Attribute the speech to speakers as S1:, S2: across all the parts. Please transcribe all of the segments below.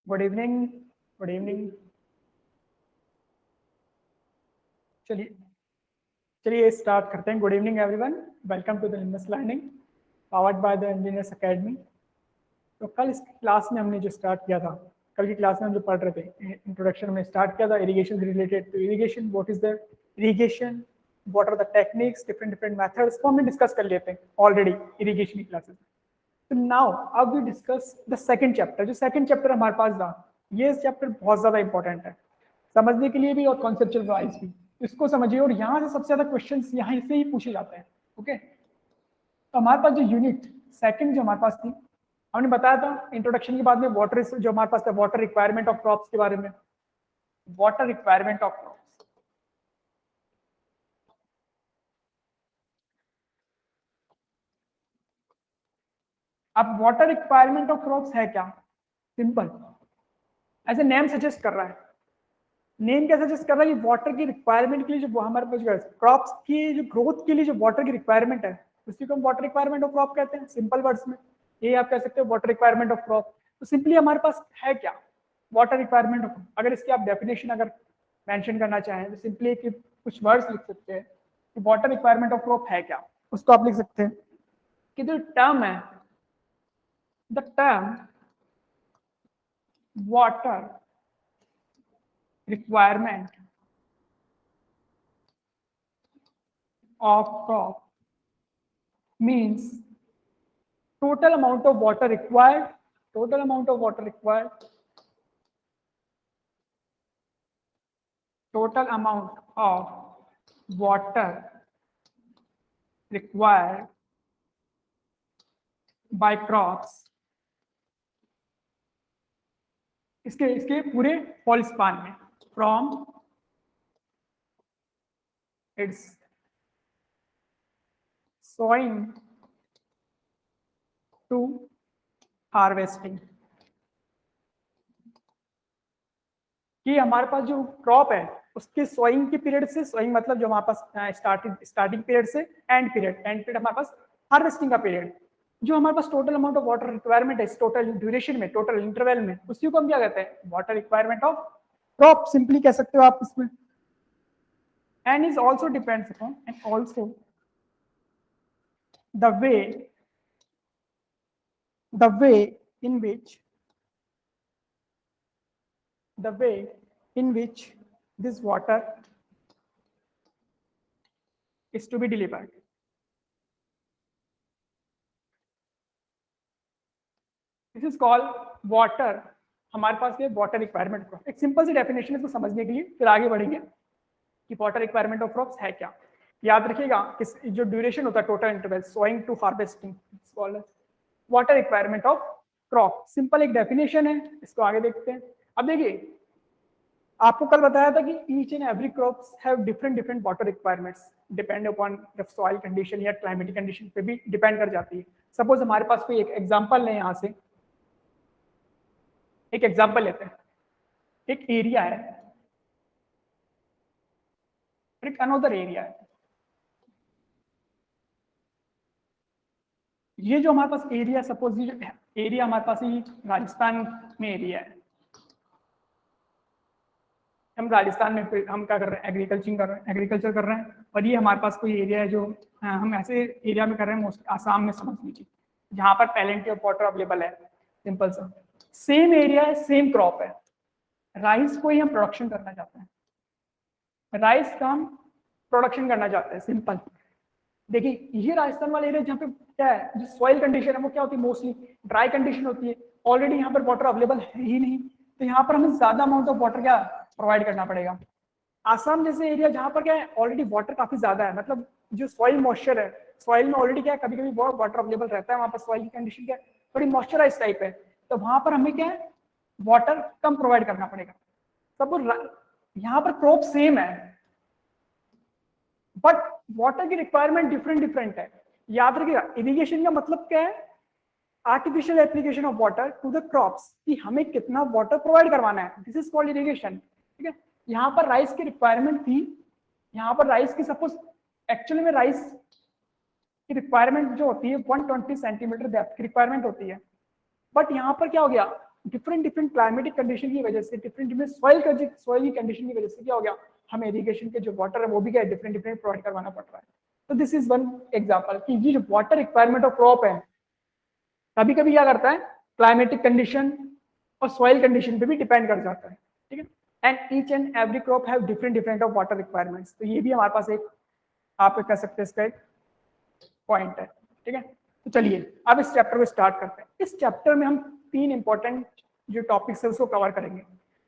S1: Good evening. Good evening. चलिए चलिए start करते हैं। Good evening everyone, welcome to the Nimbus Learning powered by the Engineers Academy. तो कल इस क्लास में हमने जो स्टार्ट किया था, कल की क्लास में हम जो पढ़ रहे थे, इंट्रोडक्शन में स्टार्ट किया था irrigation related to irrigation. What is the irrigation, what are the techniques, different different methods को हमने डिस्कस कर लिए थे ऑलरेडी इरिगेशन की क्लासेस में। तो नाउ अब we discuss the second chapter. जो सेकंड चैप्टर हमारे पास था, ये चैप्टर बहुत ज्यादा इंपॉर्टेंट है समझने के लिए भी और कॉन्सेप्चुअल वाइज भी। इसको समझिए और यहाँ से सबसे ज्यादा क्वेश्चंस यहाँ से ही पूछे जाते हैं। ओके, तो हमारे पास जो यूनिट सेकंड जो हमारे पास थी, हमने बताया था इंट्रोडक्शन के बाद में वाटर जो हमारे पास था, वाटर रिक्वायरमेंट ऑफ क्रॉप्स के बारे में। वाटर रिक्वायरमेंट ऑफ क्रॉप्स, अब वाटर रिक्वायरमेंट ऑफ क्रॉप्स है क्या? सिंपल, ऐसे नेम सजेस्ट कर रहा है। नेम क्या सजेस्ट कर रहा है कि वाटर की रिक्वायरमेंट के लिए जो हमारे पास क्रॉप्स की जो ग्रोथ के लिए जो वाटर की रिक्वायरमेंट है, उसी को हम वाटर रिक्वायरमेंट ऑफ क्रॉप कहते हैं सिंपल वर्ड्स में। ये आप कह सकते हो वाटर रिक्वायरमेंट ऑफ क्रॉप। तो सिंपली हमारे पास है क्या वाटर रिक्वायरमेंट ऑफ, अगर इसकी आप डेफिनेशन अगर मेंशन करना चाहें तो सिंपली कुछ वर्ड्स लिख सकते हैं कि वाटर रिक्वायरमेंट ऑफ क्रॉप है क्या। उसको आप लिख सकते हैं कि जो टर्म है, the term water requirement of crop means total amount of water required, total amount of water required, total amount of water required by crops, इसके इसके पूरे फॉल स्पान में, from its sowing to harvesting. कि हमारे पास जो crop है उसके sowing के पीरियड से, सोइंग मतलब जो हमारे पास स्टार्टिंग पीरियड से एंड पीरियड हमारे पास हार्वेस्टिंग का पीरियड, जो हमारे पास total amount of water requirement है इस टोटल ड्यूरेशन में, टोटल इंटरवल में, उसी को हम क्या कहते हैं? Water requirement of crop simply कह सकते हो आप इसमें। And is also depends upon and also the way in which the way in which this water is to be delivered. This is called water। हमारे पास ये वाटर रिक्वायरमेंट क्रॉप, एक simple सी definition इसको समझने के लिए फिर आगे बढ़ेंगे कि वाटर रिक्वायरमेंट ऑफ क्रॉप्स है क्या। याद रखिएगा कि जो ड्यूरेशन होता है total interval sowing to harvesting, water requirement of crop. Simple एक डेफिनेशन है, इसको आगे देखते हैं। अब देखिए, आपको कल बताया था कि each and every crops have different different water requirements depend upon the soil condition या क्लाइमेटिक कंडीशन पे भी डिपेंड कर जाती है। सपोज हमारे पास कोई एक एग्जांपल है, यहाँ से एक एग्जांपल लेते हैं। एक एरिया है, एक अनदर एरिया है। ये जो हमारे पास एरिया, सपोज ये एरिया हमारे पास ये राजस्थान में एरिया है। हम राजस्थान में हम क्या कर रहे हैं? एग्रीकल्चर कर रहे हैं। और ये हमारे पास कोई एरिया है जो हम ऐसे एरिया में कर रहे हैं, मोस्टली आसाम में समझ लीजिए, जहाँ पर प्लेंटी ऑफ वाटर अवेलेबल है। सिंपल सा सेम एरिया है, सेम क्रॉप है। राइस को ही हम प्रोडक्शन करना चाहते हैं, राइस का हम प्रोडक्शन करना चाहते हैं। सिंपल देखिए, ये राजस्थान वाला एरिया जहाँ पे क्या है, जो सॉइल कंडीशन है वो क्या होती है? मोस्टली ड्राई कंडीशन होती है। ऑलरेडी यहाँ पर वाटर अवेलेबल है ही नहीं, तो यहाँ पर हमें ज्यादा अमाउंट ऑफ वाटर क्या प्रोवाइड करना पड़ेगा। आसाम जैसे एरिया जहाँ पर क्या है, ऑलरेडी वाटर काफी ज्यादा है, मतलब जो सॉइल मॉइस्चर है, सॉइल में ऑलरेडी क्या है, कभी कभी बहुत वाटर अवेलेबल रहता है, वहाँ पर सॉइल की कंडीशन क्या है, थोड़ी मॉइस्चराइज टाइप है, तो वहां पर हमें क्या है, वाटर कम प्रोवाइड करना पड़ेगा। सब यहाँ पर क्रॉप सेम है बट वाटर की रिक्वायरमेंट डिफरेंट डिफरेंट है। याद रखिएगा, इरिगेशन का मतलब क्या है? Artificial application of water to the crops, कि हमें कितना वाटर प्रोवाइड करवाना है, दिस इज कॉल्ड इरिगेशन। ठीक है, यहाँ पर राइस की रिक्वायरमेंट थी, यहाँ पर राइस की सपोज एक्चुअली में राइस की रिक्वायरमेंट जो होती है 120 सेंटीमीटर डेप्थ की रिक्वायरमेंट होती है, बट यहाँ पर क्या हो गया, डिफरेंट डिफरेंट क्लाइमेटिक कंडीशन की वजह से, डिफरेंट डिफरेंट सॉइल की कंडीशन की वजह से क्या हो गया, हमें इरिगेशन के जो वाटर है वो भी क्या डिफरेंट डिफरेंट प्रोवाइड करवाना पड़ रहा है। तो दिस इज वन एग्जांपल कि ये जो वाटर रिक्वायरमेंट ऑफ क्रॉप है कभी कभी क्या करता है क्लाइमेटिक कंडीशन और सॉइल कंडीशन पे भी डिपेंड कर जाता है, ठीक है। And each and every crop have different different of water requirements. तो ये भी हमारे पास एक आप कह सकते हैं इसका एक पॉइंट है, ठीक है। तो चलिए अब इस चैप्टर को स्टार्ट करते हैं। इस चैप्टर में हम 3 इंपॉर्टेंट जो टॉपिक्स है उसको कवर करेंगे।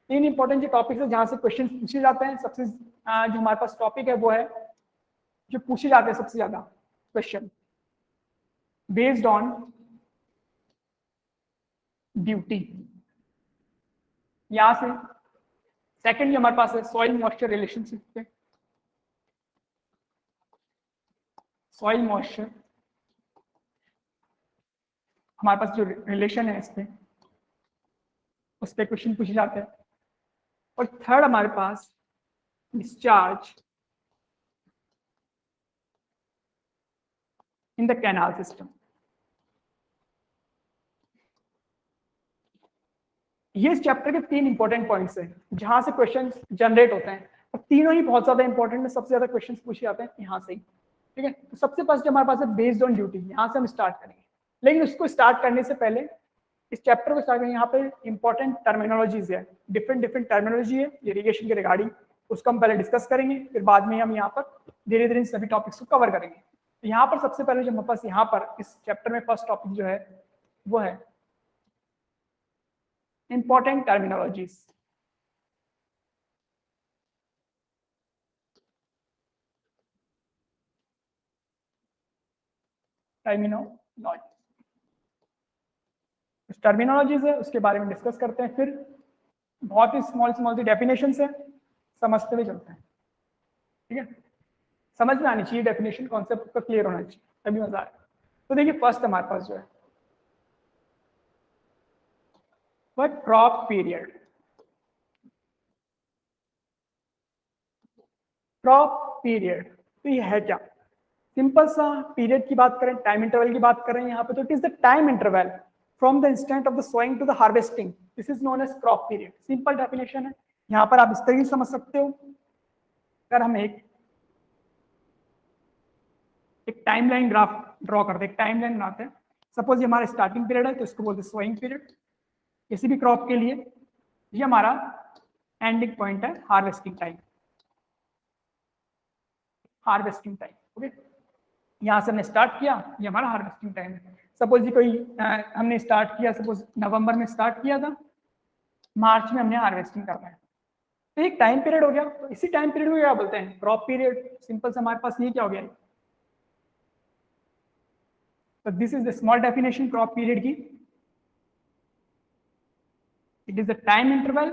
S1: 3 इंपॉर्टेंट जो टॉपिक्स है जहां से क्वेश्चन पूछे जाते हैं। सबसे जो हमारे पास टॉपिक है वो है जो पूछे जाते हैं सबसे ज्यादा क्वेश्चन बेस्ड ऑन ड्यूटी। यहां से सेकंड जो हमारे पास है सॉइल मॉइस्चर रिलेशनशिप पे, सॉइल मॉइस्चर हमारे पास जो रिलेशन है इस पे उस पर क्वेश्चन पूछे जाते हैं। और थर्ड हमारे पास discharge in the canal system. ये इस चैप्टर के 3 इंपॉर्टेंट पॉइंट्स हैं जहां से क्वेश्चन जनरेट होते हैं और तीनों ही बहुत ज्यादा इंपॉर्टेंट है। सबसे ज्यादा क्वेश्चन पूछे जाते हैं यहाँ से ही, ठीक है। तो सबसे फर्स्ट हमारे पास है बेस्ड ऑन ड्यूटी, यहाँ से हम स्टार्ट करेंगे। लेकिन उसको स्टार्ट करने से पहले इस चैप्टर को स्टार्ट करेंगे, यहाँ पे इंपॉर्टेंट टर्मिनोलॉजीज है, डिफरेंट डिफरेंट टर्मिनोलॉजी है इरिगेशन के रिगार्डिंग, उसको हम पहले डिस्कस करेंगे, फिर बाद में हम यहाँ पर धीरे धीरे सभी टॉपिक्स को कवर करेंगे। तो यहाँ पर सबसे पहले जो हमारे पास यहाँ पर इस चैप्टर में फर्स्ट टॉपिक जो है वो है इंपॉर्टेंट टर्मिनोलॉजीज। टर्मिनोलॉजीज है उसके बारे में डिस्कस करते हैं, फिर बहुत ही स्मॉल स्मॉल सी डेफिनेशन है समझते हुए चलते हैं, ठीक है। समझ में आनी चाहिए डेफिनेशन, कॉन्सेप्ट का क्लियर होना चाहिए तभी मजा आए। तो देखिए फर्स्ट हमारे पास जो है वह क्रॉप पीरियड। क्रॉप पीरियड तो ये है क्या, सिंपल सा पीरियड की बात करें, टाइम इंटरवल की बात करें यहाँ पे, तो it is the time interval from the instant of the sowing to the harvesting, this is known as crop period. Simple definition है। यहाँ पर आप इस तरीके से समझ सकते हो, अगर हम एक टाइमलाइन ग्राफ ड्रॉ करते हैं, एक टाइमलाइन बनाते हैं। सपोज ये हमारा स्टार्टिंग पीरियड है तो इसको बोलते हैं सोइंग पीरियड किसी भी क्रॉप के लिए। ये हमारा एंडिंग पॉइंट है harvesting time, harvesting time, okay. यहाँ से हमने स्टार्ट किया, ये हमारा हार्वेस्टिंग टाइम है। सपोज ये कोई हमने स्टार्ट किया, सपोज नवंबर में स्टार्ट किया था, मार्च में हमने हार्वेस्टिंग करना है, तो एक टाइम पीरियड हो गया। तो इसी टाइम पीरियड को क्या बोलते हैं, क्रॉप पीरियड। सिंपल से हमारे पास ये क्या हो गया, तो this is the small definition crop period की। It is the time interval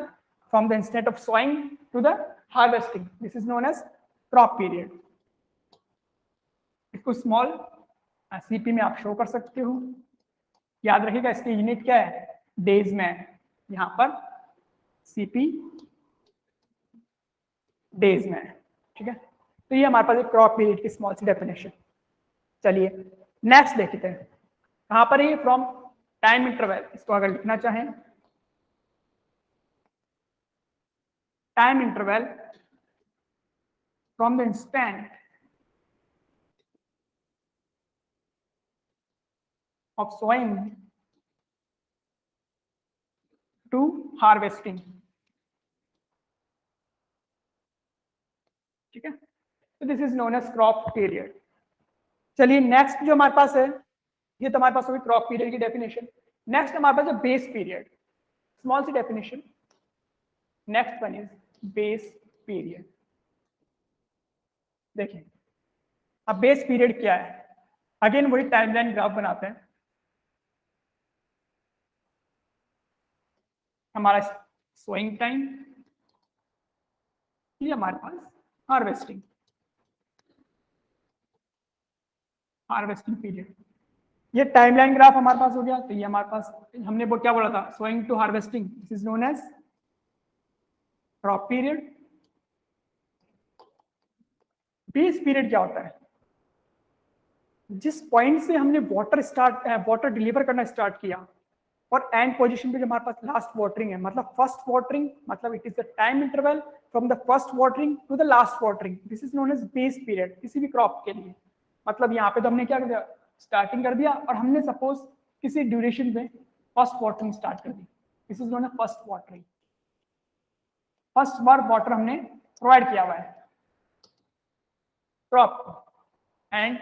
S1: from the instant of sowing to the harvesting, this is known as crop period. इसको स्मॉल सीपी में आप शो कर सकते हो। याद रखिएगा इसकी यूनिट क्या है, डेज में है। यहाँ पर सीपी डेज में है, ठीक है। तो ये हमारे पास एक क्रॉप पीरियड की स्मॉल सी डेफिनेशन। चलिए नेक्स्ट देखते हैं, कहाँ पर ये फ्रॉम टाइम इंटरवल, इसको अगर लिखना चाहें time interval from the instant of sowing to harvesting, ठीक है। तो this is known as crop period. चलिए नेक्स्ट जो हमारे पास है, ये तो हमारे पास होगी क्रॉप पीरियड की डेफिनेशन। नेक्स्ट हमारे पास है बेस पीरियड, स्मॉल सी definition. Next one is base period. देखिए अब बेस पीरियड क्या है, अगेन वही टाइमलाइन ग्राफ बनाते हैं। हमारा सोइंग टाइम, ये हमारे पास हार्वेस्टिंग, हार्वेस्टिंग पीरियड। ये टाइमलाइन ग्राफ हमारे पास हो गया। तो ये हमारे पास हमने वो क्या बोला था, sowing to harvesting, this is known as crop period. Base period क्या होता है, जिस पॉइंट से हमने वाटर डिलीवर करना स्टार्ट किया, और एंड पोजीशन पे जो हमारे पास लास्ट वाटरिंग है, मतलब फर्स्ट वाटरिंग, मतलब it is the time interval from the first watering to the last watering, this is known as base period किसी भी क्रॉप के लिए। मतलब यहाँ पे तो हमने क्या कर दिया, स्टार्टिंग कर दिया और हमने सपोज किसी ड्यूरेशन पे फर्स्ट वाटरिंग स्टार्ट कर दी, this is known as first watering, first बार वाटर हमने प्रोवाइड किया हुआ है crop, and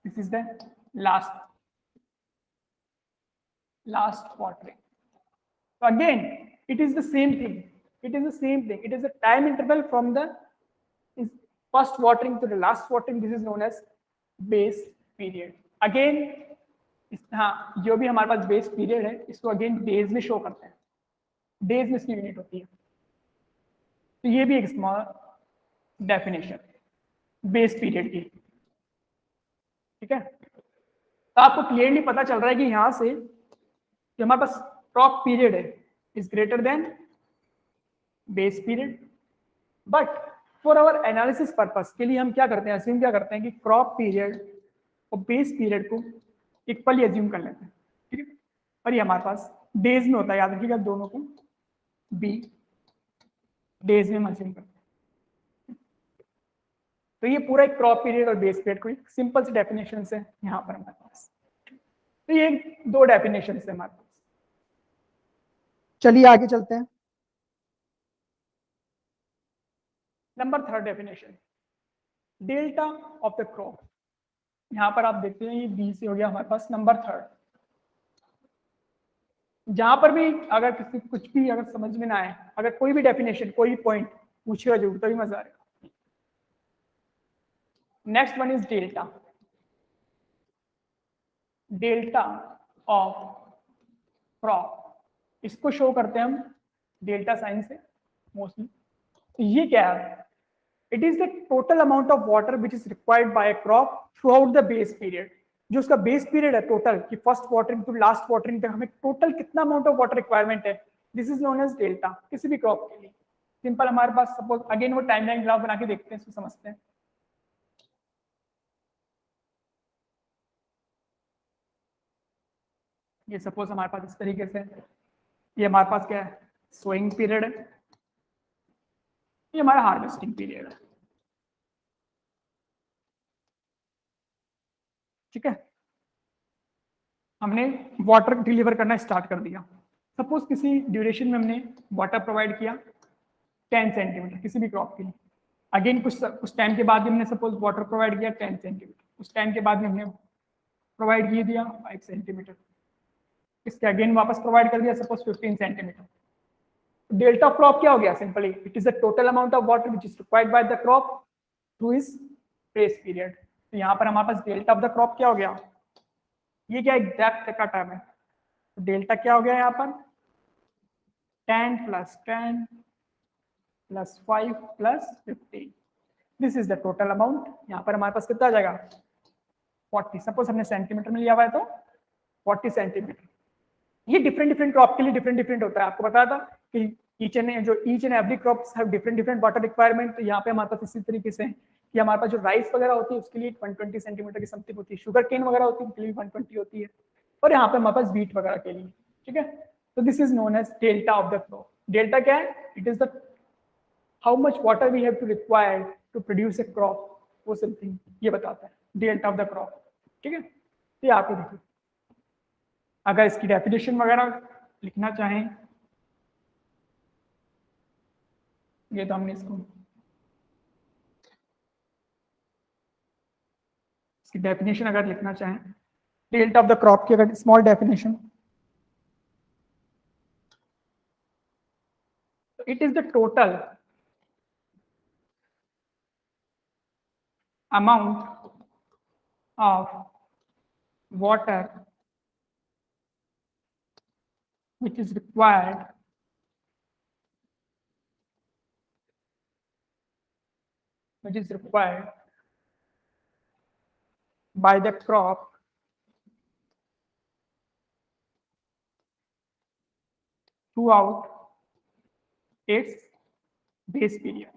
S1: this is the last watering. So again, it is the same thing. It is the same thing. It is a time interval from the first watering to the last watering. This is known as base period. Again, हाँ, जो भी हमारे पास base period है इसको again days में show करते हैं, days में इसकी यूनिट होती है। तो ये भी एक स्मॉल डेफिनेशन बेस पीरियड की, ठीक है। तो आपको क्लियरली पता चल रहा है कि यहाँ से जो हमारे पास क्रॉप पीरियड है is greater than base period, but for our analysis purpose के लिए हम क्या करते हैं, अज्यूम क्या करते हैं कि क्रॉप पीरियड और बेस पीरियड को इक्वली अज्यूम कर लेते हैं, ठीक है। और ये हमारे पास डेज में होता है, याद रखिएगा दोनों को बी डेज में अज्यूम करते हैं। तो ये पूरा एक क्रॉप पीरियड और बेस पीरियड को एक सिंपल सी डेफिनेशन है यहाँ पर हमारे पास। तो ये दो डेफिनेशन है हमारे पास। चलिए आगे चलते हैं। Number third definition, delta of the crop. यहां पर आप देखते हैं ये बी से हो गया हमारे पास नंबर थर्ड। जहां पर भी अगर किसी कुछ भी अगर समझ में ना आए, अगर कोई भी डेफिनेशन कोई भी पॉइंट पूछेगा जरूर, तभी मजा आएगा। Next one is delta, delta of crop. इसको शो करते हैं हम डेल्टा साइन से मोस्टली। तो ये क्या है, it is the total amount of water which is required by a crop throughout the base period. जो उसका बेस पीरियड है टोटल कि first watering to last watering तक हमें टोटल कितना अमाउंट ऑफ वाटर रिक्वायरमेंट है, this is known as delta किसी भी क्रॉप के लिए। सिंपल हमारे पास सपोज अगेन वो टाइमलाइन ग्राफ बना के देखते हैं, इसको समझते हैं। ये सपोज हमारे पास इस तरीके से, ये हमारे पास क्या है, सोइंग पीरियड है, ये हमारा हार्वेस्टिंग पीरियड है, ठीक है। हमने वाटर डिलीवर करना स्टार्ट कर दिया। सपोज किसी ड्यूरेशन में हमने वाटर प्रोवाइड किया 10 सेंटीमीटर किसी भी क्रॉप के लिए। अगेन कुछ टाइम के बाद हमने सपोज वाटर प्रोवाइड किया 10 सेंटीमीटर, उस टाइम के बाद में हमने प्रोवाइड किए दिया 5 सेंटीमीटर, इसके अगेन वापस प्रोवाइड कर दिया suppose 15 centimetre. Delta of crop क्या हो गया, simply it is the total amount of water which is required bye the crop through is base period. तो यहाँ पर हमारे पास डेल्टा ऑफ द क्रॉप क्या हो गया, ये क्या एग्जैक्ट का टर्म है, तो डेल्टा क्या हो गया यहाँ पर 10 + 10 + 5 + 15, this is the total amount. यहाँ पर हमारे पास कितना आ जाएगा 40, सपोज हमने सेंटीमीटर में लिया हुआ है तो 40 सेंटीमीटर। ये डिफरेंट डिफरेंट क्रॉप के लिए डिफरेंट डिफरेंट होता है। आपको पता था कि each and every crops have different different water requirement. तो यहाँ पे हमारे पास इसी तरीके से कि हमारे पास जो राइस वगैरह होती है उसके लिए 120 सेंटीमीटर की समथिंग होती है, शुगर केन वगैरह होती है उनके लिए 120 होती है, और यहाँ पे हमारे पास व्हीट वगैरह के लिए, ठीक है। तो this is known as delta of the crop. Delta क्या है, it is the how much water we have to require to produce a crop, वो समथिंग ये बताता है डेल्टा ऑफ द क्रॉप, ठीक है। तो आपको देखिए अगर इसकी डेफिनेशन वगैरह लिखना चाहें, ये तो हमने इसको इसकी डेफिनेशन अगर लिखना चाहें, डेल्टा ऑफ द क्रॉप की अगर small definition, it is the total amount of water which is required by the crop throughout its base period,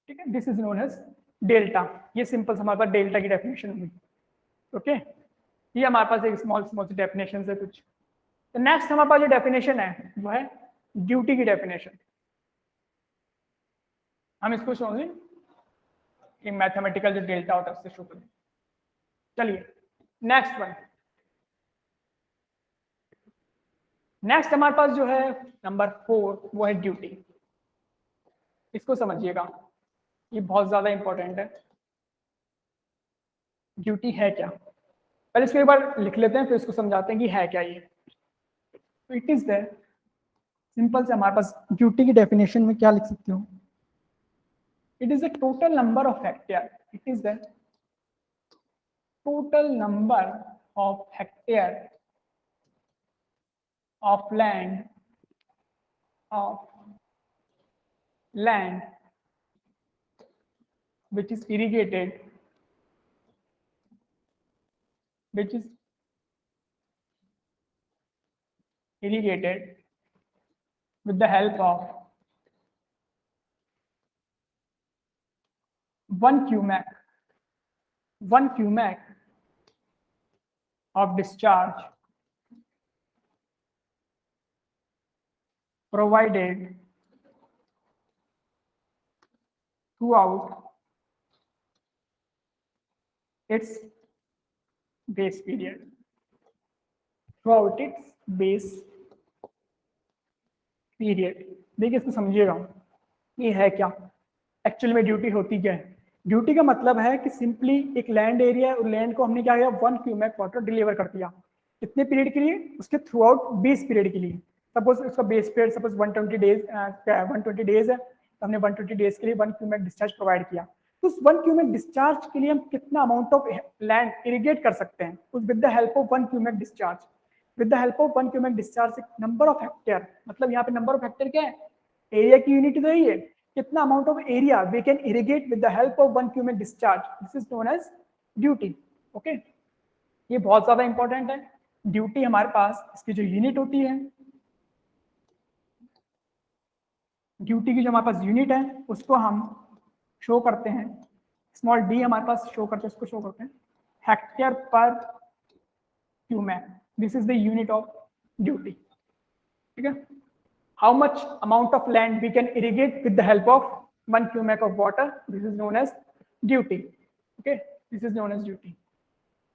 S1: ठीक है। This is known as delta. ये सिंपल हमारे पास डेल्टा की डेफिनेशन हुई, okay. ये हमारे पास एक स्मॉल स्मॉल सी डेफिनेशन है कुछ। तो नेक्स्ट हमारे पास जो डेफिनेशन है वो है ड्यूटी की डेफिनेशन। हम इसको समझें कि मैथमेटिकल जो डेल्टा होता है उससे शो करें। चलिए नेक्स्ट वन। नेक्स्ट हमारे पास जो है नंबर 4 वो है ड्यूटी। इसको समझिएगा, ये बहुत ज्यादा इंपॉर्टेंट है। ड्यूटी है क्या, पहले इसको एक बार लिख लेते हैं फिर इसको समझाते हैं कि है क्या ये। तो इट इज द सिंपल से हमारे पास ड्यूटी की डेफिनेशन में क्या लिख सकते हो, it is the total number of hectare, it is the total number of hectare of land which is irrigated with the help of 1 cumac of discharge provided throughout its base period, देखिए इसको समझिएगा ये है क्या, actual में duty होती क्या है। ड्यूटी का मतलब है कि सिंपली एक लैंड एरिया है और लैंड को हमने क्या किया 1 क्यूमेक वाटर डिलीवर कर दिया। कितने पीरियड के लिए, उसके थ्रू आउट 20 पीरियड के लिए। सपोज उसका बेस पीरियड सपोज 120 डेज है, तो हमने 120 डेज के लिए 1 क्यूमेक डिस्चार्ज प्रोवाइड किया। तो उस 1 क्यूमेक डिस्चार्ज के लिए हम कितना अमाउंट ऑफ लैंड इरिगेट कर सकते हैं उस with the help of 1 cumec discharge. With the help of 1 cumec discharge number of hectare, मतलब यहाँ पे नंबर ऑफ हेक्टेयर क्या है, एरिया की यूनिट तो यही है, कितना amount of area we can irrigate with the help of 1 cumec discharge, this is known as duty. Okay, ये बहुत ज्यादा इंपॉर्टेंट है। ड्यूटी हमारे पास इसकी जो यूनिट होती है, ड्यूटी की जो हमारे पास यूनिट है उसको हम शो करते हैं, स्मॉल डी हमारे पास शो करते हैं, उसको शो करते हैं हेक्टेयर पर cumec, this is the unit of duty. ठीक है, how much amount of land we can irrigate with the help of 1 cubic of water, this is known as duty। okay, this is known as duty।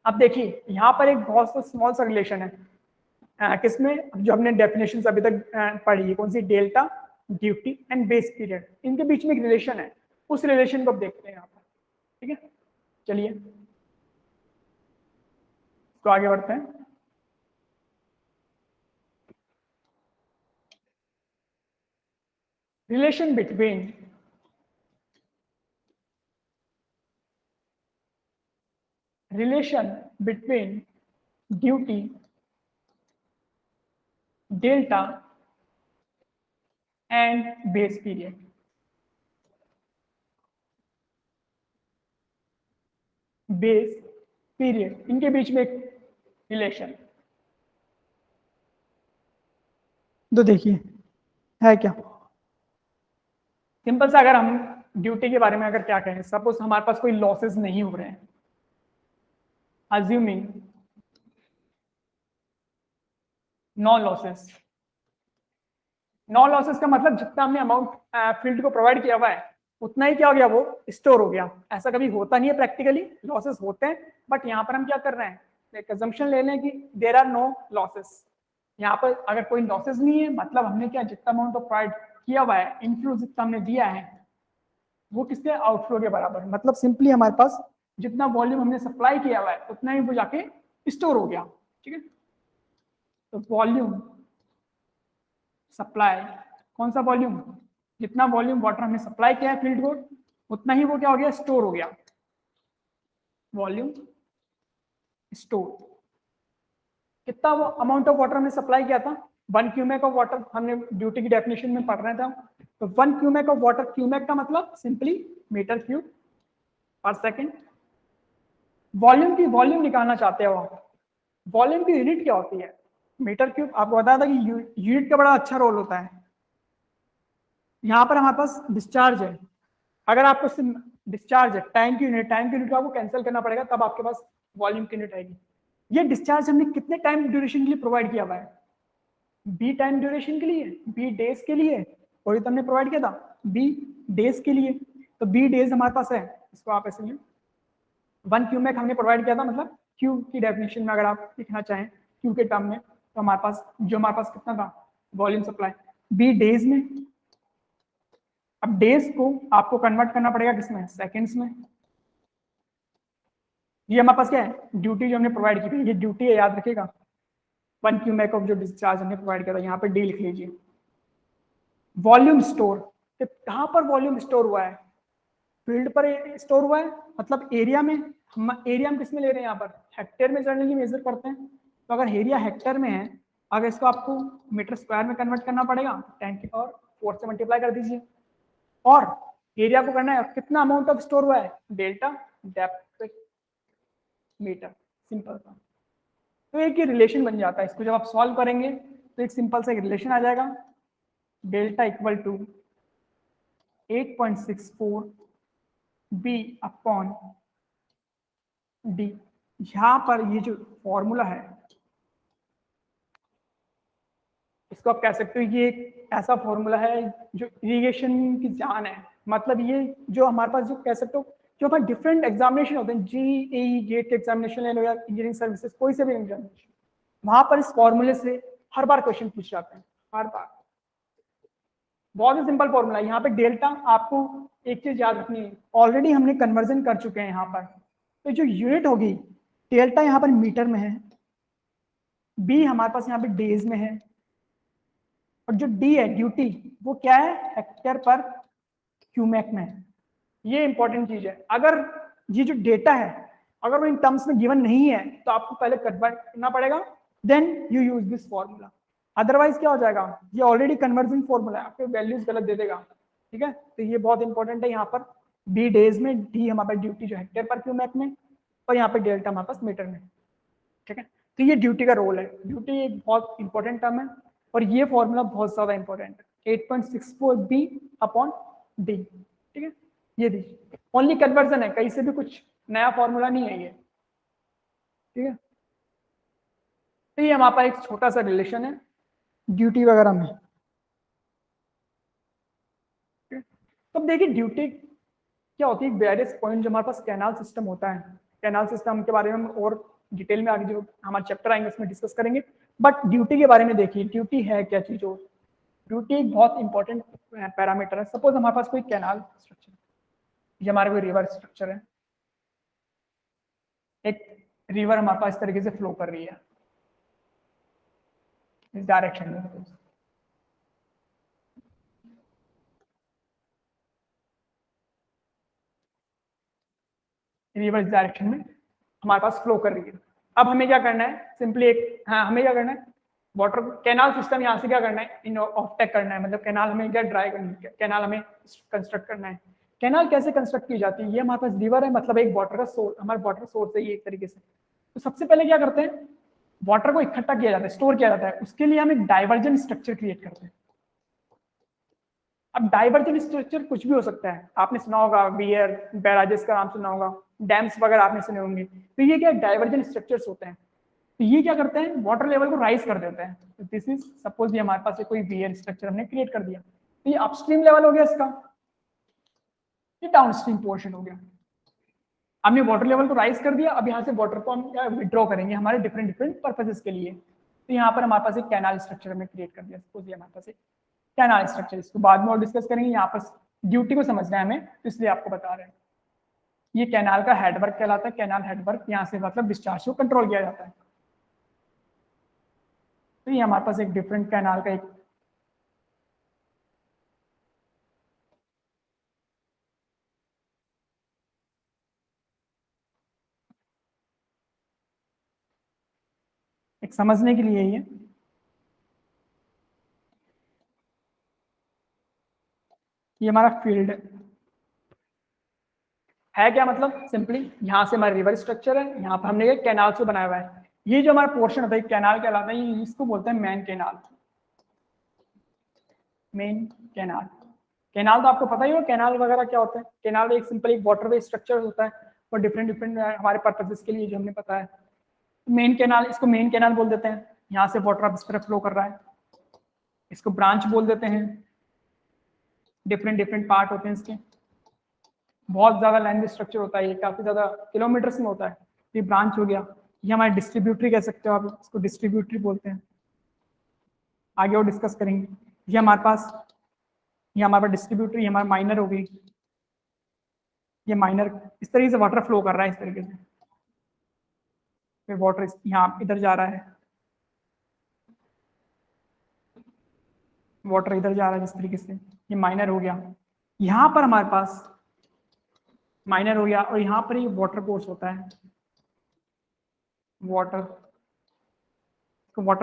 S1: अब देखिए यहाँ पर एक बहुत सा small सा रिलेशन है किसमें, जो हमने डेफिनेशन अभी तक पढ़ी है, कौन सी, delta, duty and base period, इनके बीच में एक रिलेशन है, उस रिलेशन को अब देखते हैं यहाँ पर। ठीक है, चलिए तो आगे बढ़ते हैं। relation between duty, delta and base period। Base period, इनके बीच में एक रिलेशन, तो देखिए है क्या। सिंपल सा अगर हम ड्यूटी के बारे में अगर क्या कहें, सपोज हमारे पास कोई लॉसेस नहीं हो रहे हैं, assuming no losses. No losses का मतलब जितना हमने अमाउंट फील्ड को प्रोवाइड किया हुआ है उतना ही क्या हो गया, वो स्टोर हो गया। ऐसा कभी होता नहीं है प्रैक्टिकली, लॉसेस होते हैं, बट यहाँ पर हम क्या कर रहे हैं, एक अजम्पशन ले लें कि देयर आर नो लॉसेस। यहाँ पर अगर कोई लॉसेस नहीं है मतलब हमने क्या जितना अमाउंट ऑफ प्रोवाइड किया हुआ है, इनफ्लो जितना हमने दिया है वो किसके, आउटफ्लो के बराबर। मतलब सिंपली हमारे पास जितना वॉल्यूम हमने सप्लाई किया हुआ है उतना ही वो जाके स्टोर हो गया। ठीक है, तो वॉल्यूम सप्लाई, कौन सा वॉल्यूम, जितना वॉल्यूम वाटर हमने सप्लाई किया है फील्ड को उतना ही वो क्या हो गया, स्टोर हो गया। वॉल्यूम स्टोर, कितना वो अमाउंट ऑफ वाटर हमने सप्लाई किया था, 1 क्यूमेक ऑफ वाटर, हमने ड्यूटी की डेफिनेशन में पढ़ रहे थे। तो 1 क्यूमेक ऑफ वाटर, क्यूमेक का मतलब सिंपली मीटर क्यूब पर सेकेंड। वॉल्यूम निकालना चाहते हो आप, वॉल्यूम की यूनिट क्या होती है, मीटर क्यूब। आपको बताया था कि यूनिट का बड़ा अच्छा रोल होता है। यहाँ पर हमारे पास डिस्चार्ज है, अगर आपको डिस्चार्ज है, टाइम की यूनिट को आपको कैंसिल करना पड़ेगा, तब आपके पास वॉल्यूम की यूनिट आएगी। ये डिस्चार्ज हमने कितने टाइम ड्यूरेशन के लिए प्रोवाइड किया हुआ है? बी टाइम ड्यूरेशन के लिए, बी डेज के लिए, और ये तो हमने प्रोवाइड किया था बी डेज के लिए। तो बी डेज हमारे पास है, इसको आप ऐसे लिखो, 1 क्यूमेक हमने प्रोवाइड किया था, मतलब क्यू की डेफिनेशन में अगर आप लिखना चाहें क्यू के टर्म में, तो हमारे पास कितना था वॉल्यूम सप्लाई बी डेज में। अब डेज को आपको कन्वर्ट करना पड़ेगा किसमें? सेकंड्स में। ये हमारे पास क्या है? ड्यूटी जो हमने प्रोवाइड की थी, ये ड्यूटी है, याद रखिएगा। 1 क्यूमेक ऑफ जो डिस्चार्ज हमने प्रोवाइड किया था, यहाँ पे डी लिख लीजिए। वॉल्यूम स्टोर, तो कहाँ पर वॉल्यूम स्टोर हुआ है? फील्ड पर स्टोर हुआ है, मतलब एरिया में। हम एरिया हम किस में ले रहे हैं? यहाँ पर हेक्टेयर में जनरली मेजर करते हैं। तो अगर एरिया हेक्टेयर में है, अगर इसको आपको मीटर स्क्वायर में कन्वर्ट करना पड़ेगा, 10 की पावर 4 से मल्टीप्लाई कर दीजिए। और एरिया को करना है कितना अमाउंट ऑफ स्टोर हुआ है? डेल्टा डेप्थ मीटर, सिंपल सा। तो एक ये रिलेशन बन जाता है। इसको जब आप सॉल्व करेंगे तो एक सिंपल सा एक रिलेशन आ जाएगा, delta equal to 8.64 B upon D. यहां पर ये जो फॉर्मूला है, इसको आप कह सकते हो ये एक ऐसा फॉर्मूला है जो इरिगेशन की जान है। मतलब ये जो हमारे पास, जो कह सकते हो, जो हमारे डिफरेंट एग्जामिनेशन होते हैं, जेईई गेट के एग्जामिनेशन ले लो या इंजीनियरिंग सर्विसेज, कोई से भी एग्जामिनेशन, वहां पर इस फॉर्मूले से हर बार क्वेश्चन पूछ जाते हैं, हर बार। बहुत ही सिंपल फॉर्मूला है। यहाँ पे डेल्टा, आपको एक चीज याद रखनी है, ऑलरेडी हमने कन्वर्जन कर चुके हैं यहाँ पर। तो जो यूनिट होगी, डेल्टा यहाँ पर मीटर में है, बी हमारे पास यहाँ पे डेज में है, और जो डी है ड्यूटी, वो क्या है? हेक्टेयर पर क्यूमेक में है। ये इंपॉर्टेंट चीज है। अगर ये जो डेटा है, अगर वो इन टर्म्स में गिवन नहीं है, तो आपको पहले कन्वर्ट करना पड़ेगा, then you use this formula. Otherwise क्या हो जाएगा? ये ऑलरेडी कन्वर्जन फॉर्मूला है, आपके वैल्यूज गलत दे देगा। ठीक है, तो ये बहुत इंपॉर्टेंट है। यहाँ पर बी डेज में, डी हमारे पास ड्यूटी जो हेक्टेयर पर क्यूमेक में, और यहाँ पे डेल्टा हमारे पास मीटर में। ठीक है, तो ये ड्यूटी का रोल है। ड्यूटी एक बहुत इंपॉर्टेंट टर्म है, और ये फॉर्मूला बहुत ज्यादा इंपॉर्टेंट है, 8.64 बी अपॉन डी। ठीक है, ये देखिए ओनली कन्वर्जन है, कहीं से भी कुछ नया फॉर्मूला नहीं है ये। ठीक है, तो ये हमारे पास एक छोटा सा रिलेशन है ड्यूटी वगैरह में। तो अब देखिए ड्यूटी क्या होती है, वेरियस पॉइंट जो हमारे पास कैनाल सिस्टम होता है, कैनाल सिस्टम के बारे में हम और डिटेल में आगे जो हमारे चैप्टर आएंगे उसमें डिस्कस करेंगे। बट ड्यूटी के बारे में देखिए, ड्यूटी है क्या चीज? हो ड्यूटी एक बहुत इंपॉर्टेंट पैरामीटर है। सपोज हमारे पास कोई कैनाल स्ट्रक्चर, ये हमारे कोई रिवर स्ट्रक्चर है, एक रिवर हमारे पास इस तरीके से फ्लो कर रही है इस डायरेक्शन में। रिवर इस डायरेक्शन में हमारे पास फ्लो कर रही है। अब हमें क्या करना है? सिंपली एक, हाँ, हमें क्या करना है? वाटर कैनाल सिस्टम यहाँ से क्या करना है? इन ऑफटेक करना है, मतलब कैनाल हमें क्या ड्राई करनी है, कैनाल हमें कंस्ट्रक्ट करना है। कैनाल कैसे कंस्ट्रक्ट की जाती है? ये हमारे पास रिवर है, मतलब एक वाटर का सोर्स, हमारा वाटर सोर्स है ये एक तरीके से। तो सबसे पहले क्या करते हैं? वाटर को इकट्ठा किया जाता है, स्टोर किया जाता है। उसके लिए हम एक डाइवर्जन स्ट्रक्चर क्रिएट करते हैं। अब डाइवर्जन स्ट्रक्चर कुछ भी हो सकता है, आपने सुना होगा बियर बैराजेस का नाम सुना होगा, डैम्स वगैरह आपने सुने होंगे। तो ये क्या डाइवर्जन स्ट्रक्चर्स होते हैं। तो ये क्या करते हैं? वाटर लेवल को राइज कर देते हैं। तो दिस इज सपोज ये हमारे पास कोई बियर स्ट्रक्चर हमने क्रिएट कर दिया, तो ये अपस्ट्रीम लेवल हो गया इसका, ये डाउनस्ट्रीम पोर्शन हो गया। हमने वाटर लेवल को राइज कर दिया। अब यहाँ से वाटर को हम विड्रॉ करेंगे हमारे डिफरेंट डिफरेंट पर्पजेस के लिए। तो यहाँ पर हमारे पास एक कैनाल स्ट्रक्चर हमने क्रिएट कर दिया। सपोज ये हमारे पास एक कैनाल स्ट्रक्चर, इसको बाद में और डिस्कस करेंगे। यहाँ पर ड्यूटी को समझना है हमें, तो इसलिए आपको बता रहे हैं। ये कैनाल का हेडवर्क कहलाता है। कैनाल हेडवर्क, यहाँ से मतलब डिस्चार्ज को कंट्रोल किया जाता है। तो ये हमारे पास एक डिफरेंट कैनाल का एक समझने के लिए ये हमारा फील्ड है क्या? मतलब सिंपली यहाँ से हमारा रिवर स्ट्रक्चर है, यहाँ पर हमने कैनाल से बनाया हुआ है। ये जो हमारा पोर्शन होता है कैनाल कहलाता है, इसको बोलते हैं main canal. Main canal, canal तो आपको पता ही हो कैनाल वगैरह क्या होता है। कैनाल एक सिंपल एक वाटरवे स्ट्रक्चर होता है और डिफरेंट डिफरेंट हमारे पर्पसेस के लिए जो हमने पता है। मेन कैनाल, इसको मेन कैनाल बोल देते हैं, यहाँ से वाटर अब इस तरफ फ्लो कर रहा है। इसको ब्रांच बोल देते हैं, डिफरेंट डिफरेंट पार्ट होते हैं इसके, बहुत ज्यादा लेंथ स्ट्रक्चर होता है, ये काफी ज्यादा किलोमीटर्स में होता है। ये ब्रांच हो गया, ये हमारे डिस्ट्रीब्यूटरी कह सकते हो आप, इसको डिस्ट्रीब्यूटरी बोलते हैं, आगे और डिस्कस करेंगे। ये हमारे पास डिस्ट्रीब्यूटरी, हमारा माइनर हो गई, ये माइनर इस तरीके से वाटर फ्लो कर रहा है इस तरीके से, फिर वाटर यहाँ इधर जा रहा है, वाटर इधर जा रहा है जिस तरीके से, ये माइनर हो गया। यहाँ पर हमारे पास माइनर हो गया, और यहाँ पर ये वाटर कोर्स होता है, वाटर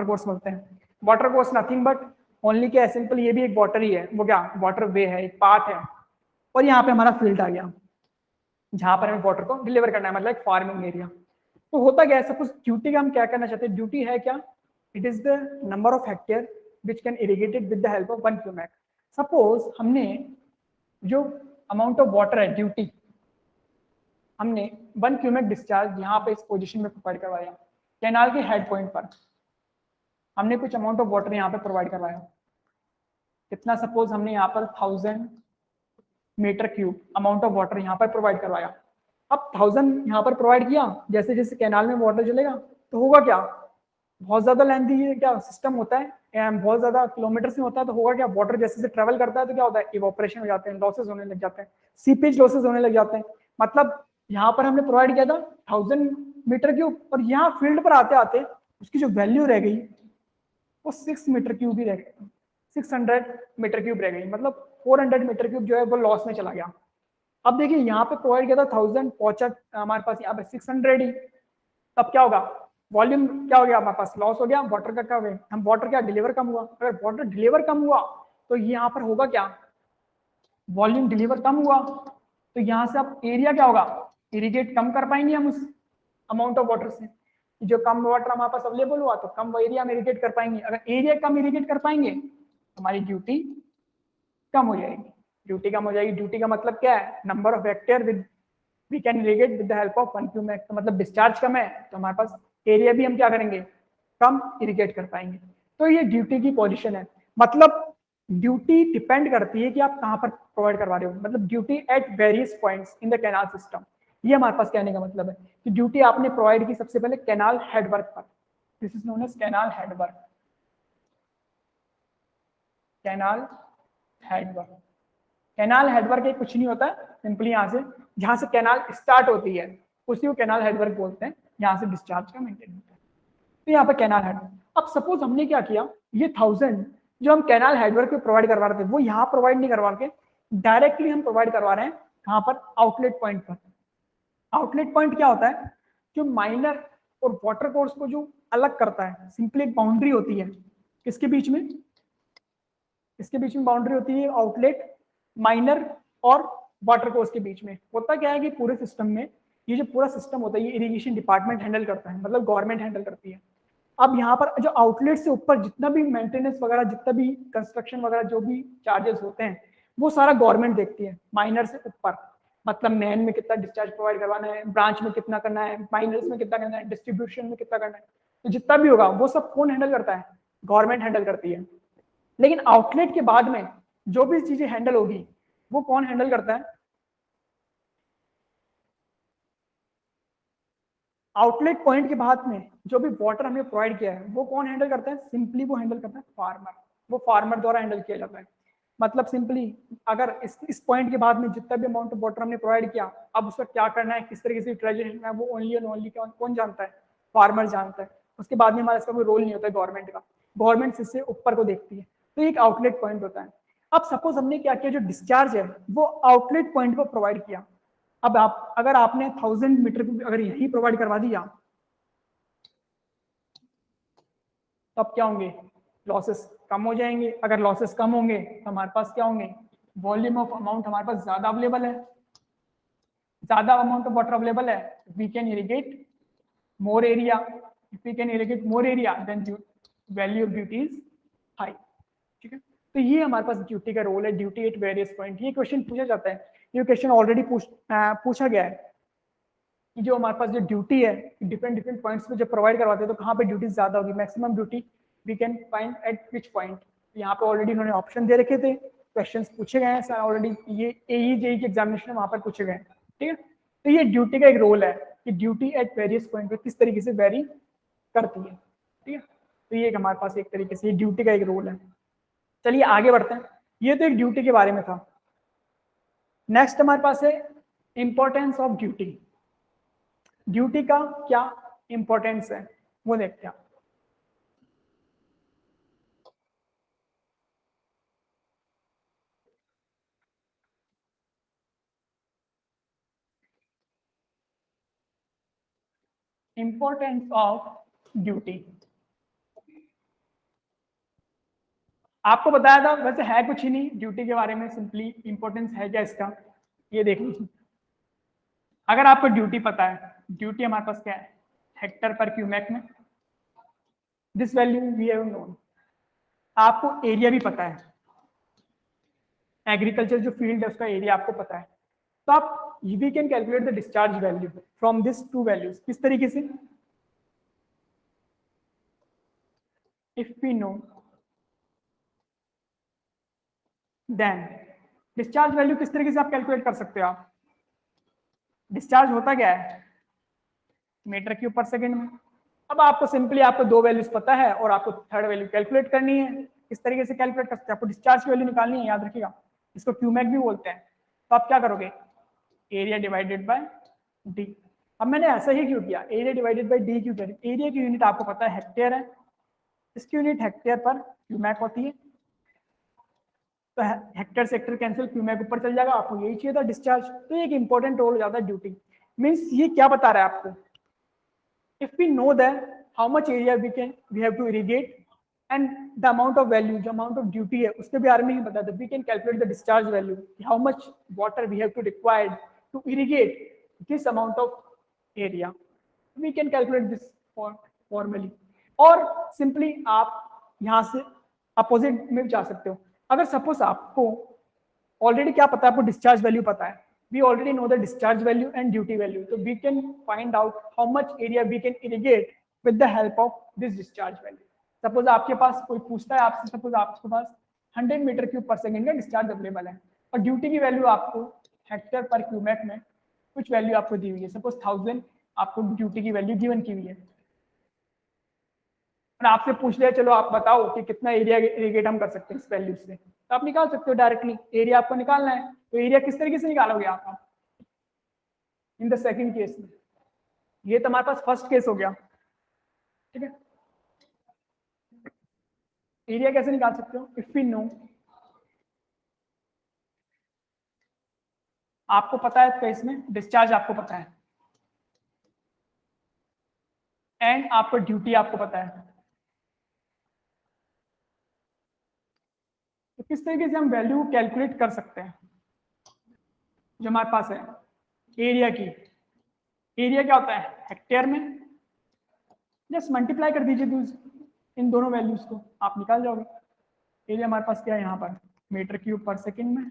S1: कोर्स बोलते हैं। Water course nothing but only क्या है, सिंपल ये भी एक वाटर ही है, वो क्या वाटर वे है, एक पार्ट है। और यहाँ पे हमारा फील्ड आ गया जहां पर हमें वाटर को डिलीवर करना है, मतलब एक फार्मिंग एरिया। तो होता क्या है, सपोज ड्यूटी का हम क्या करना चाहते हैं, ड्यूटी है क्या, it is the number of hectare which can irrigated with the help of 1 cumec. Suppose हमने जो अमाउंट ऑफ वाटर है ड्यूटी, हमने 1 क्यूमेक डिस्चार्ज यहाँ पे इस पोजीशन में प्रोवाइड करवाया, कैनाल के हेड पॉइंट पर हमने कुछ अमाउंट ऑफ वाटर यहाँ पे प्रोवाइड करवाया। कितना, सपोज हमने यहाँ पर 1000 metre cube amount of water यहाँ पर प्रोवाइड करवाया। अब 1000 यहाँ पर प्रोवाइड किया, जैसे जैसे कैनाल में वाटर चलेगा तो होगा क्या, बहुत ज्यादा लेंथी क्या सिस्टम होता है, बहुत ज्यादा किलोमीटर्स में होता है, तो होगा क्या, वाटर जैसे जैसे ट्रेवल करता है तो क्या होता है, इवोपरेशन हो जाते हैं, लॉसेस होने लग जाते हैं, सीपेज लॉसेस होने लग जाते हैं। मतलब यहाँ पर हमने प्रोवाइड किया था 1000 मीटर क्यूब, और यहाँ फील्ड पर आते आते उसकी जो वैल्यू रह गई वो 6 मीटर क्यूब ही रह गई, 600 मीटर क्यूब रह गई, मतलब 400 मीटर क्यूब जो है वो लॉस में चला गया। अब देखिए यहाँ पे प्रोवाइड किया था 1000, पहुंचा हमारे पास यहाँ पे 600 ही, तब क्या होगा, वॉल्यूम क्या हो गया हमारे पास, लॉस हो गया, वाटर का क्या हुआ, हम वाटर क्या डिलीवर कम हुआ। अगर वाटर डिलीवर कम हुआ तो यहाँ पर होगा क्या, वॉल्यूम डिलीवर कम हुआ, तो यहाँ से अब एरिया क्या होगा, इरिगेट कम कर पाएंगे हम उस अमाउंट ऑफ वाटर से, जो कम वाटर हमारे पास अवेलेबल हुआ तो कम एरिया में इरिगेट कर पाएंगे। अगर एरिया कम इरिगेट कर पाएंगे तो हमारी ड्यूटी कम हो जाएगी। ड्यूटी कम हो जाएगी, ड्यूटी का मतलब क्या है, number of hectare with we can irrigate with the help of 1 cumec, तो मतलब डिस्चार्ज कम है तो हमारे पास एरिया भी हम क्या करेंगे, कम इरिगेट कर पाएंगे। तो ये ड्यूटी की पोजीशन है, मतलब ड्यूटी डिपेंड करती है कि आप कहां पर प्रोवाइड करवा रहे हो, मतलब duty at various points in the canal system. ये हमारे पास कहने का मतलब है कि ड्यूटी आपने प्रोवाइड की सबसे पहले कैनाल हेडवर्क पर, this is known as canal headwork, canal headwork. Canal headwork एक कुछ नहीं होता, सिंपली यहाँ से जहां से कैनाल स्टार्ट होती है उसी को कैनाल हेडवर्क बोलते हैं, यहाँ से डिस्चार्ज का मेंटेन होता है। तो यहाँ पर कैनाल हेडवर्क, अब सपोज हमने क्या किया, ये 1000 जो हम कैनाल हेडवर्क पे प्रोवाइड करवा रहे थे वो यहाँ प्रोवाइड नहीं करवा के डायरेक्टली हम प्रोवाइड करवा रहे हैं कहाँ पर, आउटलेट पॉइंट पर। आउटलेट पॉइंट क्या होता है, जो माइनर और वाटर कोर्स को जो अलग करता है, सिंपली एक बाउंड्री होती है, किसके बीच में, इसके बीच में बाउंड्री होती है, आउटलेट माइनर और वाटर कोर्स के बीच में। होता क्या है कि पूरे सिस्टम में ये जो पूरा सिस्टम होता है ये इरिगेशन डिपार्टमेंट हैंडल करता है, मतलब गवर्नमेंट हैंडल करती है। अब यहाँ पर जो आउटलेट से ऊपर जितना भी मेंटेनेंस वगैरह, जितना भी कंस्ट्रक्शन वगैरह जो भी चार्जेस होते हैं वो सारा गवर्नमेंट देखती है, माइनर से ऊपर, मतलब मेन में कितना डिस्चार्ज प्रोवाइड करवाना है, ब्रांच में कितना करना है, माइनर्स में कितना करना है, डिस्ट्रीब्यूशन में कितना करना है, तो जितना भी होगा वो सब कौन हैंडल करता है, गवर्नमेंट हैंडल करती है। लेकिन आउटलेट के बाद में जो भी चीजें हैंडल होगी वो कौन हैंडल करता है, आउटलेट पॉइंट के बाद में जो भी वाटर हमें प्रोवाइड किया है वो कौन हैंडल करता है, सिंपली वो हैंडल करता है फार्मर, वो फार्मर द्वारा हैंडल किया जाता है। मतलब सिंपली अगर इस पॉइंट के बाद में जितना भी अमाउंट ऑफ वाटर हमने प्रोवाइड किया, अब उसका क्या करना है, किस तरीके से यूटिलाइजेशन करना है, वो ओनली एंड ओनली कौन जानता है, फार्मर जानता है। उसके बाद में हमारा इसका कोई रोल नहीं होता है गवर्नमेंट का, गवर्नमेंट इससे ऊपर को देखती है। तो एक आउटलेट पॉइंट होता है। अब सपोज हमने क्या किया, जो डिस्चार्ज है वो आउटलेट पॉइंट को प्रोवाइड किया। अब आप अगर आपने 1000 मीटर अगर यही प्रोवाइड करवा दिया तो अब क्या होंगे, लॉसेस कम हो जाएंगे। अगर लॉसेस कम होंगे तो हमारे पास क्या होंगे, वॉल्यूम ऑफ अमाउंट हमारे पास ज्यादा अवेलेबल है, ज्यादा अमाउंट ऑफ वाटर अवेलेबल है, we can irrigate more area, if we can irrigate more area then value of duty is high. ठीक है, तो ये हमारे पास ड्यूटी का रोल है, ड्यूटी एट वेरियस पॉइंट। ये क्वेश्चन पूछा जाता है, ये क्वेश्चन ऑलरेडी पूछा गया है कि जो हमारे पास जो ड्यूटी है डिफरेंट डिफरेंट पॉइंट्स पे जब प्रोवाइड करवाते हैं तो कहाँ पे ड्यूटी ज़्यादा होगी, maximum duty we can find at which point. यहाँ पे ऑलरेडी उन्होंने ऑप्शन दे रखे थे, क्वेश्चंस पूछे गए हैं सर ऑलरेडी, ये AE JEE के एग्जामिनेशन में वहाँ पर पूछे गए हैं, ठीक है। तो ये ड्यूटी का एक रोल है कि ड्यूटी एट वेरियस पॉइंट पे किस तरीके से वेरी करती है, ठीक है। तो ये हमारे पास एक तरीके से ये ड्यूटी का एक रोल है। चलिए आगे बढ़ते हैं, ये तो एक ड्यूटी के बारे में था। नेक्स्ट हमारे पास है इंपॉर्टेंस ऑफ ड्यूटी। ड्यूटी का क्या इंपॉर्टेंस है वो देखते हैं। इंपॉर्टेंस ऑफ ड्यूटी आपको बताया था, वैसे है कुछ ही नहीं ड्यूटी के बारे में, सिंपली इंपॉर्टेंस है क्या इसका ये देख लीजिए। अगर आपको ड्यूटी पता है, ड्यूटी हमारे पास क्या है हेक्टर पर क्यूमेक में, this value we have known. आपको एरिया भी पता है, एग्रीकल्चर जो फील्ड है उसका एरिया आपको पता है, तो आप we can calculate the discharge value from this two values. किस तरीके से, if we know then discharge value किस तरीके से आप कैलकुलेट कर सकते हो। आप डिस्चार्ज होता क्या है मीटर क्यूब पर सेकेंड में। अब आपको सिंपली आपको दो वैल्यूज पता है और आपको थर्ड वैल्यू कैलकुलेट करनी है। किस तरीके से कैलकुलेट करते हैं, आपको डिस्चार्ज की वैल्यू निकालनी है, याद रखिएगा इसको क्यूमैक भी बोलते हैं। तो आप क्या करोगे एरिया डिवाइडेड बाय डी। अब मैंने ऐसा ही क्यों किया, एरिया डिवाइडेड बाय डी क्यों किया, एरिया की यूनिट आपको पता है हेक्टेयर है, इसकी यूनिट हेक्टेयर पर क्यूमैक होती है, तो हेक्टर सेक्टर कैंसिल क्यूमैक ऊपर चल जाएगा, आपको यही चाहिए था डिस्चार्ज। तो एक इंपॉर्टेंट रोल हो जाता है ड्यूटी। मीन्स ये क्या बता रहा है आपको, if we know that how much area we have to irrigate and the amount of value, जो amount of duty है उसके बारे में ही बता दे, we can calculate the discharge value, how much water we have to required to irrigate this amount of area, we can calculate this formally। और simply आप यहाँ से अपोजिट में जा सकते हो। अगर सपोज आपको ऑलरेडी क्या पता है, आपको डिस्चार्ज वैल्यू पता है, we already know the discharge value and duty value, so we can find out how much area we can irrigate with the help of this discharge value। Suppose आपके पास कोई पूछता है आपसे, सपोज आपके पास 100 metre cube पर second का discharge available है और ड्यूटी की वैल्यू आपको हेक्टर पर क्यूमेक में कुछ वैल्यू आपको दी हुई है, सपोज 1000 आपको ड्यूटी की वैल्यू गिवन की हुई है और आपसे पूछ लिया चलो आप बताओ कि कितना एरिया इरिगेट हम कर सकते हैं इस वैल्यू से, तो आप निकाल सकते हो डायरेक्टली। एरिया आपको निकालना है तो एरिया किस तरीके से निकालोगे आप इन द सेकंड केस में। ये तो हमारे पास फर्स्ट केस हो गया, ठीक है। एरिया कैसे निकाल सकते हो, इफ वी नो, आपको पता है केस में डिस्चार्ज आपको पता है एंड आपको ड्यूटी आपको पता है, तो किस तरीके से हम वैल्यू कैलकुलेट कर सकते हैं। जो हमारे पास है एरिया की, एरिया क्या होता है हेक्टेयर में, जस्ट मल्टीप्लाई कर दीजिए इन दोनों वैल्यूज को, आप निकाल जाओगे। एरिया हमारे पास क्या है यहाँ पर मीटर क्यूब पर सेकेंड में,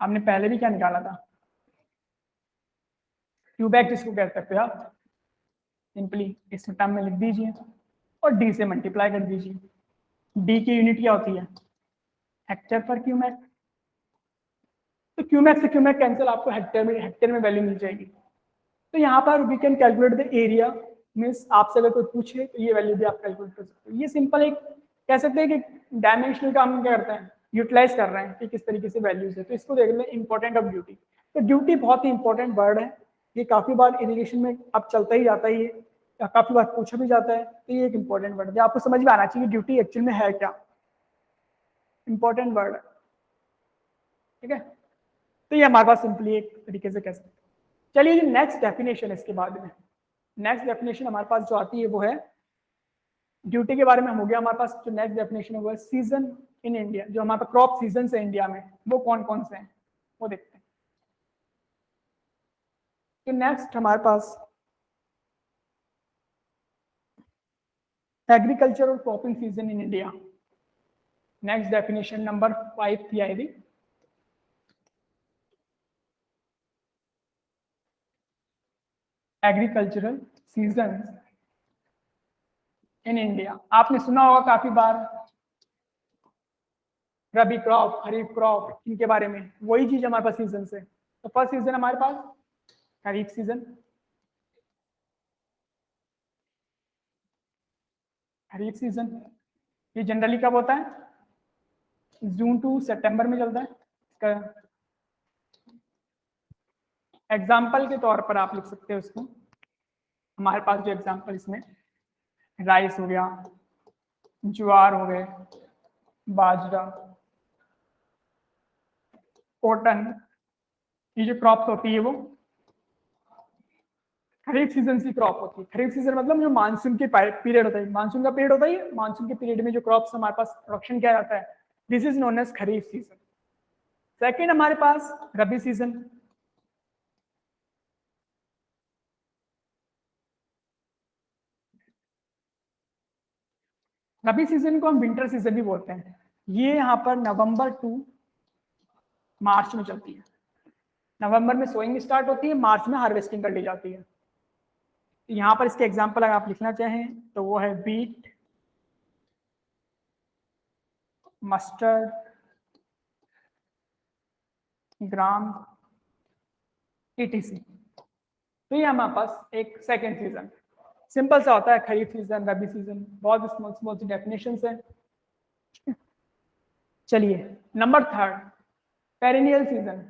S1: हमने पहले भी क्या निकाला था क्यूबैक जिसको कह सकते हो आप, सिंपली इस टर्म में लिख दीजिए और डी से मल्टीप्लाई कर दीजिए। डी की यूनिट क्या होती है हेक्टेयर पर क्यूमैक, तो क्यूमैक से क्यूमैक कैंसिल, आपको हेक्टेयर में वैल्यू मिल जाएगी। तो यहाँ पर we can calculate the area, means आपसे अगर कोई पूछे तो ये वैल्यू भी आप कैलकुलेट कर सकते हो। ये सिंपल एक कह सकते हैं कि डायमेंशनल का हम क्या करते हैं यूटिलाइज कर रहे हैं कि किस तरीके से वैल्यूज है, तो इसको देख लें इंपॉर्टेंट ऑफ ड्यूटी। तो ड्यूटी बहुत ही इंपॉर्टेंट वर्ड है, ये काफी बार इरिगेशन में अब चलता ही जाता है, ये काफी बार पूछा भी जाता है, तो ये एक इंपॉर्टेंट वर्ड है, आपको समझ में आना चाहिए ड्यूटी एक्चुअल में है क्या, इंपॉर्टेंट वर्ड है, ठीक है। तो ये हमारे पास सिंपली एक तरीके से कह सकते हैं। चलिए जो नेक्स्ट डेफिनेशन है इसके बाद में, नेक्स्ट डेफिनेशन हमारे पास जो आती है वो है ड्यूटी के बारे में हो गया। हमारे पास जो नेक्स्ट डेफिनेशन है वो है सीजन इन इंडिया, जो हमारे पास क्रॉप सीजन है इंडिया में वो कौन कौन से हैं वो देखते हैं। तो नेक्स्ट हमारे पास एग्रीकल्चर और cropping season in India, next definition number 5 थी आई थी। Agricultural season in India. आपने सुना होगा काफी बार रबी क्रॉप, खरीफ क्रॉप, इनके बारे में। वही चीज हमारे पास सीजन से। तो फर्स्ट सीजन हमारे पास खरीफ सीजन। खरीफ सीजन ये जनरली कब होता है? जून टू सितंबर में चलता है। इसका एग्जाम्पल के तौर पर आप लिख सकते हो इसको। हमारे पास जो एग्जाम्पल इसमें राइस हो गया, ज्वार हो गए, बाजरा, कॉटन, ये जो क्रॉप्स होती है वो खरीफ सीजन की क्रॉप होती है। खरीफ सीजन मतलब जो मानसून के पीरियड होता है, मानसून का पीरियड होता है, मानसून के पीरियड में जो क्रॉप्स हमारे पास प्रोडक्शन किया जाता है, this is known as kharif season. Second हमारे पास रबी सीजन। रबी सीजन को हम विंटर सीजन भी बोलते हैं। ये यहाँ पर नवंबर टू मार्च में चलती है। नवंबर में सोइंग स्टार्ट होती है, मार्च में हार्वेस्टिंग कर ली जाती है। यहाँ पर इसके एग्जाम्पल अगर आप लिखना चाहें तो वो है बीट, मस्टर्ड, ग्राम, ईटीसी। तो ये हमारे पास एक सेकेंड सीजन सिंपल सा होता है, खरीफ सीजन, रबी सीजन, बहुत स्मॉल स्मॉल सी डेफिनेशंस है। चलिए number third, perennial season.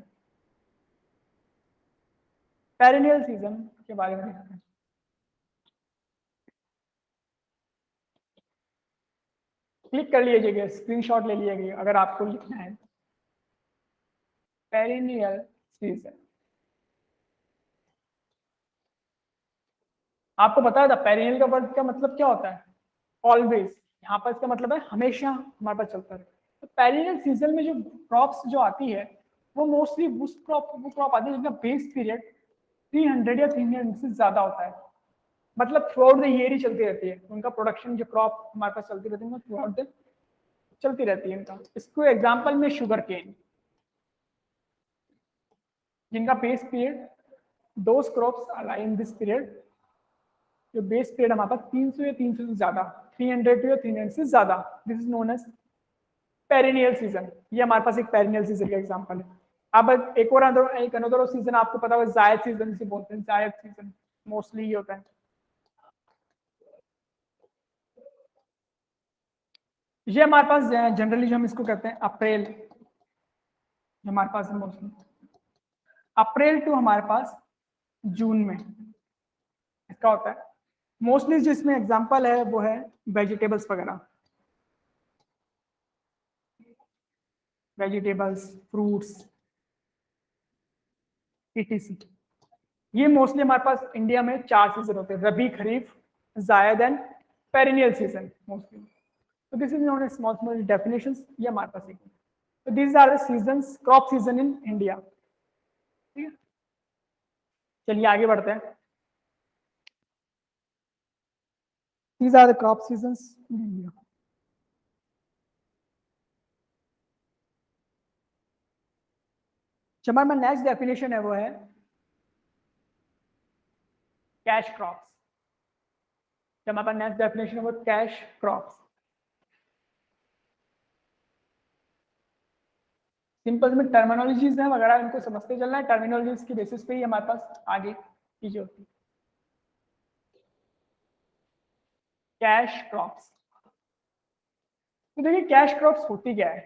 S1: Perennial season के बारे में देखते हैं। क्लिक कर लीजिएगा, स्क्रीनशॉट ले लीजिएगा अगर आपको लिखना है। पेरिनियल सीजन आपको पता था पेरिनियल का वर्ड का मतलब क्या होता है? ऑलवेज। यहाँ पर इसका मतलब है हमेशा हमारे पास चलता रहे। तो पेरिनियल सीजन में जो क्रॉप्स जो आती है वो मोस्टली वो क्रॉप आती है जिनका बेस पीरियड 300 या 300 से ज्यादा होता है। मतलब थ्रू आउट द ईयर ही चलती रहती है उनका प्रोडक्शन, जो क्रॉप हमारे पास चलती रहती है थ्रू आउट द चलती रहती है इनका। इसको एग्जाम्पल में शुगर केन, जिनका base period those crops are in this period, जो बेस पीरियड हमारे पास 300 या 300 से ज्यादा, 300 या 300 से ज्यादा, this is known as perennial season. ये हमारे पास एक पेरिनियल सीजन का एग्जांपल है। अब एक और एक अनदर सीजन आपको पता होगा, जायद सीजन से बोलते हैं। जायद सीजन मोस्टली ये होता है। ये हमारे पास जनरली जो हम इसको कहते हैं अप्रैल, हमारे पास मोस्टली अप्रैल टू हमारे पास जून में इसका होता है। मोस्टली जिसमें एग्जांपल है वो है वेजिटेबल्स वगैरह, वेजिटेबल्स, फ्रूट्स, ईटीसी। ये मोस्टली हमारे पास इंडिया में 4 सीजन होते हैं, rabi, kharif, zaid and perennial season mostly. तो this is known as small small definitions. ये हमारे पास एक, तो this are the seasons, crop season in India. ठीक है, चलिए आगे बढ़ते हैं। These are the crop seasons in India. जो हमारा नेक्स्ट डेफिनेशन है वो है कैश क्रॉप्स। जो हमारा नेक्स्ट डेफिनेशन है वो कैश क्रॉप्स। सिंपल में टर्मिनोलॉजीज है वगैरह, इनको समझते चलना है। टर्मिनोलॉजीज की बेसिस पे ही हमारे पास आगे चीजें होती है। कैश क्रॉप्स, तो देखिए कैश क्रॉप्स होती क्या है।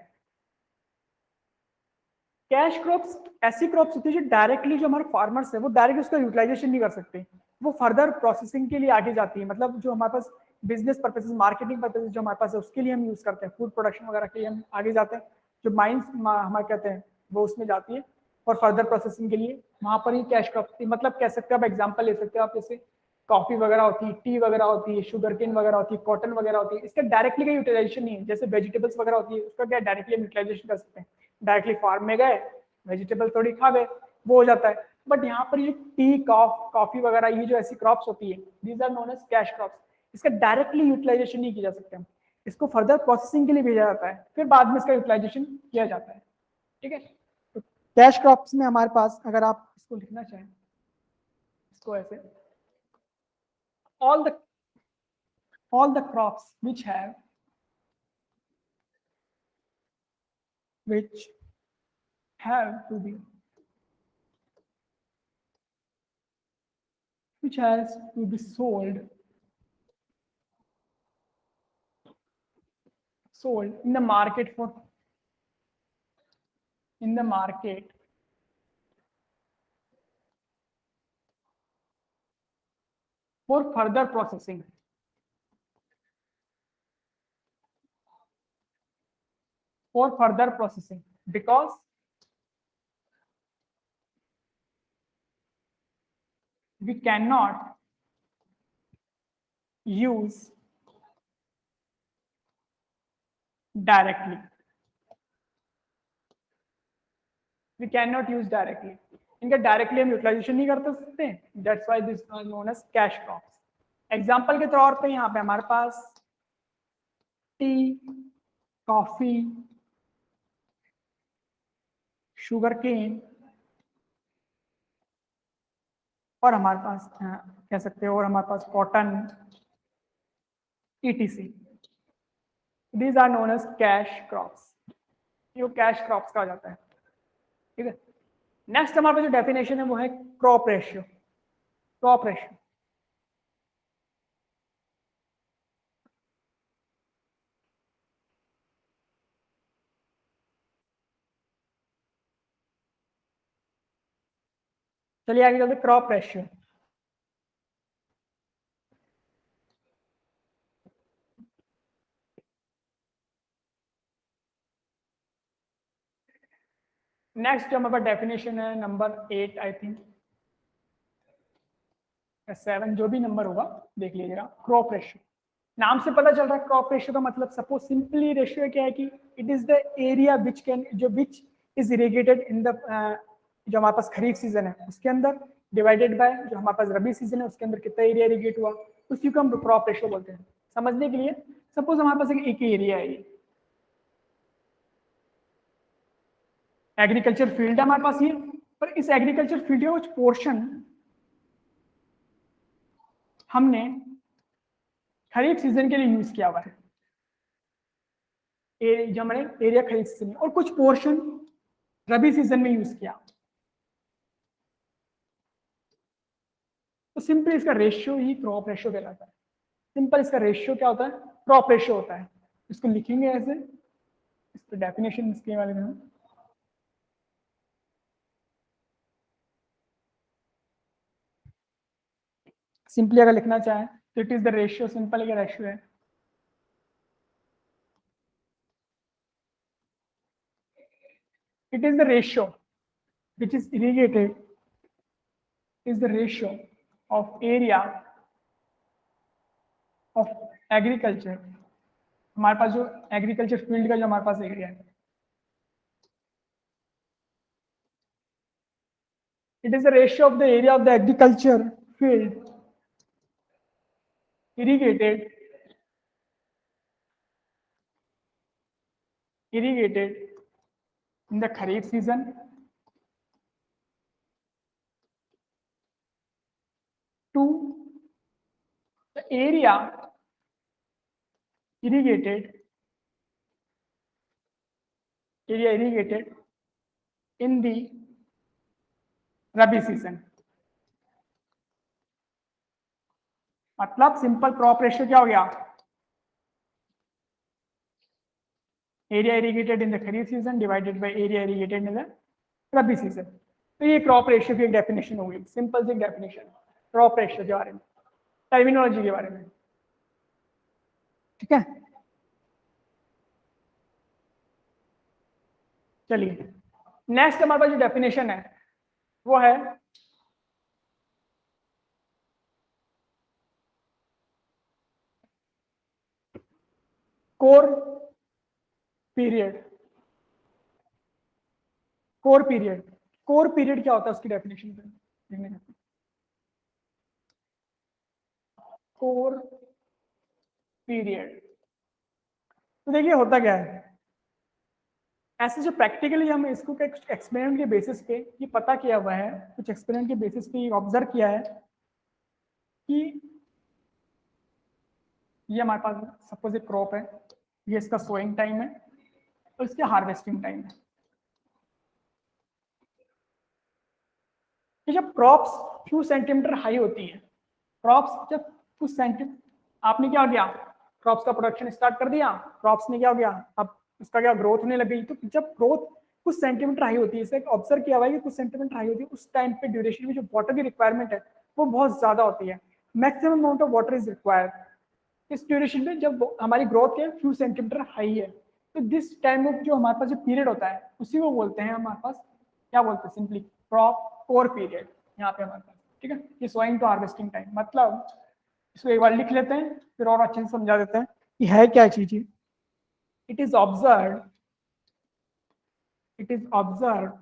S1: कैश क्रॉप्स ऐसी क्रॉप्स होती है जो डायरेक्टली, जो हमारे फार्मर्स है वो डायरेक्ट उसका यूटिलाइजेशन नहीं कर सकते, वो फर्दर प्रोसेसिंग के लिए आगे जाती है। मतलब जो हमारे पास बिजनेस पर्पसेस, मार्केटिंग पर्पसेस जो हमारे पास है उसके लिए हम यूज करते हैं, फूड प्रोडक्शन वगैरह के लिए हम आगे जाते हैं। जो माइंस हमारे कहते हैं वो उसमें जाती है और फर्दर प्रोसेसिंग के लिए वहां पर ही कैश क्रॉप होती है। मतलब कह सकते हो आप, एग्जाम्पल ले सकते हो आप, जैसे कॉफी वगैरह होती है, टी वगैरह होती है, शुगर केन वगैरह होती है, कॉटन वगैरह होती है। इसका डायरेक्टली का यूटिलाइजेशन नहीं है। जैसे वेजिटेबल्स वगैरह होती है उसका क्या डायरेक्टली हम यूटिलाइजेशन कर सकते हैं, डायरेक्टली फार्म में गए, वेजिटेबल थोड़ी खा गए, वो हो जाता है। बट यहाँ पर ये टी, कॉफी वगैरह, ये जो ऐसी क्रॉप्स होती है, these are known as cash crops. इसका डायरेक्टली यूटिलाइजेशन नहीं किया जा सकता, इसको फर्दर प्रोसेसिंग के लिए भेजा जाता है, फिर बाद में इसका यूटिलाइजेशन किया जाता है। ठीक है, तो कैश क्रॉप्स में हमारे पास, अगर आप इसको लिखना चाहें इसको ऐसे, all the crops which have to be which has to be sold in the market for further processing. Because we cannot use directly. इनका डायरेक्टली हम यूटिलाइजेशन नहीं कर सकते. That's why this is known as cash crops. Example के तौर पे यहाँ पे हमारे पास टी, कॉफी, शुगर केन और हमारे पास कह सकते हो और हमारे पास cotton ETC. These are known as cash crops. ये कैश क्रॉप्स का हो जाता है. ठीक है. नेक्स्ट हमारे पास जो डेफिनेशन है वो है क्रॉप रेशियो. चलिए आगे चलते. क्रॉप रेशियो नेक्स्ट जो हमारे पास डेफिनेशन है नंबर 8 आई थिंक 7 जो भी नंबर होगा देख लीजिएगा. क्रॉप रेशियो नाम से पता चल रहा है. क्रॉप रेशियो का मतलब सपोज सिंपली रेशियो क्या है कि it is the area which is irrigated in the जो हमारे पास खरीफ सीजन है उसके अंदर डिवाइडेड बाय जो हमारे पास रबी सीजन है उसके अंदर कितना एरिया इरिगेट हुआ उसी को हम क्रॉप रेशियो बोलते हैं. समझने के लिए सपोज हमारे पास एक एरिया है, एग्रीकल्चर फील्ड है हमारे पास ये, पर इस एग्रीकल्चर फील्ड का कुछ पोर्शन हमने खरीफ सीजन के लिए यूज किया हुआ है. जो हमने एरिया खरीफ सीजन में और कुछ पोर्शन रबी सीजन में यूज किया. तो सिंपल इसका रेशियो ही क्रॉप रेशियो कहलाता है. सिंपल इसका रेशियो क्या होता है? क्रॉप रेशियो होता है. इसको लिखेंगे ऐसे, इस पर डेफिनेशन इसके वाले में हम सिंपली अगर लिखना चाहें तो it is the ratio. Simple का रेशियो है it is the ratio which is irrigated is the ratio of area of agriculture. हमारे पास जो एग्रीकल्चर फील्ड का जो हमारे पास एरिया है it is the ratio of the area of the agriculture field irrigated in the kharif season to the area irrigated in the rabi season. मतलब simple crop ratio क्या हो गया? Area irrigated in the kharif season divided by area irrigated in the rabi season. तो ये crop ratio की एक definition होगी. Simple सी डेफिनेशन क्रॉप रेशियो के बारे में, टर्मिनोलॉजी के बारे में. ठीक है. चलिए नेक्स्ट हमारे पास जो डेफिनेशन है वो है कोर पीरियड. कोर पीरियड क्या होता है उसकी डेफिनेशन पे कोर पीरियड. तो देखिए होता क्या है, ऐसे जो प्रैक्टिकली हम इसको कुछ एक्सपेरिमेंट के बेसिस पे ये पता किया हुआ है, कुछ एक्सपेरिमेंट के बेसिस पे ऑब्जर्व किया है कि ये हमारे पास सपोज एक क्रॉप है, ये इसका सोइंग टाइम है और इसके हार्वेस्टिंग टाइम है। कि जब क्रॉप्स फ्यू सेंटीमीटर हाई होती है, क्रॉप्स जब कुछ सेंटीमीटर, आपने क्या किया, क्रॉप्स का प्रोडक्शन स्टार्ट कर दिया, क्रॉप्स ने क्या हो गया, अब उसका क्या ग्रोथ होने लग गई। तो जब ग्रोथ कुछ सेंटीमीटर हाई होती है, इसे ऑब्जर्व किया हुआ है कि कुछ सेंटीमीटर हाई होती है, उस टाइम पे ड्यूरेशन में जो वाटर की रिक्वायरमेंट है वो बहुत ज्यादा होती है, maximum amount of water is required इस ड्यूरेशन में जब हमारी ग्रोथ है फ्यू सेंटीमीटर हाई है। तो दिस टाइम ऑफ जो हमारे पास जो पीरियड होता है उसी को बोलते हैं हमारे पास, क्या बोलते हैं, सिंपली क्रॉप कोर पीरियड यहाँ पे हमारे पास। ठीक है, ये सोइंग टू हार्वेस्टिंग टाइम, मतलब इसको एक बार लिख लेते हैं फिर और अच्छे से समझा देते हैं कि है क्या चीज। It is observe, it is observed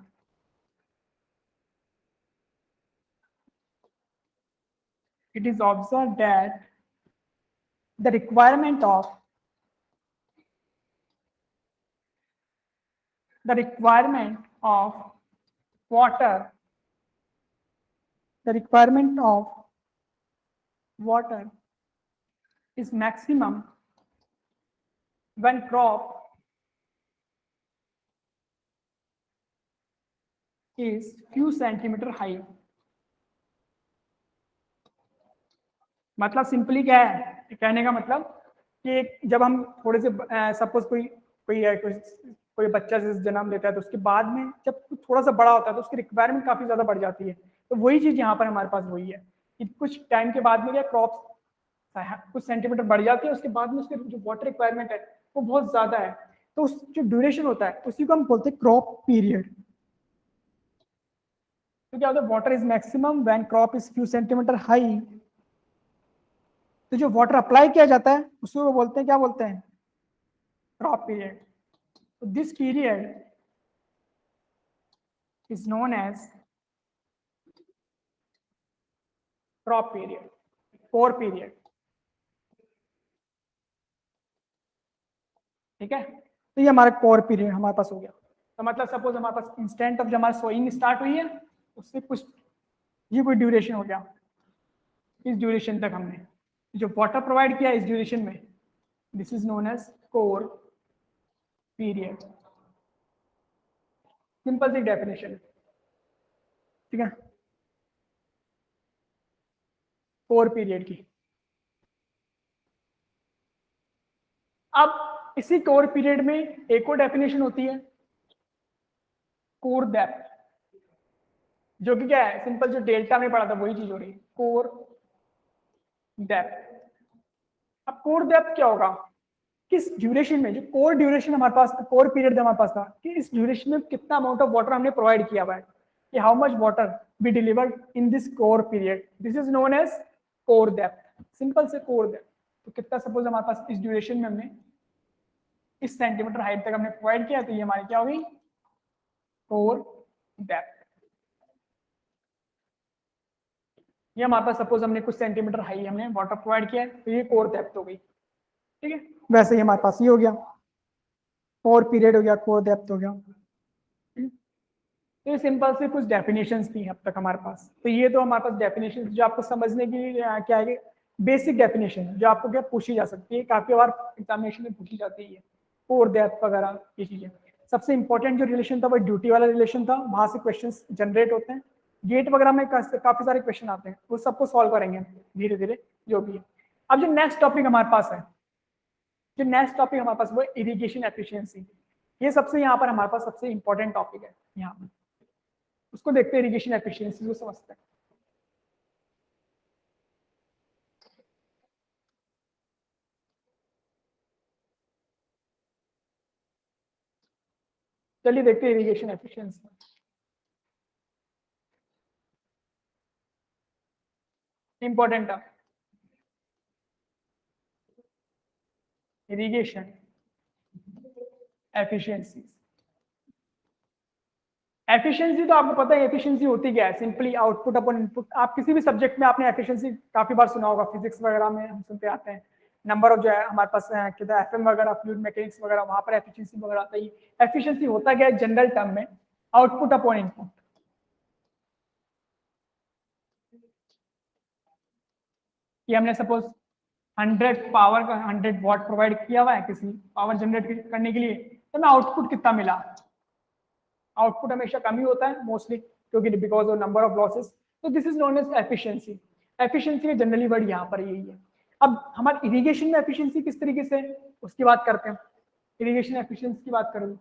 S1: it is observed that the requirement of water the requirement of water is maximum when crop is few centimeter high। मतलब सिंपली क्या है कहने का मतलब कि जब हम थोड़े से सपोज कोई बच्चा जैसे जन्म लेता है तो उसके बाद में जब थोड़ा सा बड़ा होता है तो उसकी रिक्वायरमेंट काफी ज्यादा बढ़ जाती है। तो वही चीज यहाँ पर हमारे पास वही है कि कुछ टाइम के बाद में क्या क्रॉप्स कुछ सेंटीमीटर बढ़ जाती है, उसके बाद में उसके जो वाटर रिक्वायरमेंट है वो बहुत ज्यादा है। तो उस जो ड्यूरेशन होता है उसी को हम बोलते हैं क्रॉप पीरियड। तो क्या होता है, water is maximum when crop is few centimetre high. तो जो वाटर अप्लाई किया जाता है उसी को बोलते हैं, क्या बोलते हैं, क्रॉप पीरियड। तो this period is known as crop period, core period. ठीक है, तो ये हमारा कोर पीरियड हमारे पास हो गया। तो मतलब सपोज हमारे पास इंस्टेंट ऑफ जब हमारी सोइंग स्टार्ट हुई है उससे कुछ ये कोई ड्यूरेशन हो गया, इस ड्यूरेशन तक हमने जो वाटर प्रोवाइड किया इस ड्यूरेशन में, this is known as core period. Simple सी डेफिनेशन। ठीक है, कोर पीरियड की। अब इसी कोर पीरियड में एक और डेफिनेशन होती है कोर डेप्थ, जो कि क्या है, सिंपल जो डेल्टा में पढ़ा था वही चीज हो रही है, कोर डेप्थ। अब कोर डेप्थ क्या होगा, किस ड्यूरेशन में, जो कोर ड्यूरेशन हमारे पास, कोर पीरियड हमारे पास था, कि इस ड्यूरेशन में कितना अमाउंट ऑफ वाटर हमने प्रोवाइड किया हुआ है, कि how much water be delivered in this core period, this is known as core depth. Simple से कोर डेप्थ। तो कितना सपोज हमारे पास इस ड्यूरेशन में हमने इस सेंटीमीटर हाइट तक हमने प्रोवाइड किया, तो ये हमारी क्या होगी, कोर डेप्थ। ये हमारे पास सपोज हमने कुछ सेंटीमीटर हाई हमने वाटर प्रोवाइड किया है, तो ये कोर डेप्थ हो गई। ठीक है, वैसे ही हमारे पास ये हो गया, कोर पीरियड हो गया, कोर डेप्थ हो गया। तो ये सिंपल से कुछ डेफिनेशंस थी अब तक हमारे पास। तो ये तो हमारे पास डेफिनेशंस जो आपको समझने के लिए क्या है, बेसिक डेफिनेशन जो आपको क्या पूछी जा सकती है, काफी बार एग्जामिनेशन में पूछी जाती है, कोर डेप्थ वगैरह ये चीजें। सबसे इंपॉर्टेंट जो रिलेशन था वो ड्यूटी वाला रिलेशन था, वहां से क्वेश्चन जनरेट होते हैं। गेट वगैरह में काफी सारे क्वेश्चन आते हैं, वो सबको सॉल्व करेंगे धीरे धीरे जो भी है। अब जो नेक्स्ट टॉपिक हमारे पास है, जो नेक्स्ट टॉपिक हमारे पास वो इरिगेशन एफिशिएंसी। ये सबसे यहाँ पर हमारे पास सबसे इंपॉर्टेंट टॉपिक है, यहाँ पर उसको देखते हैं, इरिगेशन एफिशिएंसी को समझते हैं। चलिए देखते हैं इरिगेशन एफिशिएंसी। इंपॉर्टेंट है इरिगेशन एफिशिएंसी। एफिशिएंसी तो आपको पता है एफिशिएंसी होती क्या है, सिंपली आउटपुट अपॉन इनपुट। आप किसी भी सब्जेक्ट में आपने एफिशिएंसी काफी बार सुना होगा, फिजिक्स वगैरह में हम सुनते आते हैं, नंबर ऑफ जो है हमारे पास कितना एफएम वगैरह, फ्लूइड मैकेनिक्स वगैरह, वहां पर एफिशिएंसी वगैरह आता है। एफिशिएंसी होता क्या है जनरल टर्म में, आउटपुट अपॉन इनपुट। ये हमने सपोज 100 पावर का 100 वॉट प्रोवाइड किया हुआ है किसी पावर जनरेट करने के लिए, तो मैं आउटपुट कितना मिला, आउटपुट हमेशा कम ही होता है मोस्टली, क्योंकि because of number of losses. तो this is known as efficiency. Efficiency का जनरली वर्ड यहाँ पर यही है। अब हमारे इरिगेशन में एफिशिएंसी किस तरीके से उसकी बात करते हैं। इरिगेशन एफिशिएंसी की बात करूँ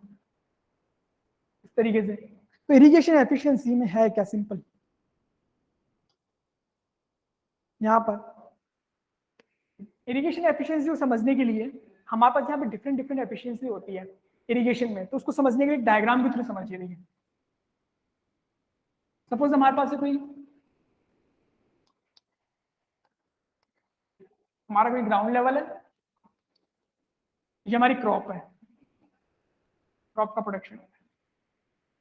S1: इस तरीके से, तो इरिगेशन एफिशिएंसी में है क्या, सिंपल यहाँ पर इरिगेशन एफिशिएंसी को समझने के लिए हमारे पास यहाँ पे डिफरेंट डिफरेंट एफिशिएंसी होती है इरिगेशन में, तो उसको समझने के लिए डायग्राम के थ्रू समझिए। देखिए सपोज हमारे पास कोई हमारा कोई ग्राउंड लेवल है, ये हमारी क्रॉप है, क्रॉप का प्रोडक्शन है,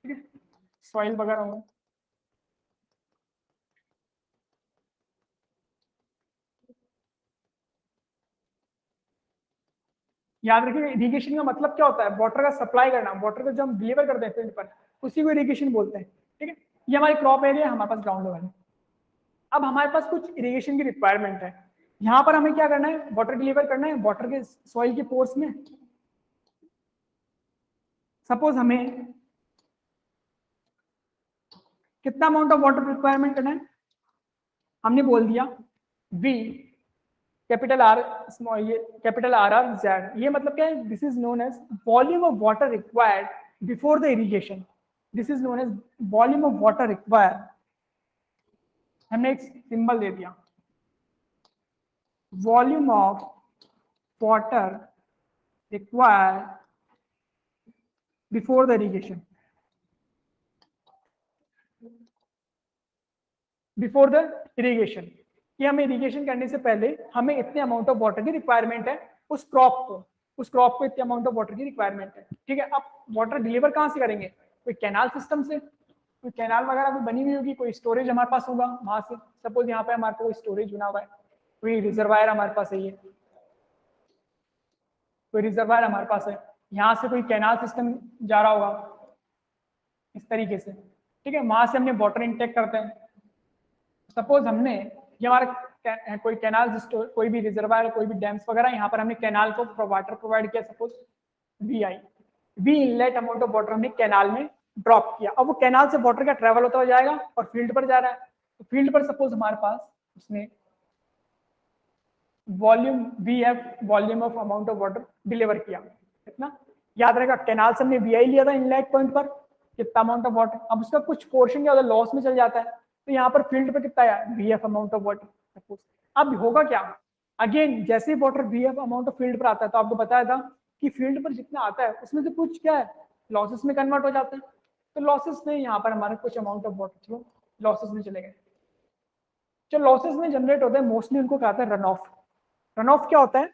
S1: ठीक है, सॉइल वगैरह हो, याद रखिए इरिगेशन का मतलब क्या होता है, वाटर का सप्लाई करना, वाटर को जब हम डिलीवर करते हैं फील्ड पर उसी को इरिगेशन बोलते हैं, ठीक है। ये हमारी क्रॉप एरिया, हमारे पास ग्राउंड लेवल है। अब हमारे पास कुछ इरिगेशन की रिक्वायरमेंट है, यहाँ पर हमें क्या करना है, वाटर डिलीवर करना है वाटर के सॉइल के पोर्स में। सपोज हमें कितना अमाउंट ऑफ वाटर रिक्वायरमेंट करना है, हमने बोल दिया V कैपिटल आर स्मॉल, ये कैपिटल आर आर जेड, ये मतलब क्या है, this is known as volume of water required before the irrigation, this is known as volume of water required. हमने एक सिंबल दे दिया, volume of water required before the irrigation, before the irrigation, कि हमें इरिगेशन करने से पहले हमें इतने अमाउंट ऑफ वाटर की रिक्वायरमेंट है उस क्रॉप को, उस क्रॉप को इतने अमाउंट ऑफ वाटर की रिक्वायरमेंट है, ठीक है। अब वाटर डिलीवर कहाँ से करेंगे, कोई कैनाल सिस्टम से, कोई कैनाल वगैरह भी बनी हुई होगी, कोई स्टोरेज हमारे पास होगा वहां से। सपोज यहाँ पे हमारे पास स्टोरेज बना हुआ है, कोई रिजर्वायर हमारे पास है, ये कोई रिजर्वायर हमारे पास है, यहाँ से कोई कैनाल सिस्टम जा रहा होगा इस तरीके से, ठीक है, वहां से हमने वाटर इनटेक करते हैं। सपोज हमने ये हमारा कोई कैनाल, कोई भी रिजर्वायर, कोई भी डैम्स वगैरह, यहाँ पर हमने कैनाल को वाटर प्रोवाइड किया, suppose we inlet amount of water हमने कैनाल में ड्रॉप किया। अब वो कैनाल से वाटर का ट्रेवल होता जाएगा और फील्ड पर जा रहा है, तो फील्ड पर सपोज हमारे पास उसने volume we have volume of amount of water deliver किया, कितना याद रहेगा, कैनाल से हमने वी लिया था इनलेट पॉइंट पर, कितना अमाउंट ऑफ वाटर, अब उसका कुछ पोर्शन क्या होता है लॉस में चल जाता है, तो यहाँ पर फील्ड पर कितना आया, V F amount of water suppose. अब होगा क्या, अगेन जैसे ही water V F amount of field पर आता है, तो आपको बताया था कि फील्ड पर जितना आता है उसमें से कुछ क्या है लॉसेस में कन्वर्ट हो जाता है, तो लॉसेस में यहाँ पर हमारे कुछ अमाउंट ऑफ वाटर चलो लॉसेस में चले गए। जो लॉसेस में जनरेट होता है मोस्टली उनको कहते हैं रन ऑफ। रन ऑफ क्या होता है,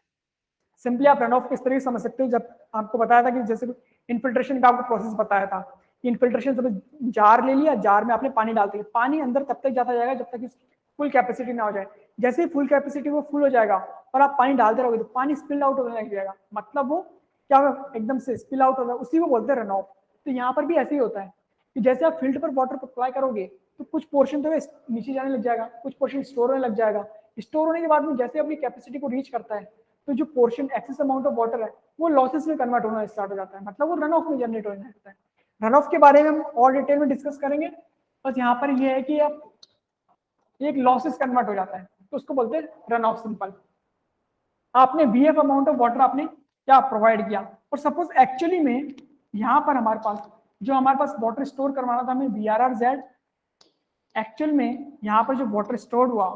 S1: सिंपली आप रन ऑफ किस तरीके से समझ सकते हो, जब आपको बताया था कि जैसे इनफिल्ट्रेशन का आपको प्रोसेस बताया था कि इनफिल्ट्रेशन सब जार ले लिया, जार में आपने पानी डालते हैं, पानी अंदर तब तक जाता जाएगा जब तक फुल कैपेसिटी ना हो जाए, जैसे ही फुल कैपेसिटी वो फुल हो जाएगा और आप पानी डालते रहोगे तो पानी स्पिल आउट होने लग जाएगा, मतलब वो क्या होगा एकदम से स्पिल आउट होगा, उसी को बोलते हैं रन ऑफ। तो यहाँ पर भी ऐसे ही होता है कि जैसे आप फील्ड पर वाटर अप्लाई करोगे तो कुछ पोर्शन तो नीचे जाने लग जाएगा, कुछ पोर्शन स्टोर होने लग जाएगा, स्टोर होने के बाद में जैसे अपनी कैपेसिटी को रीच करता है तो जो portion excess amount of water है वो लॉसेस में कन्वर्ट होना स्टार्ट हो जाता है, मतलब वो रन ऑफ में जनरेट होने लगता है। रन ऑफ के बारे में हम और डिटेल में डिस्कस करेंगे, बस यहाँ पर ये है कि आप एक लॉसेस कन्वर्ट हो जाता है तो उसको बोलते हैं रन ऑफ। सिंपल, आपने वीएफ अमाउंट ऑफ वाटर आपने क्या प्रोवाइड किया, और सपोज एक्चुअली में यहाँ पर हमारे पास जो हमारे पास वाटर स्टोर करवाना था हमें VRRZ, एक्चुअल में यहाँ पर जो वाटर स्टोर हुआ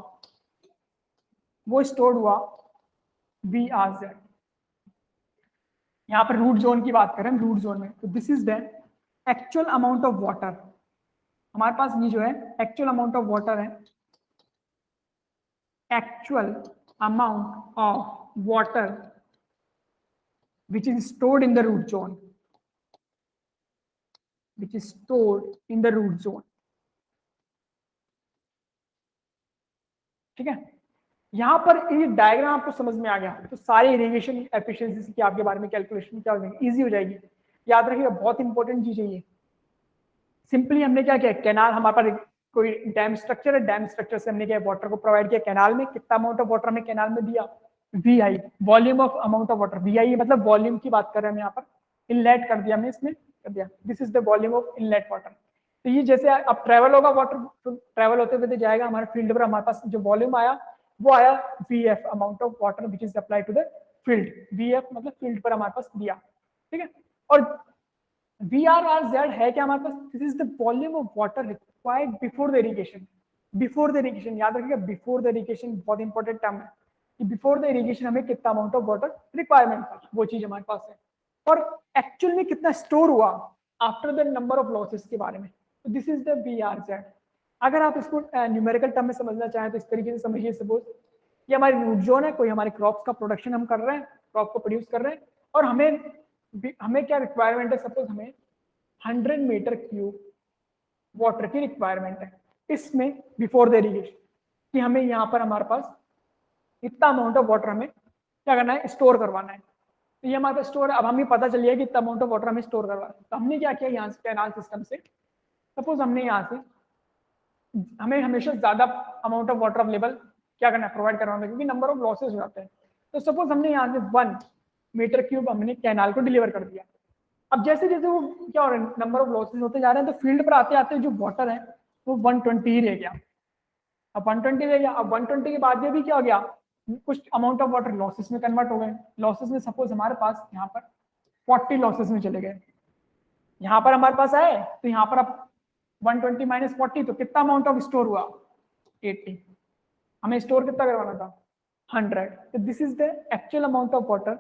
S1: वो स्टोर हुआ VRZ। यहाँ पर रूट जोन की बात करें रूट जोन में, तो this is the actual amount of water, हमारे पास ये जो है एक्चुअल अमाउंट ऑफ वाटर है, actual amount of water which is stored in the root zone, which is stored in the root zone, ठीक है। यहाँ पर ये डायग्राम आपको समझ में आ गया तो सारे इरिगेशन एफिशिएंसी की आपके बारे में कैलकुलेशन क्या हो जाएगी, इजी हो जाएगी। याद रखिएगा बहुत इंपॉर्टेंट चीज है ये। सिंपली हमने क्या किया, कैनाल हमारे पास कोई डैम स्ट्रक्चर है, डैम स्ट्रक्चर से हमने क्या वाटर को प्रोवाइड किया कैनाल में, कितना अमाउंट ऑफ वाटर हमने कैनाल में दिया V I volume of amount of water, V I मतलब वॉल्यूम की बात कर रहे हैं हम यहाँ पर, इनलेट कर दिया हमने इसमें कर दिया, this is the volume of inlet water. तो ये जैसे अब ट्रेवल होगा वाटर, तो ट्रेवल होते हुए जाएगा हमारे फील्ड पर, हमारे पास जो वॉल्यूम आया वो आया V F, amount of water which is apply to the field, V F मतलब फील्ड पर हमारे पास दिया, ठीक है। और वी आर आर जेड है क्या हमारे पास, this is the volume of water required before the irrigation, before the irrigation याद रखिएगा, बिफोर द इरिगेशन बहुत इंपॉर्टेंट टर्म है कि बिफोर द इरिगेशन हमें कितना अमाउंट ऑफ वाटर रिक्वायरमेंट था, वो चीज हमारे पास है। और एक्चुअल में कितना स्टोर हुआ after the number of losses के बारे में, तो this is the V R Z. अगर आप इसको न्यूमेरिकल टर्म में समझना चाहें तो इस तरीके से समझिए, सपोज ये हमारी रूट जोन है, कोई हमारे क्रॉप्स का प्रोडक्शन हम कर रहे हैं, क्रॉप को प्रोड्यूस कर रहे हैं, और हमें क्या रिक्वायरमेंट है, सपोज हमें 100 मीटर क्यूब वाटर की रिक्वायरमेंट है इसमें बिफोर द इरिगेशन, कि हमें यहाँ पर हमारे पास इतना अमाउंट ऑफ वाटर हमें क्या करना है, स्टोर करवाना है। तो ये हमारे पास स्टोर है, अब हमें पता चल गया कि इतना अमाउंट ऑफ वाटर हमें स्टोर करवाना है, तो हमने क्या किया यहाँ से कैनाल सिस्टम से, सपोज हमने यहाँ से, हमें हमेशा ज्यादा अमाउंट ऑफ वाटर अवेलेबल क्या करना है, प्रोवाइड करवाना है, क्योंकि नंबर ऑफ लॉसेस हो जाते हैं। तो सपोज हमने यहाँ से 1 मीटर क्यूब हमने कैनाल को डिलीवर कर दिया। अब जैसे जैसे वो क्या हो रहा है, नंबर ऑफ लॉसेस होते जा रहे हैं, तो फील्ड पर आते आते जो वाटर है वो 120 ही रह गया। अब 120 रह गया, अब 120 के बाद में भी क्या हो गया, कुछ अमाउंट ऑफ वाटर लॉसेस में कन्वर्ट हो गए। लॉसेस में सपोज हमारे पास यहाँ पर 40 लॉसेस में चले गए, यहाँ पर हमारे पास आए तो यहाँ पर अब 120 माइनस 40 तो कितना अमाउंट ऑफ स्टोर हुआ, 80। हमें स्टोर कितना करवाना था, 100। तो this is the actual amount of water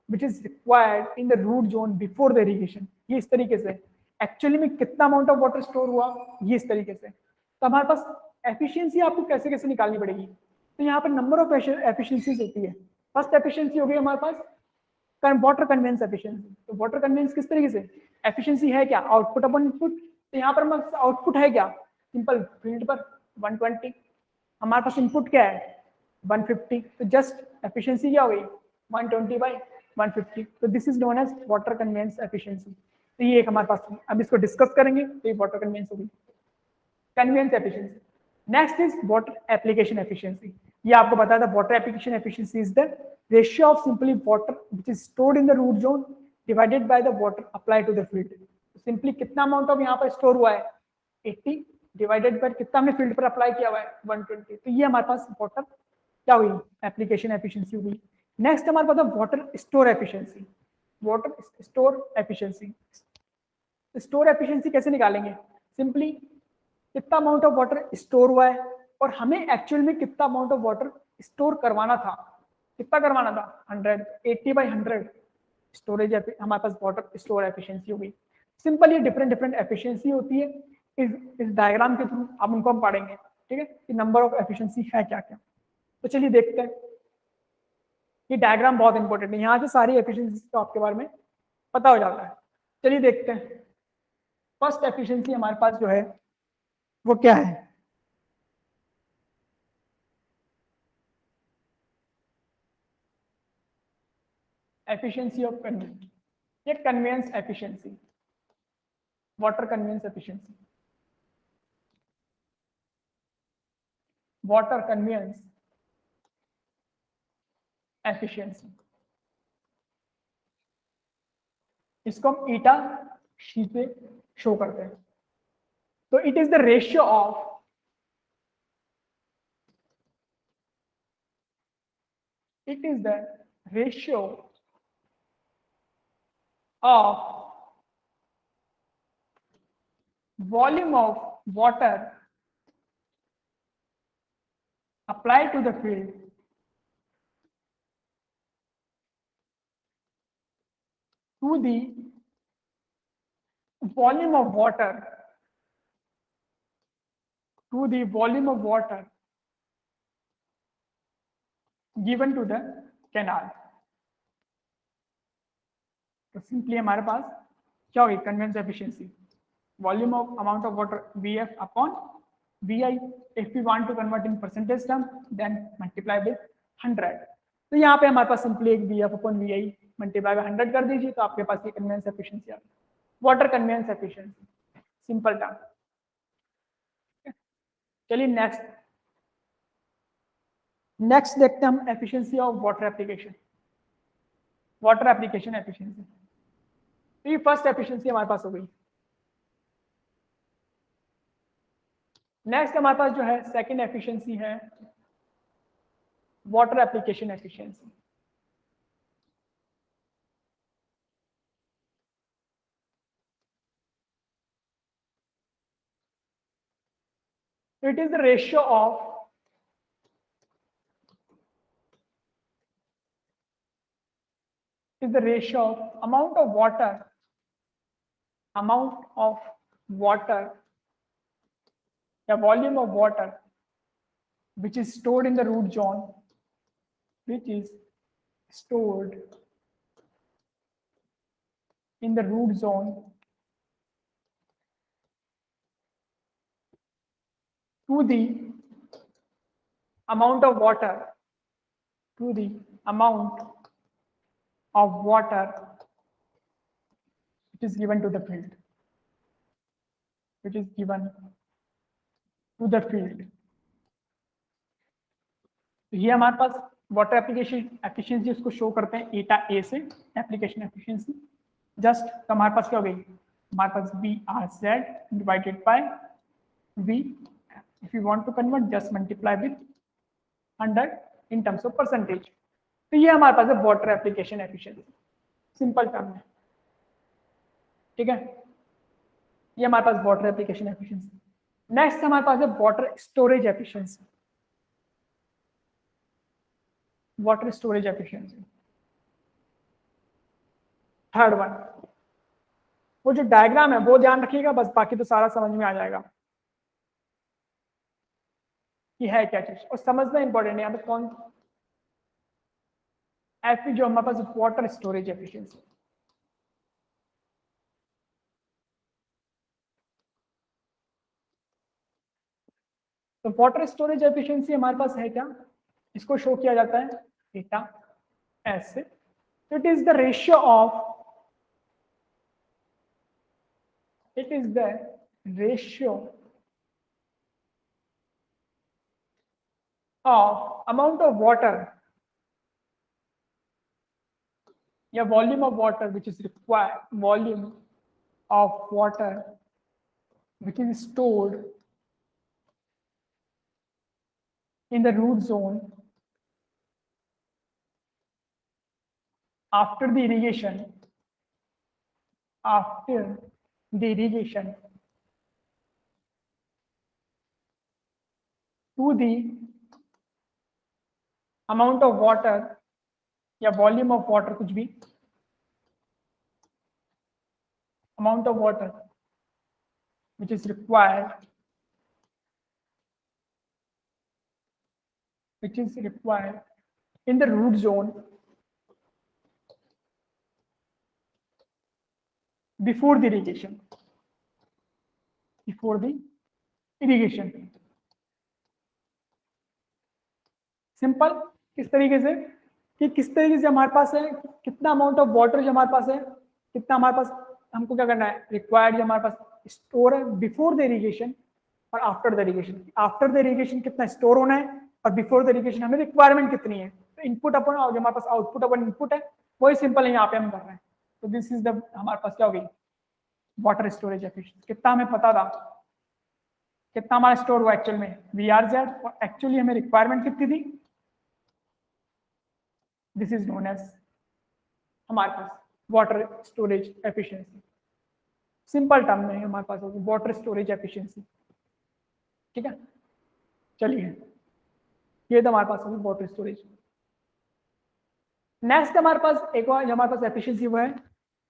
S1: which is required in the root zone before the irrigation. ये इस तरीके से एक्चुअली में कितना अमाउंट ऑफ वाटर स्टोर हुआ, ये इस तरीके से। तो हमारे पास एफिशिएंसी आपको कैसे कैसे निकालनी पड़ेगी, तो यहाँ पर नंबर ऑफ एफिशिएंसीज होती है। फर्स्ट एफिशिएंसी हो गई हमारे पास वाटर कन्वेंस एफिशिएंसी। तो वाटर कन्वेंस किस तरीके से, एफिशिएंसी है क्या, आउटपुट अपॉन इनपुट। तो यहाँ पर आउटपुट है क्या, सिंपल फील्ड पर 120, हमारे पास इनपुट क्या है 150, तो जस्ट एफिशिएंसी क्या हो गई 120/150। तो this is known as water conveyance efficiency. तो ये एक हमारे पास, अब इसको डिस्कस करेंगे, तो ये वाटर कन्वेंस होगी, conveyance efficiency. Next is water application efficiency. ये आपको बताया था, water application efficiency is the ratio of simply water which is stored in the root zone divided by the water apply to the field. Simply कितना amount of यहाँ पर store हुआ है 80 divided by कितना हमने फील्ड पर apply किया हुआ है 120। तो ये हमारे पास वाटर क्या हुई, एप्लीकेशन एफिशिएंसी हुई। नेक्स्ट हमारे पास है water store efficiency. Water store efficiency, store efficiency कैसे निकालेंगे, सिंपली कितना अमाउंट ऑफ वाटर स्टोर हुआ है और हमें एक्चुअल में कितना अमाउंट ऑफ वाटर स्टोर करवाना था, कितना करवाना था 100, 80/100 स्टोरेज हमारे पास वाटर स्टोर एफिशिएंसी होगी। सिंपल ये डिफरेंट डिफरेंट एफिशिएंसी होती है, इस डायग्राम के थ्रू आप उनको हम पढ़ेंगे, ठीक है, कि नंबर ऑफ एफिशिएंसी है क्या क्या। तो चलिए देखते हैं, ये डायग्राम बहुत इंपॉर्टेंट है, यहाँ से सारी एफिशिएंसी तो आपके बारे में पता हो जाता है। चलिए देखते हैं, फर्स्ट एफिशिएंसी हमारे पास जो है वो क्या है, एफिशिएंसी ऑफ कन्वेंस, ये conveyance efficiency, water conveyance efficiency, water conveyance efficiency, इसको हम ईटा शी से शो करते हैं। तो it is the ratio of of volume of water applied to the field to the volume of water given to the canal। तो simply हमारे पास क्या होगी, conveyance efficiency, volume of amount of water VF upon VI। If we want to convert in percentage term then multiply with 100। तो यहाँ पे हमारे पास सिंपली एक VF upon VI multiply by 100 कर दीजिए, तो आपके पास ये कन्वेंस एफिशिएंसी आ गई, water conveyance efficiency, simple term. चलिए नेक्स्ट, नेक्स्ट देखते हैं हम efficiency of water application, water application efficiency. तो ये फर्स्ट एफिशिएंसी हमारे पास हो गई। नेक्स्ट हमारे पास जो है सेकंड एफिशिएंसी है water application efficiency. It is the ratio of is the ratio of amount of water या volume of water which is stored in the root zone, which is stored in the root zone to the amount of water which is given to the field, which is given to the field। तो ये हमारे पास water application efficiency उसको show करते हैं एटा ए से, application efficiency. Just तो हमारे पास क्या हो गई, हमारे पास B R Z divided by V. If you want to convert just multiply with 100 in terms of percentage. तो ये हमारे पास है water application efficiency, simple term है, ठीक है। ये हमारे पास वाटर एप्लीकेशन एफिशिएंसी। नेक्स्ट हमारे पास है water storage efficiency, water storage efficiency. Third one, वो जो डायग्राम है वो ध्यान रखिएगा बस, बाकी तो सारा समझ में आ जाएगा कि है क्या चीज, और समझना इंपॉर्टेंट है। यहाँ पे कौन एफ जो हमारे पास वाटर स्टोरेज एफिशिएंसी। तो वाटर स्टोरेज एफिशिएंसी हमारे पास है क्या, इसको शो किया जाता है थीटा एस से। तो it is the ratio of of amount of water या volume of water which is required, volume of water which is stored in the root zone after the irrigation to the amount of water या volume of water, कुछ भी amount of water which is required in the root zone before the irrigation, simple. किस तरीके से कि किस तरीके से हमारे पास है, कितना अमाउंट ऑफ वाटर जो हमारे पास है, कितना हमारे पास, हमको क्या करना है, रिक्वायर्ड जो हमारे पास स्टोर है बिफोर द इरिगेशन और after the irrigation. After the irrigation कितना स्टोर होना है और बिफोर द इरिगेशन हमें रिक्वायरमेंट कितनी है। तो इनपुट अपन और जो हमारे पास आउटपुट अपन इनपुट है वही सिंपल है, यहाँ पे हम कर रहे हैं। तो दिस इज द हमारे पास क्या हो गई वाटर स्टोरेज एफिशिएंसी। कितना हमें पता था, कितना हमारा स्टोर हुआ एक्चुअल में वी आर जेड, और एक्चुअली हमें रिक्वायरमेंट कितनी थी, दिस इज नोन एज हमारे पास water storage efficiency. Simple term में हमारे पास होगी वाटर स्टोरेज एफिशिएंसी, ठीक है। चलिए ये तो हमारे पास होगी वाटर स्टोरेज। नेक्स्ट हमारे पास एक और हमारे पास एफिशिएंसी वो है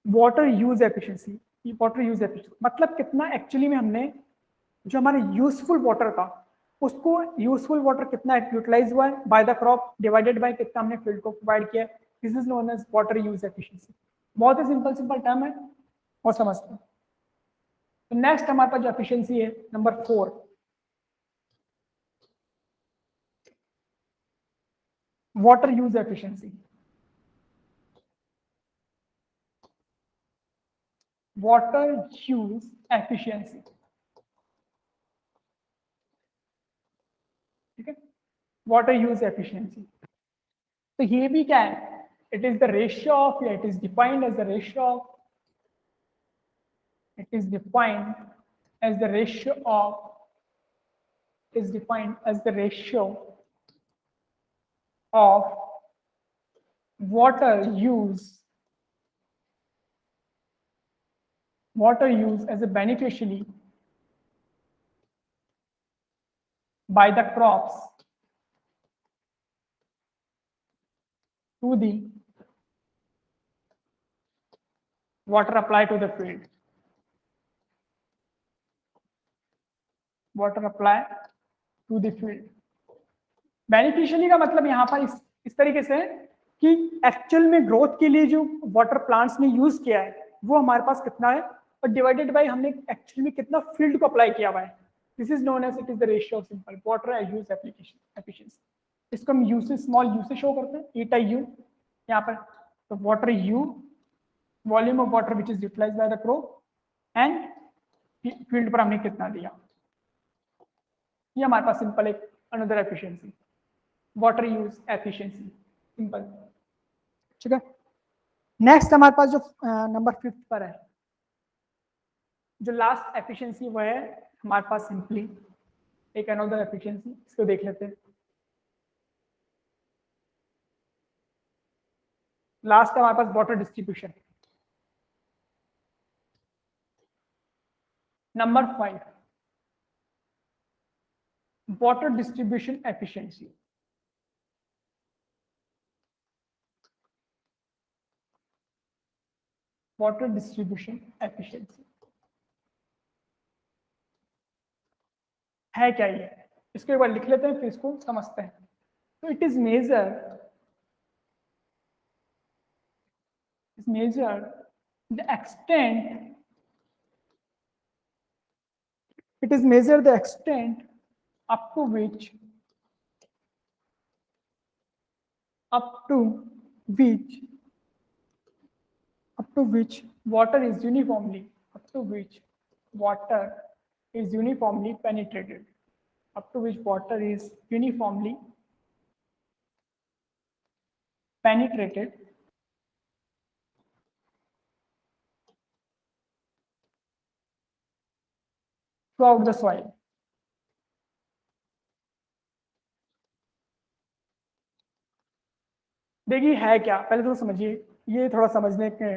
S1: water use efficiency. Water use efficiency मतलब कितना एक्चुअली में हमने जो हमारे यूजफुल वाटर था उसको, यूजफुल वाटर कितना यूटिलाइज हुआ है by the crop divided by कितना हमने फील्ड को प्रोवाइड किया। This is known as water use efficiency. बहुत ही सिंपल टर्म है और समझते हैं। तो नेक्स्ट हमारे पास जो एफिशिएंसी है number 4, water use efficiency. Water use efficiency, ठीक है। Water use efficiency. तो ये भी क्या है, it is the ratio of, या it is defined as the ratio of, it is defined as the ratio of, is defined as the ratio of water use as a beneficially by the crops to the water applied to the field, water applied to the field। Beneficially का मतलब यहाँ पर इस तरीके से कि actual में growth के लिए जो वाटर प्लांट्स ने यूज किया है वो हमारे पास कितना है, और डिवाइडेड बाय हमने एक्चुअली में कितना फील्ड को अप्लाई किया हुआ है। This is known as, it is the ratio of simple water use application efficiency. इसको हम यू से स्मॉल यू से शो करते हैं, ईटा यू यहाँ पर। तो water U, volume of water which is utilised by the crop, and field पर हमने कितना दिया। ये हमारे पास सिंपल एक another efficiency, water use efficiency, simple. ठीक है, नेक्स्ट हमारे पास जो नंबर 5 पर है, जो लास्ट एफिशिएंसी वो है हमारे पास सिंपली एक अनदर एफिशिएंसी, इसको देख लेते हैं। लास्ट है हमारे पास water distribution. Number 5, water distribution efficiency. Water distribution efficiency है क्या ये, इसको एक बार लिख लेते हैं फिर इसको समझते हैं। तो it is measured the extent, it is measured the extent up to which water is uniformly penetrated, up to which water is uniformly penetrated throughout the soil। देखिए है क्या, पहले तो समझिए, ये थोड़ा समझने के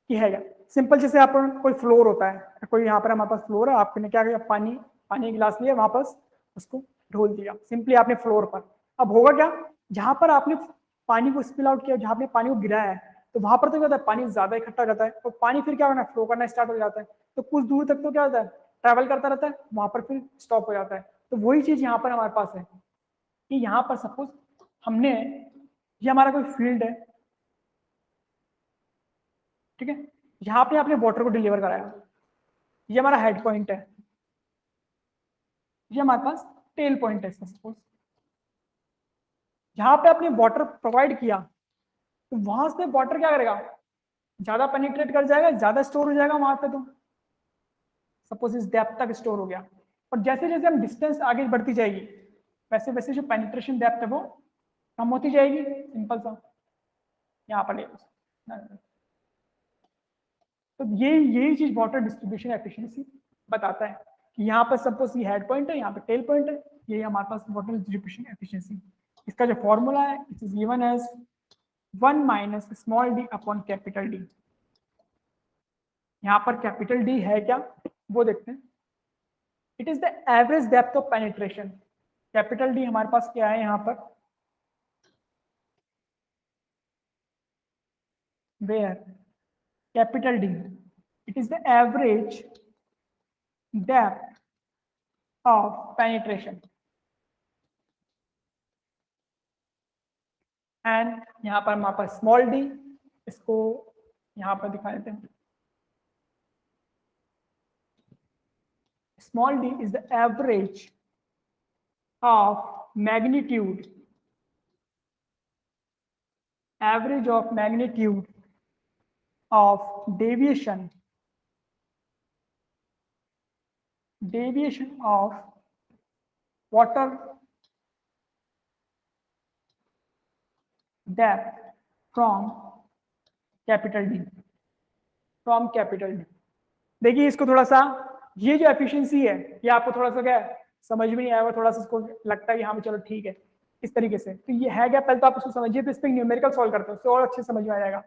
S1: कि है क्या। सिंपल जैसे आप कोई फ्लोर होता है, कोई यहाँ पर हमारे पास फ्लोर है, आपने क्या किया, पानी का गिलास लिया, वापस उसको ढोल दिया सिंपली आपने फ्लोर पर। अब होगा क्या, जहां पर आपने पानी को स्पिल आउट किया, जहां आपने पानी को गिराया है, तो वहां पर तो क्या होता है, पानी ज्यादा इकट्ठा रहता है, और पानी फिर क्या होना है, फ्लो करना स्टार्ट हो जाता है। तो कुछ दूर तक तो क्या होता है, ट्रैवल करता रहता है, वहां पर फिर स्टॉप हो जाता है। तो वही चीज यहाँ पर हमारे पास है कि यहाँ पर सपोज हमने, ये हमारा कोई फील्ड है, ठीक है, यहाँ पे आपने वाटर को डिलीवर कराया, ये हमारा हेड पॉइंट है, ये हमारे पास टेल पॉइंट है सपोज। जहां पे आपने वाटर प्रोवाइड किया, तो वहां से वाटर क्या करेगा, ज्यादा पेनिट्रेट कर जाएगा, ज्यादा स्टोर हो जाएगा वहां पे। तो सपोज इस डेप्थ तक स्टोर हो गया, और जैसे जैसे हम डिस्टेंस आगे बढ़ती जाएगी, वैसे वैसे जो पेनिट्रेशन डेप्थ है वो कम होती जाएगी, सिंपल सा यहाँ पर। तो यही चीज वाटर डिस्ट्रीब्यूशन एफिशिएंसी बताता है कि यहाँ पर सपोज ये हेड पॉइंट है, यहाँ पे टेल पॉइंट है, ये हमारे पास वाटर डिस्ट्रीब्यूशन एफिशिएंसी। इसका जो फॉर्मूला है, it is given as 1 minus small D upon capital D. यहाँ पर कैपिटल डी है क्या, वो देखते हैं। It is the average depth of penetration. Capital D हमारे पास क्या है यहाँ पर, where capital D, it is the average depth of penetration, and यहाँ पर हमारे पास स्मॉल डी, इसको यहाँ पर दिखा देते हैं। Small D is the average of magnitude, of deviation of water depth from capital D, from capital D. देखिए इसको थोड़ा सा, ये जो एफिशिएंसी है ये आपको थोड़ा सा क्या समझ में नहीं आया, थोड़ा सा इसको लगता है कि हाँ चलो ठीक है इस तरीके से, तो ये है क्या, पहले तो आप उसको समझिए, तो इस पर न्यूमेरिकल सॉल्व करते हैं उससे और अच्छे समझ में आ जाएगा।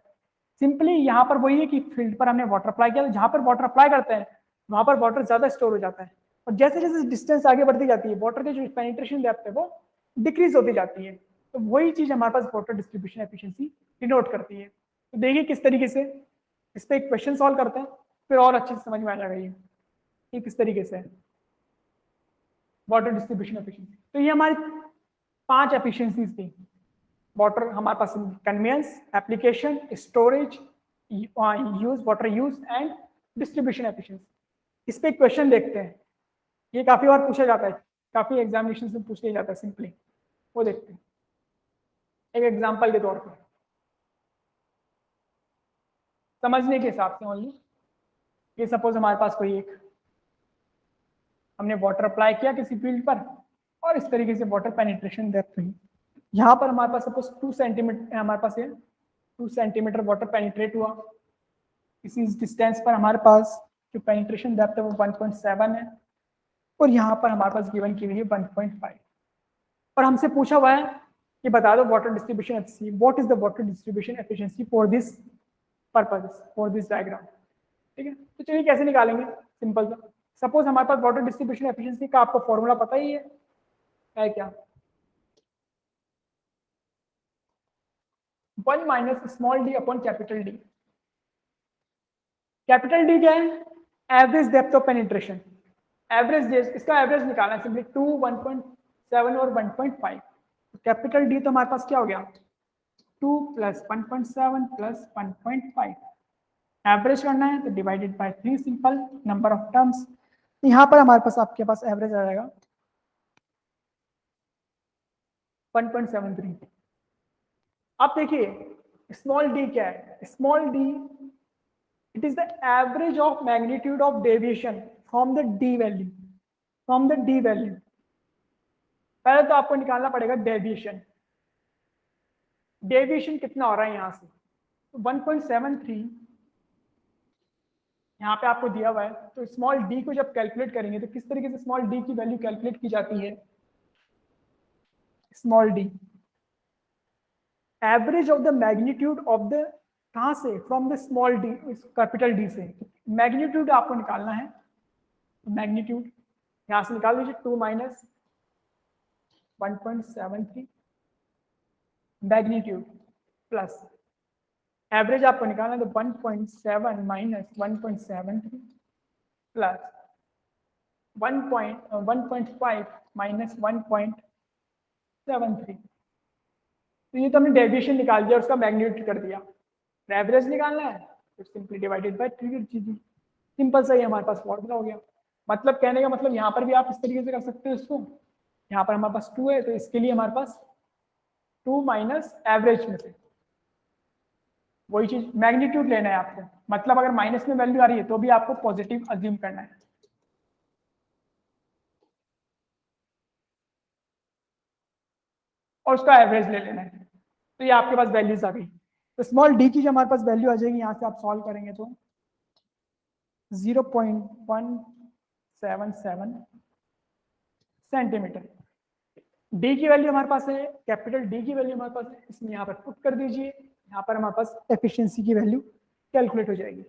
S1: सिंपली यहाँ पर वही है कि फील्ड पर हमने वाटर अप्लाई किया, तो जहाँ पर वाटर अप्लाई करते हैं वहां पर वाटर ज्यादा स्टोर हो जाता है, और जैसे जैसे डिस्टेंस आगे बढ़ती जाती है वाटर की जो पेनिट्रेशन डेप्थ है वो डिक्रीज होती जाती है। तो वही चीज हमारे पास वाटर डिस्ट्रीब्यूशन एफिशिएंसी डिनोट करती है। तो देखिए किस तरीके से इस पर एक क्वेश्चन सॉल्व करते हैं, फिर और अच्छे से समझ में आ जाएगा ये किस तरीके से है वाटर डिस्ट्रीब्यूशन एफिशिएंसी। तो ये हमारी 5 एफिशिएंसीज थी। वाटर हमारे पास conveyance, application, storage, use, water use and distribution efficiency. इस पे क्वेश्चन देखते हैं, ये काफी बार पूछा जाता है, काफी एग्जामिनेशन में पूछ लिया जाता है सिंपली, वो देखते हैं एक एग्जांपल के तौर पर समझने के हिसाब से ओनली। ये सपोज हमारे पास कोई एक हमने वाटर अप्लाई किया किसी फील्ड पर और इस तरीके से वाटर पेनिट्रेशन डेप्थ हुई, यहाँ पर हमारे पास सपोज 2 सेंटीमीटर, हमारे पास ये 2 सेंटीमीटर वाटर पेनिट्रेट हुआ, इसी डिस्टेंस पर हमारे पास जो पेनिट्रेशन डेप्थ है वो 1.7 है, और यहाँ पर हमारे पास गिवन की हुई है 1.5, और हमसे पूछा हुआ है कि बता दो water distribution efficiency, what is the water distribution efficiency for this purpose, for this diagram. ठीक है, तो चलिए कैसे निकालेंगे, सिंपल सा। सपोज हमारे पास वाटर डिस्ट्रीब्यूशन एफिशिएंसी का आपको फॉर्मूला पता ही है क्या, 1 minus small D upon capital D. Capital D क्या है, average depth of penetration, average, इसका एवरेज निकालना है सिंपली 2, 1.7 और 1.5। कैपिटल डी तो हमारे पास क्या हो गया 2 प्लस 1.7 प्लस 1.5, एवरेज करना है तो divided by 3, simple number of terms. यहाँ पर हमारे पास आपके पास एवरेज आ जाएगा 1.73। अब देखिए स्मॉल डी क्या है, small D it is the average of magnitude of deviation from the D value, from the D value. पहले तो आपको निकालना पड़ेगा डेविएशन, डेविएशन कितना हो रहा है यहाँ से, तो 1.73 यहाँ पे आपको दिया हुआ है। तो स्मॉल डी को जब कैलकुलेट करेंगे तो किस तरीके से स्मॉल डी की वैल्यू कैलकुलेट की जाती है, small D average of the magnitude of the, कहां से, from the small D, capital D से मैग्नीट्यूड आपको निकालना है, मैग्नीट्यूड यहां से निकाल लीजिए 2 माइनस 1.73 मैग्नीट्यूड प्लस एवरेज आपको निकालना है तो 1.7 माइनस 1.73 प्लस 1.5 माइनस 1.73। तो ये तो हमने डेविएशन निकाल दिया, उसका मैग्नीट्यूड कर दिया। एवरेज निकालना है तो सिंपली डिवाइडेड बाय 3, सिंपल सा ही हमारे पास फॉर्मूला हो गया। मतलब कहने का मतलब यहाँ पर भी आप इस तरीके से कर सकते हो इसको, यहाँ पर हमारे पास 2 है तो इसके लिए हमारे पास 2 माइनस एवरेज में से वही चीज मैग्नीट्यूड लेना है आपको, मतलब अगर माइनस में वैल्यू आ रही है तो भी आपको पॉजिटिव अज्यूम करना है। और उसका एवरेज ले लेना है, तो ये आपके पास वैल्यूज आ गई। तो स्मॉल डी की जो हमारे पास वैल्यू आ जाएगी, यहाँ से आप सॉल्व करेंगे तो 0.177 सेंटीमीटर। डी की वैल्यू हमारे पास है, कैपिटल डी की वैल्यू हमारे पास है, इसमें यहाँ पर पुट कर दीजिए, यहाँ पर हमारे पास एफिशिएंसी की वैल्यू कैलकुलेट हो जाएगी,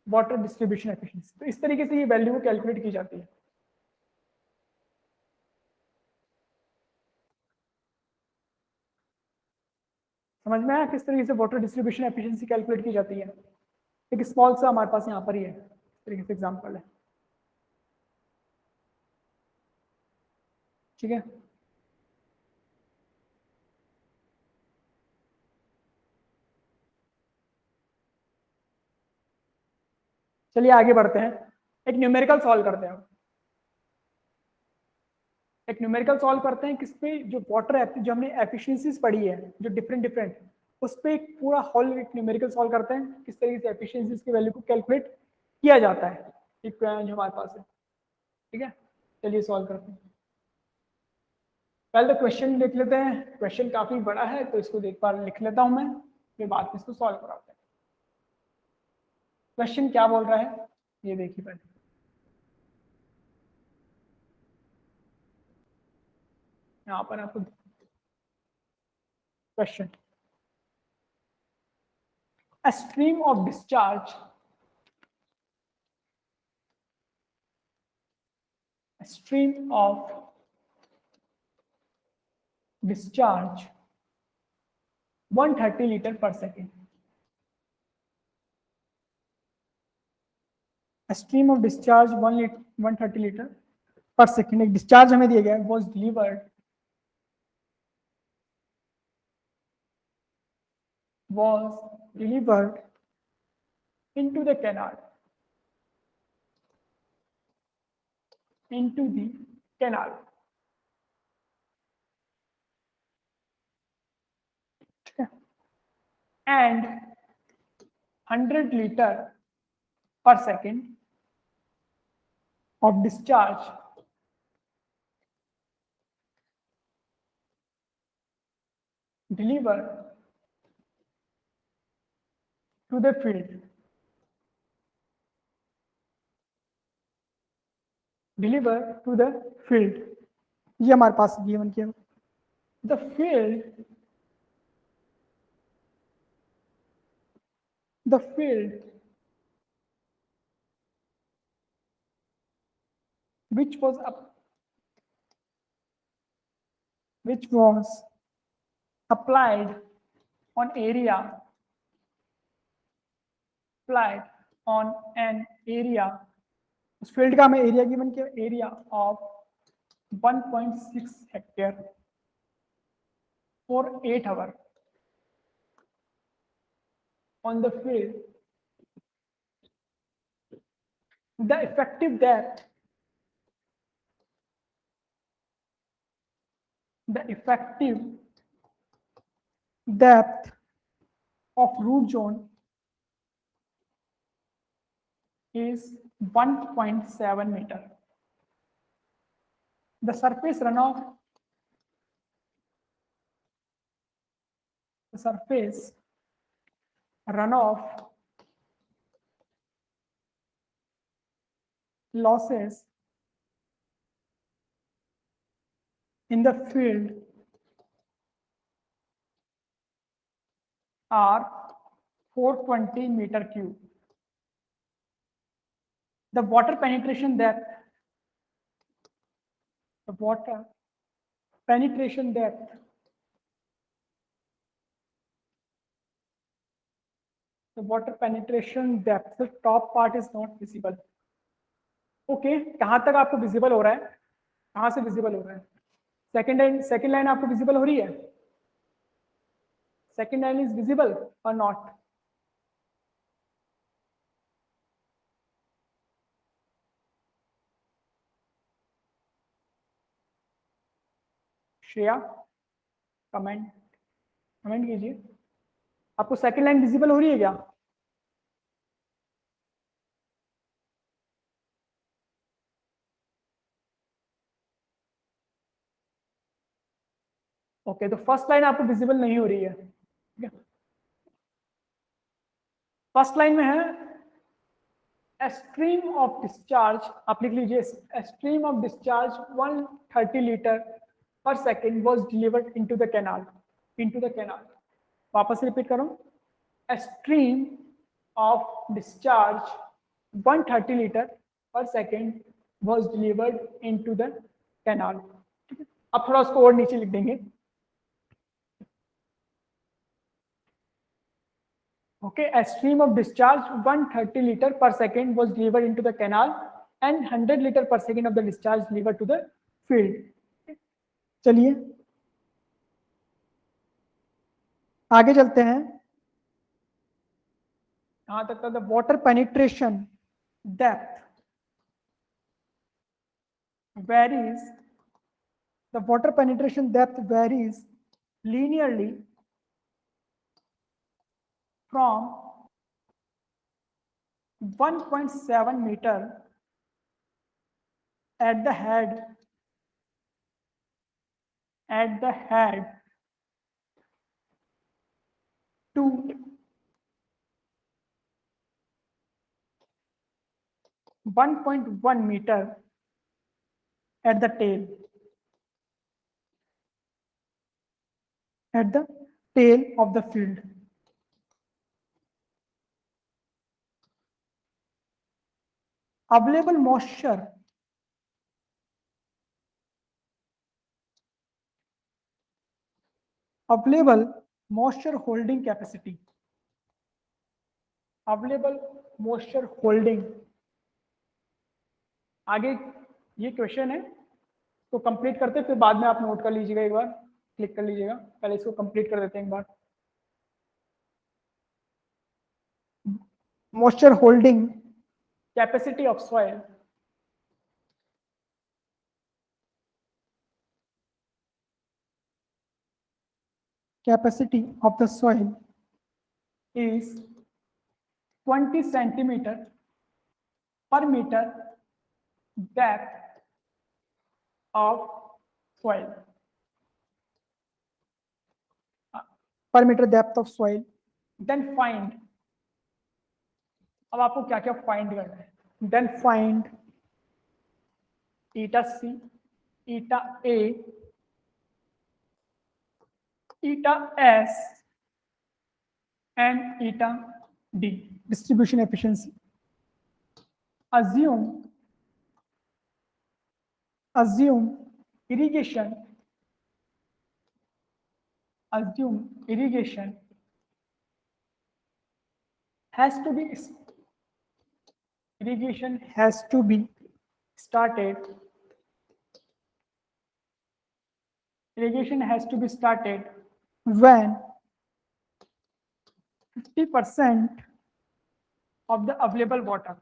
S1: वाटर डिस्ट्रीब्यूशन एफिशिएंसी। तो इस तरीके से ये वैल्यू को कैलकुलेट की जाती है। समझ में आया किस तरीके से वाटर डिस्ट्रीब्यूशन एफिशिएंसी कैलकुलेट की जाती है। एक स्मॉल सा हमारे पास यहाँ पर ही है, इस तरीके से एग्जांपल है, ठीक है। चलिए आगे बढ़ते हैं, एक न्यूमेरिकल सॉल्व करते हैं। एक न्यूमेरिकल सॉल्व करते हैं किस पे, जो वाटर जो हमने एफिशिएंसीज पढ़ी है जो डिफरेंट डिफरेंट, उस पे एक पूरा होल एक न्यूमेरिकल सॉल्व करते हैं किस तरीके से एफिशिएंसीज की वैल्यू को कैलकुलेट किया जाता है, एक जो हमारे पास है, ठीक है। चलिए सॉल्व करते हैं। पहले तो क्वेश्चन देख लेते हैं, क्वेश्चन काफी बड़ा है तो इसको एक बार लिख लेता हूं मैं, फिर बाद में इसको सॉल्व कराते हैं। क्वेश्चन क्या बोल रहा है ये देखिए पहले। यहाँ पर आपको question, a stream of discharge, a stream of discharge 130 liter per second, a stream of discharge 130 liter per second, एक डिस्चार्ज हमें दिया गया है, was delivered into the canal, into the canal. And 100 liter per second of discharge delivered to the field, delivered to the field. ये हमारे पास given किया, the field which was applied on an area, उस field का हमें area given किया, area of 1.6 hectare for 8 hours on the field. The effective depth of root zone is 1.7 meter. The surface runoff losses in the field are 420 meter cube. The water penetration depth the top part is not visible. Okay कहां तक आपको visible हो रहा है, कहां से visible हो रहा है, सेकंड लाइन आपको विजिबल हो रही है, सेकंड लाइन इज विजिबल और नॉट, श्रेया कमेंट कीजिए, आपको सेकंड लाइन विजिबल हो रही है क्या? ओके तो फर्स्ट लाइन आपको विजिबल नहीं हो रही है, ठीक है। फर्स्ट लाइन में है a stream of discharge, आप लिख लीजिए a stream of discharge 130 liter per second was delivered into the canal. वापस रिपीट करो, a stream of discharge 130 liter per second was delivered into the canal. अब थोड़ा उसको और नीचे लिख देंगे, okay, a stream of discharge 130 liter per second was delivered into the canal and 100 liter per second of the discharge delivered to the field. चलिए आगे चलते हैं, कहां तक था, the water penetration depth varies linearly from 1.7 meter at the head at the head to 1.1 meter at the tail. At the tail of the field. Available moisture holding capacity. Available moisture holding. आगे ये question है तो complete करते फिर बाद में आप note कर लीजिएगा, एक बार क्लिक कर लीजिएगा, पहले इसको कंप्लीट कर देते हैं एक बार। moisture holding capacity of soil is 20 centimeter per meter depth of soil. Per meter depth of soil. Then find. अब आपको क्या क्या फाइंड करना है? Then find eta C, eta A, eta S, and eta D. Distribution efficiency. Assume irrigation has to be started when 50% of the available water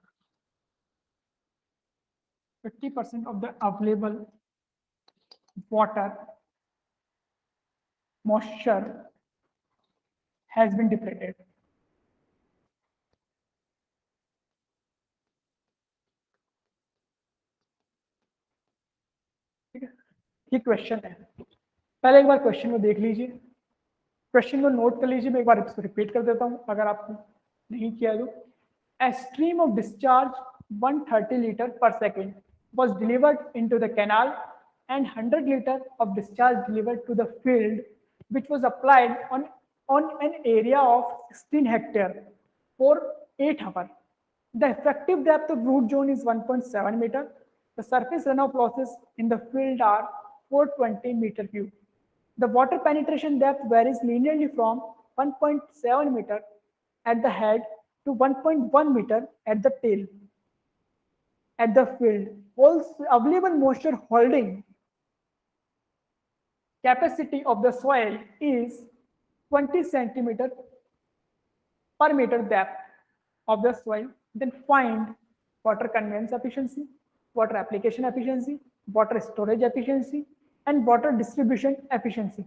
S1: 50% of the available water moisture has been depleted. ठीक है, ये question है। पहले एक बार question को देख लीजिए, question को नोट कर लीजिए। मैं एक बार इसको रिपीट कर देता हूं अगर आपने नहीं किया तो। A stream of discharge 130 liter per second was delivered into the canal and 100 liter of discharge delivered to the field, which was applied on an area of 16 hectare for 8 hours. The effective depth of root zone is 1.7 meter. The surface runoff losses in the field are 420 meter cube. The water penetration depth varies linearly from 1.7 meter at the head to 1.1 meter at the tail. At the field, also available moisture holding capacity of the soil is 20 centimeter per meter depth of the soil. Then find water conveyance efficiency, water application efficiency, water storage efficiency, and water distribution efficiency.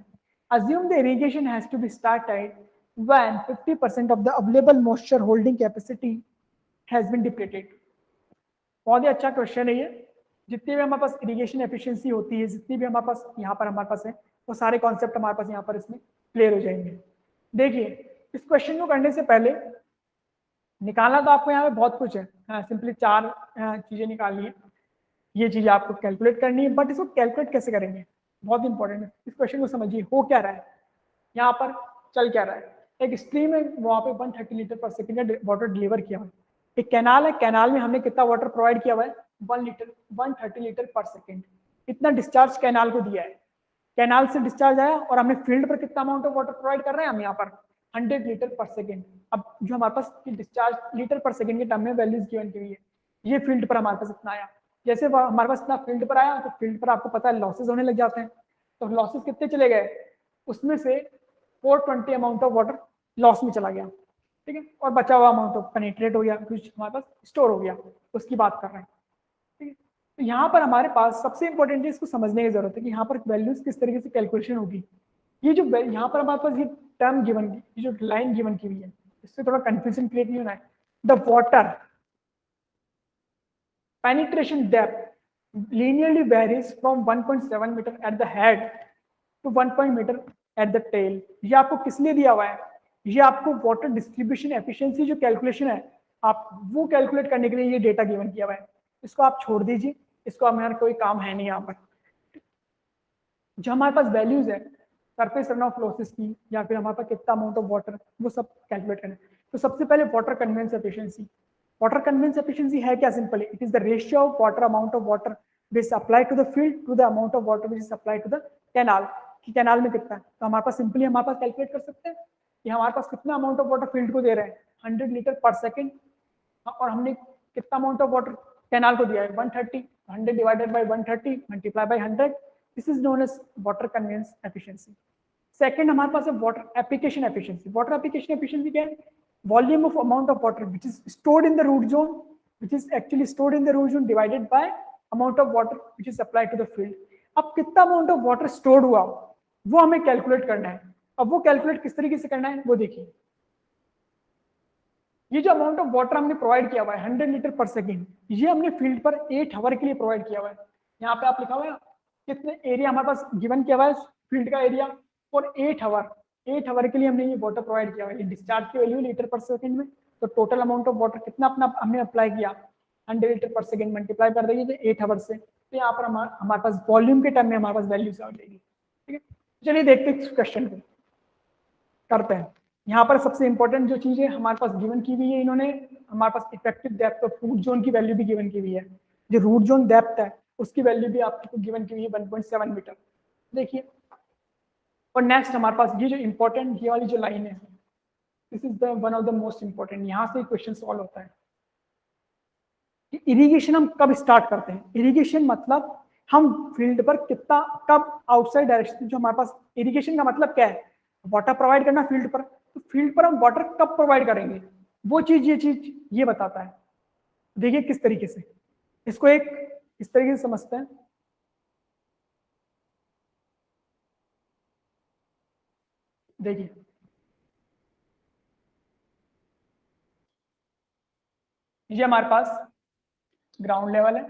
S1: Assume the irrigation has to be started when 50% of the available moisture holding capacity has been depleted. बहुत ही अच्छा question है ये। जितनी भी हमारे पास irrigation efficiency होती है, जितनी भी हमारे पास यहाँ पर हमारे पास है, वो सारे कॉन्सेप्ट हमारे पास यहाँ पर इसमें क्लियर हो जाएंगे। देखिए, इस क्वेश्चन को करने से पहले निकालना तो आपको यहाँ पे बहुत कुछ है, सिंपली 4 चीजें निकालनी है। ये चीज आपको कैलकुलेट करनी है, बट इसको कैलकुलेट कैसे करेंगे बहुत इंपॉर्टेंट है। इस क्वेश्चन को समझिए, हो क्या रहा है यहाँ पर, चल क्या रहा है। एक स्ट्रीम है, वहाँ पे 130 लीटर पर सेकेंड वाटर डिलीवर किया हुआ है। एक कैनाल है, कैनाल में हमने कितना वाटर प्रोवाइड किया हुआ है, 130 लीटर पर सेकेंड। इतना डिस्चार्ज कैनाल को दिया है, कैनाल से डिस्चार्ज आया और हमने फील्ड पर कितना अमाउंट ऑफ वाटर प्रोवाइड कर रहे हैं हम यहाँ पर 100 लीटर पर सेकेंड। अब जो हमारे पास डिस्चार्ज लीटर पर सेकेंड के टर्म में वैल्यूज गिवन की हुई है, ये फील्ड पर हमारे पास इतना आया। जैसे हमारे पास इतना फील्ड पर आया तो फील्ड पर आपको पता है लॉसेस होने लग जाते हैं। तो लॉसेस कितने चले गए, उसमें से 420 अमाउंट ऑफ वाटर लॉस में चला गया, ठीक है, और बचा हुआ अमाउंट ऑफ पेनिट्रेट हो गया, कुछ हमारे पास स्टोर हो गया, उसकी बात कर रहे हैं। ठीक है, तो यहाँ पर हमारे पास सबसे इंपॉर्टेंट है, इसको समझने की जरूरत है कि यहाँ पर वैल्यूज किस तरीके से कैलकुलेशन होगी। ये जो यहाँ पर हमारे पास ये टर्म गिवन की, ये जो लाइन गिवन की हुई है, इससे थोड़ा कंफ्यूजन क्रिएट नहीं होना है। The water penetration depth linearly varies from 1.7 meter at the head to 1 metre at the tail. ये आपको किस लिए दिया हुआ है? ये आपको वाटर डिस्ट्रीब्यूशन एफिशिएंसी जो कैलकुलेशन है, आप वो कैलकुलेट करने के लिए ये डेटा गिवन किया हुआ है। इसको आप छोड़ दीजिए, इसको हमारा कोई काम है नहीं यहाँ पर। जो हमारे पास वैल्यूज है सरफेस रन ऑफ लॉसेस की, या फिर हमारे पास कितना अमाउंट ऑफ वाटर, वो सब कैलकुलेट करना है। तो सबसे पहले water conveyance efficiency. Water conveyance efficiency है क्या? Simple, it is the ratio of water amount of water which is applied to the field to the amount of water which is applied to the canal. कि canal में कितना है, तो हमारे पास simply हमारे पास कैलकुलेट कर सकते हैं कि हमारे पास कितना अमाउंट ऑफ वाटर फील्ड को दे रहे हैं, 100 लीटर पर सेकेंड, और हमने कितना अमाउंट ऑफ वाटर कैनाल को दिया है, 130। 100 divided by 130 multiply by 100, this is known as water conveyance efficiency. Second हमारे पास है water application efficiency. Water application efficiency क्या है? Volume of amount of water which is stored in the root zone, which is actually stored in the root zone divided by amount of water which is applied to the field. अब कितना amount of water stored हुआ वो हमें calculate करना है। अब वो calculate किस तरीके से करना है वो देखिए। ये जो अमाउंट ऑफ वाटर हमने प्रोवाइड किया हुआ है 100 लीटर पर सेकेंड, ये हमने फील्ड पर 8 आवर के लिए प्रोवाइड किया हुआ है। यहाँ पे आप लिखा हुआ है कितने एरिया हमारे पास गिवन किया हुआ है फील्ड का एरिया, और 8 आवर, 8 आवर के लिए हमने ये वाटर प्रोवाइड किया हुआ है। डिस्चार्ज की वैल्यू लीटर पर सेकेंड में, तो टोटल अमाउंट ऑफ वाटर कितना अपना हमने अप्लाई किया 100 लीटर पर सेकेंड, मल्टीप्लाई कर देंगे 8 आवर से, तो यहाँ पर हमारे पास वॉल्यूम के टर्म में हमारे पास वैल्यूज आ जाएगी। ठीक है, चलिए देखते हैं क्वेश्चन को करते हैं। यहाँ पर सबसे इंपॉर्टेंट जो चीज है हमारे पास गिवन की हुई है, इन्होंने हमारे पास effective depth of root zone की वैल्यू भी गिवन की हुई है। जो रूट जोन डेप्थ है उसकी वैल्यू भी आपको गिवन की हुई है 1.7 मीटर। देखिए, और नेक्स्ट हमारे पास ये जो इंपॉर्टेंट ये वाली जो लाइन है, this is the one of the most important. यहाँ से क्वेश्चन सॉल्व होता है कि इरिगेशन हम कब स्टार्ट करते हैं। इरिगेशन मतलब हम फील्ड पर कितना कब आउटसाइड डायरेक्शन, जो हमारे पास इरिगेशन का मतलब क्या है, वाटर प्रोवाइड करना फील्ड पर, तो फील्ड पर हम वाटर कब प्रोवाइड करेंगे वो चीज ये बताता है। देखिए किस तरीके से इसको एक इस तरीके से समझते हैं। देखिए ये हमारे पास ग्राउंड लेवल है,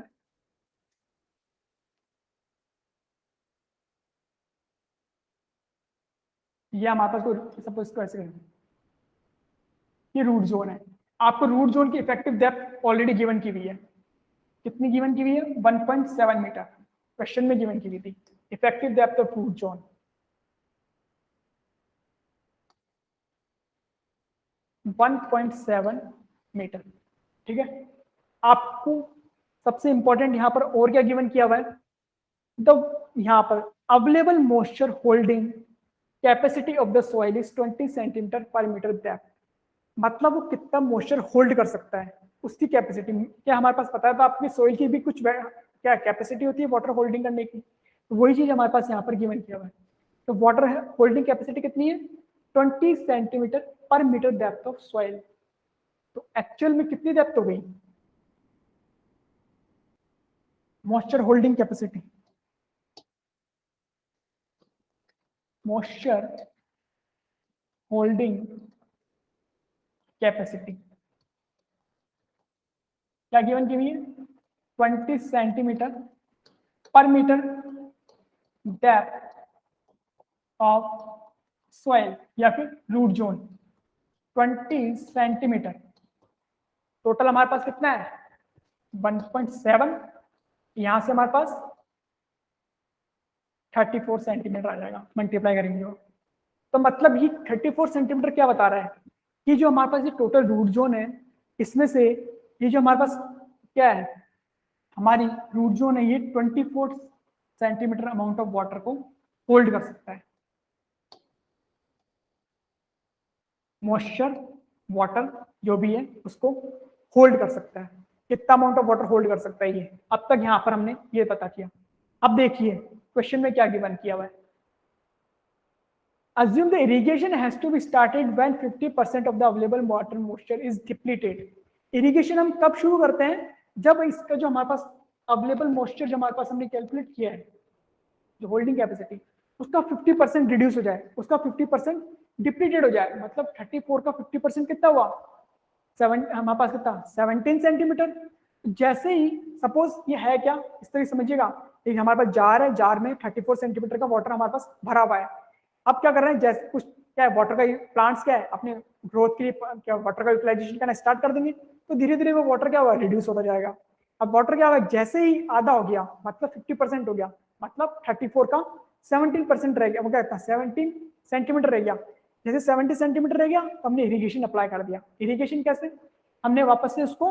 S1: ये हमारे पास कोई सपोज इसको ऐसे करें, ये रूट जोन है। आपको रूट जोन की इफेक्टिव डेप्थ ऑलरेडी गिवन की हुई है। कितनी गिवन की हुई है? 1.7 मीटर क्वेश्चन में गिवन की हुई थी effective depth of root zone. 1.7 metre. ठीक है, आपको सबसे इंपॉर्टेंट यहाँ पर और क्या गिवन किया हुआ है, तो यहाँ पर available moisture holding capacity of the soil is 20 centimetre per metre depth. मतलब वो कितना मॉइस्चर होल्ड कर सकता है उसकी कैपेसिटी क्या हमारे पास पता है। तो आपकी सॉइल की भी कुछ क्या कैपेसिटी होती है वाटर होल्डिंग करने की, तो वही चीज हमारे पास यहाँ पर गिवन किया हुआ है। तो वाटर होल्डिंग कैपेसिटी कितनी है? 20 centimetre per metre depth of soil. तो एक्चुअल में कितनी डेप्थ हो गई moisture holding capacity? Moisture holding capacity क्या गिवन की हुई है? 20 centimetre per metre depth of soil या फिर रूट जोन। 20 सेंटीमीटर, टोटल हमारे पास कितना है 1.7, यहां से हमारे पास 34 सेंटीमीटर आ जाएगा, मल्टीप्लाई करेंगे वो। तो मतलब ये 34 सेंटीमीटर क्या बता रहा है कि जो हमारे पास ये टोटल रूट जोन है इसमें से ये जो हमारे पास क्या है हमारी रूट जोन है, ये 24 सेंटीमीटर अमाउंट ऑफ वाटर को होल्ड कर सकता है। मॉइस्चर वाटर जो भी है उसको होल्ड कर सकता है। कितना अमाउंट ऑफ वाटर होल्ड कर सकता है ये, अब तक यहाँ पर हमने ये पता किया। अब देखिए क्वेश्चन में क्या गिवन किया हुआ है। Assume the irrigation has to be started when 50% of the available water moisture is depleted. Irrigation हम कब शुरू करते हैं? जब इसका जो हमारे पास अवेलेबल मॉइस्चर जो हमारे पास हमने कैलकुलेट किया है जो होल्डिंग कैपेसिटी उसका 50% रिड्यूस हो जाए, उसका 50% डिप्लीटेड हो जाए। मतलब 34 का 50% कितना हुआ? हमारे पास कितना 17 सेंटीमीटर। जैसे ही सपोज ये है क्या इस तरह समझिएगा एक हमारे पास जार है, जार में 34 सेंटीमीटर का वाटर हमारे पास भरा हुआ है। अब क्या कर रहे हैं, जैसे कुछ क्या है, वाटर का प्लांट्स क्या है अपने ग्रोथ के लिए क्या वाटर का यूटिलाइजेशन करना स्टार्ट कर देंगे, तो धीरे धीरे वो वाटर क्या हुआ, रिड्यूस होता जाएगा। अब वाटर क्या हुआ, जैसे ही आधा हो गया मतलब 50% हो गया, मतलब 34 का 17% रह गया, वो क्या 17 सेंटीमीटर रह गया। जैसे 70 सेंटीमीटर रह गया तो हमने इरिगेशन अप्लाई कर दिया। इरिगेशन कैसे, हमने वापस से उसको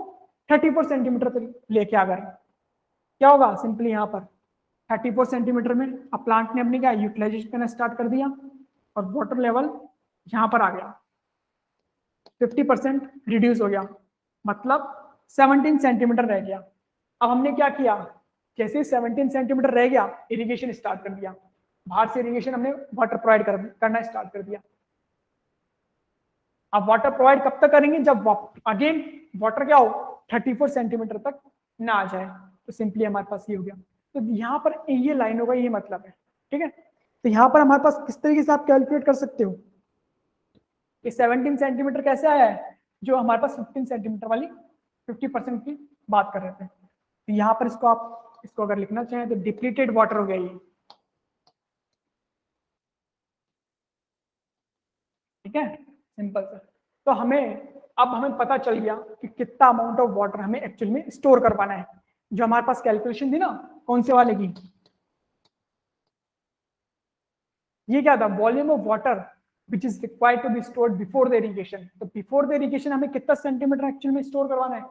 S1: 34 सेंटीमीटर तक लेके आ गए। क्या होगा, सिंपली यहाँ पर 34 सेंटीमीटर में अब प्लांट ने अपनी क्या यूटिलाइजेशन करना स्टार्ट कर दिया और वाटर लेवल यहाँ पर आ गया, 50% रिड्यूस हो गया, मतलब 17 सेंटीमीटर रह गया। अब हमने क्या किया, जैसे 17 सेंटीमीटर रह गया इरिगेशन स्टार्ट कर दिया, बाहर से इरिगेशन हमने वाटर प्रोवाइड करना स्टार्ट कर दिया। अब वाटर प्रोवाइड कब तक करेंगे, जब अगेन वाटर क्या हो 34 सेंटीमीटर तक ना आ जाए। तो सिंपली हमारे पास ये हो गया। तो यहाँ पर ये लाइन होगा, ये मतलब है, ठीक है। तो यहाँ पर हमारे पास किस तरीके से आप कैलकुलेट कर सकते हो कि 17 सेंटीमीटर कैसे आया है, जो हमारे पास 15 सेंटीमीटर वाली 50% की बात कर रहे थे। तो यहाँ पर इसको आप इसको अगर लिखना चाहें तो डिप्लीटेड वाटर हो गया ये, ठीक है, सिंपल सा। तो हमें पता चल गया कि कितना अमाउंट ऑफ वाटर हमें एक्चुअल में स्टोर करवाना है। जो हमारे पास कैलकुलेशन थी ना, कौन से वाले की, ये क्या था, volume of water which is required to be stored before the irrigation. तो बिफोर द इरिगेशन हमें कितना सेंटीमीटर एक्चुअल में स्टोर करवाना है,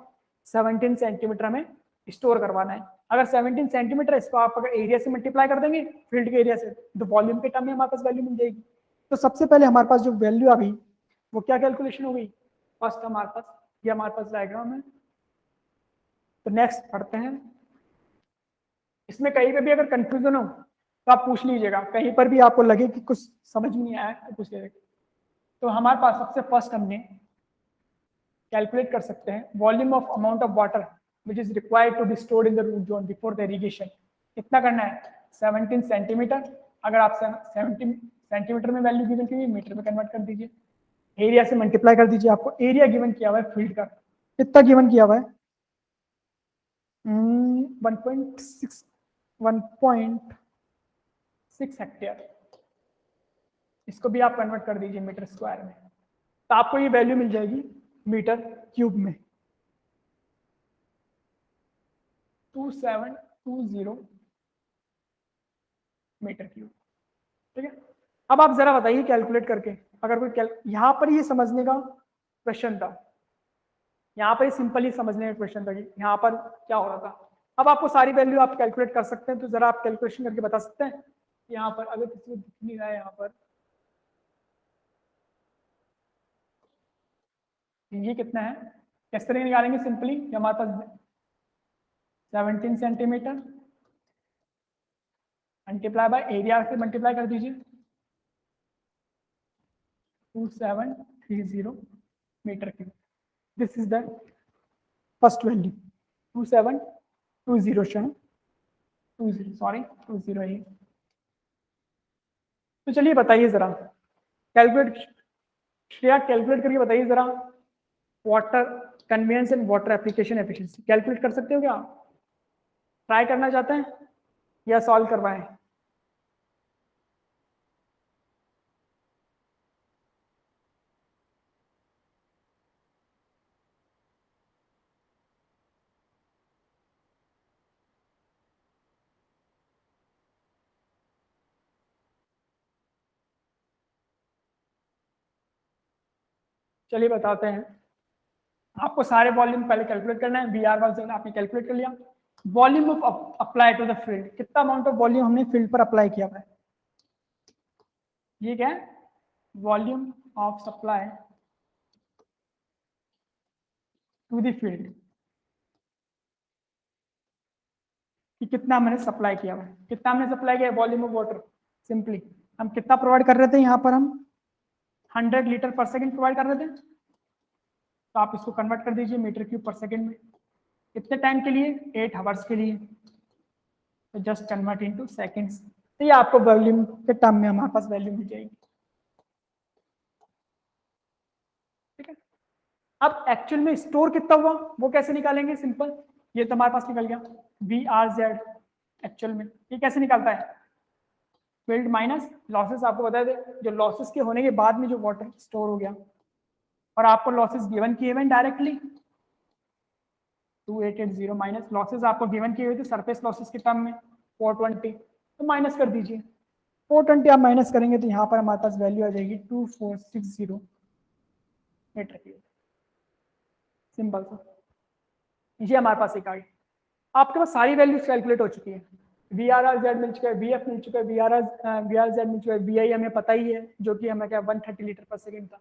S1: 17 सेंटीमीटर हमें स्टोर करवाना है। अगर 17 सेंटीमीटर इसको आप अगर एरिया से मल्टीप्लाई कर देंगे फील्ड के एरिया से, तो वॉल्यूम के टर्म में हमारे पास वैल्यू मिल जाएगी। तो सबसे पहले हमारे पास जो वैल्यू आ गई वो क्या कैलकुलेशन हो गई, फर्स्ट हमारे पास ये हमारे पास डायग्राम है। तो नेक्स्ट पढ़ते हैं। इसमें कहीं पे भी अगर कंफ्यूजन हो तो आप पूछ लीजिएगा, कहीं पर भी आपको लगे कि कुछ समझ में नहीं आया तो पूछ लीजिएगा। तो हमारे पास सबसे फर्स्ट हमने कैलकुलेट कर सकते हैं volume of amount of water which is required to be stored in the root zone before the irrigation. कितना करना है, 17 सेंटीमीटर। अगर आप 17 सेंटीमीटर में वैल्यू गिवन की मीटर में कन्वर्ट कर दीजिए, एरिया से मल्टीप्लाई कर दीजिए। आपको एरिया गिवन किया हुआ है फील्ड का, कितना गिवन किया हुआ है, 1.6 हेक्टेयर। इसको भी आप कन्वर्ट कर दीजिए मीटर स्क्वायर में, तो आपको ये वैल्यू मिल जाएगी मीटर क्यूब में, 2720 मीटर क्यूब, ठीक है। अब आप जरा बताइए कैलकुलेट करके, अगर कोई यहाँ पर ये समझने का क्वेश्चन था, यहाँ पर सिंपली समझने का क्वेश्चन था कि यहाँ पर क्या हो रहा था। अब आपको सारी वैल्यू आप कैलकुलेट कर सकते हैं, तो जरा आप कैलकुलेशन करके बता सकते हैं यहाँ पर, अगर किसी को दिख नहीं रहा है यहाँ पर ये कितना है, किस तरह निकालेंगे, सिंपली हमारे पास 17 सेंटीमीटर मल्टीप्लाई बाय एरिया से मल्टीप्लाई कर दीजिए, 2730 metre cube. This is the first value 2720 क्षण 20 सॉरी 20 तो चलिए बताइए जरा कैलकुलेट, श्रेया कैलकुलेट करके बताइए जरा, water conveyance and water application efficiency calculate कर सकते हो क्या, ट्राई करना चाहते हैं या सॉल्व करवाएं। चलिए बताते हैं। आपको सारे वॉल्यूम पहले कैलकुलेट करना है, VR वाला आपने कैलकुलेट कर लिया। Volume of apply to the field, कितना अमाउंट ऑफ वॉल्यूम हमने फील्ड पर अप्लाई किया है, ये क्या है, volume of supply to the field, कि कितना हमने सप्लाई किया है, कितना हमने सप्लाई किया वॉल्यूम ऑफ वाटर। सिंपली हम कितना प्रोवाइड कर रहे थे, यहाँ पर हम 100 लीटर पर सेकेंड प्रोवाइड कर रहे थे, तो आप इसको कन्वर्ट कर दीजिए मीटर क्यूब पर सेकेंड में, कितने टाइम के लिए, 8 आवर्स के लिए। तो जस्ट कन्वर्ट इनटू सेकंड्स, तो ये आपको वॉल्यूम के टर्म में हमारे पास वैल्यू मिल जाएगी, ठीक है। अब एक्चुअल में स्टोर कितना हुआ वो कैसे निकालेंगे, सिंपल, ये तो हमारे पास निकल गया VRZ एक्चुअल में ये कैसे निकलता है, फील्ड माइनस लॉसेस। आपको बता दें जो लॉसेस के होने के बाद में जो वाटर स्टोर हो गया, और आपको लॉसेस गिवन किए हुए डायरेक्टली 2880 माइनस लॉसेस आपको गिवन किए हुए थे सरफेस लॉसेस के टर्म में 420, तो माइनस कर दीजिए। 420 आप माइनस करेंगे तो यहाँ पर हमारे पास वैल्यू आ जाएगी 2460 मीटर क्यूब। सिंपल सा, ये हमारे पास एक आ गई। आपके पास सारी वैल्यूज कैलकुलेट हो चुकी है, VRRZ मिल चुका है, VF मिल चुका है, VRZ मिल चुका है, VI हमें पता ही है जो कि हमें क्या 130 लीटर पर सेकेंड था।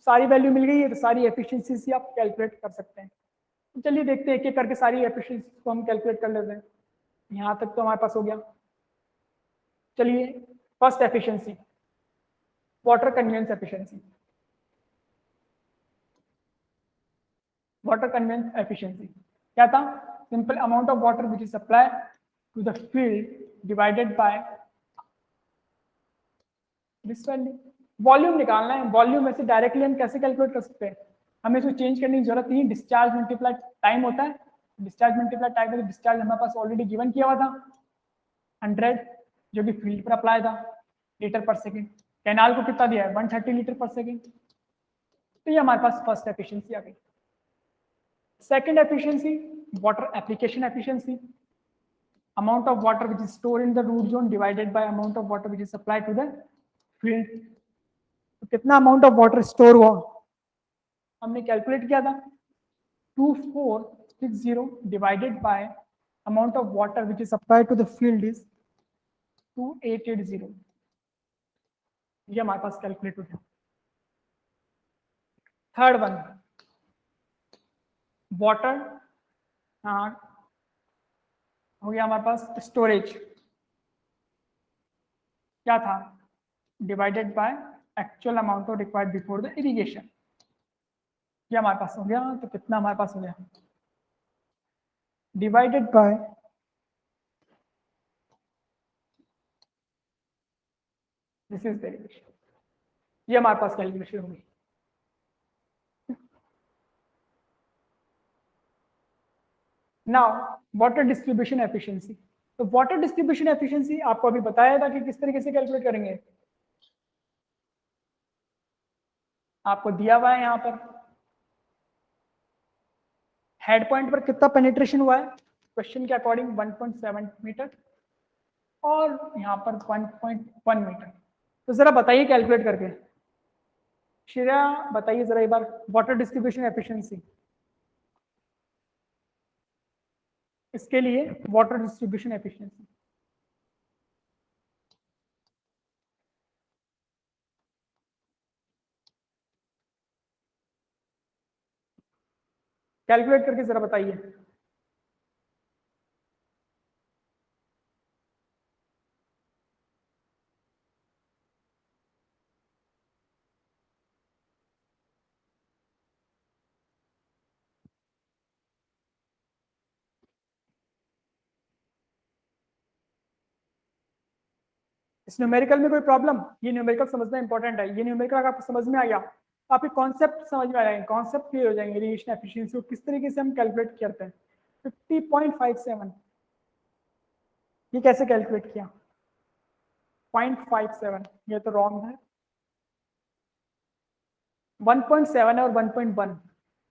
S1: सारी वैल्यू मिल गई है तो सारी एफिशिएंसी आप कैलकुलेट कर सकते हैं। तो चलिए देखते हैं एक एक करके सारी एफिशिएंसी को हम कैलकुलेट कर लेते हैं। यहाँ तक तो हमारे पास हो गया। चलिए first efficiency, water conveyance efficiency. Water conveyance efficiency क्या था, simple amount of water which is supply to the field divided by this value. Volume निकालना है, वॉल्यूम में से डायरेक्टली हम कैसे कैलकुलेट कर सकते हैं, हमें इसको चेंज करने की जरूरत नहीं। डिस्चार्ज मल्टीप्लाई टाइम होता है, डिस्चार्ज मल्टीप्लाई टाइम है, डिस्चार्ज हमारे पास ऑलरेडी गिवन किया हुआ था 100 जो कि फील्ड पर अप्लाई था लीटर पर सेकेंड। कैनाल को कितना दिया है 130 लीटर पर सेकेंड। तो ये हमारे पास फर्स्ट एफिशिएंसी आ गई। Second efficiency water application efficiency, amount of water which is stored in the root zone divided by amount of water which is supplied to the field। तो कितना अमाउंट ऑफ वाटर स्टोर हुआ हमने calculate किया था 2460 divided by amount of water which is supplied to the field is 2880। ये हमारे पास calculate हो गया। थर्ड वन वाटर, हाँ हो गया हमारे पास स्टोरेज, क्या था divided by actual amount of required before the irrigation. ये हमारे पास हो गया। तो कितना हमारे पास हो गया divided by this is derivation. ये हमारे पास कैलकुलेशन होगी। Now water distribution efficiency. तो वाटर डिस्ट्रीब्यूशन एफिशिएंसी आपको अभी बताया था कि किस तरीके से कैलकुलेट करेंगे। आपको दिया हुआ है यहाँ पर हेड पॉइंट पर कितना पेनिट्रेशन हुआ है क्वेश्चन के अकॉर्डिंग 1.7 मीटर और यहाँ पर 1.1 मीटर। तो जरा बताइए कैलकुलेट करके, श्रेया बताइए जरा एक बार वाटर डिस्ट्रीब्यूशन एफिशिएंसी। इसके लिए वाटर डिस्ट्रीब्यूशन एफिशिएंसी कैलकुलेट करके जरा बताइए। इस न्यूमेरिकल में कोई प्रॉब्लम, ये न्यूमेरिकल समझना इंपॉर्टेंट है। ये न्यूमेरिकल अगर आपको समझ में आ गया तो आपके कॉन्सेप्ट समझ में आ जाएंगे, कॉन्सेप्ट क्लियर हो जाएंगे। इरिगेशन एफिशिएंसी को किस तरीके से हम कैलकुलेट करते हैं। 50.57 ये कैसे कैलकुलेट किया 0.57, ये तो रॉन्ग है। 1.7 है और 1.1।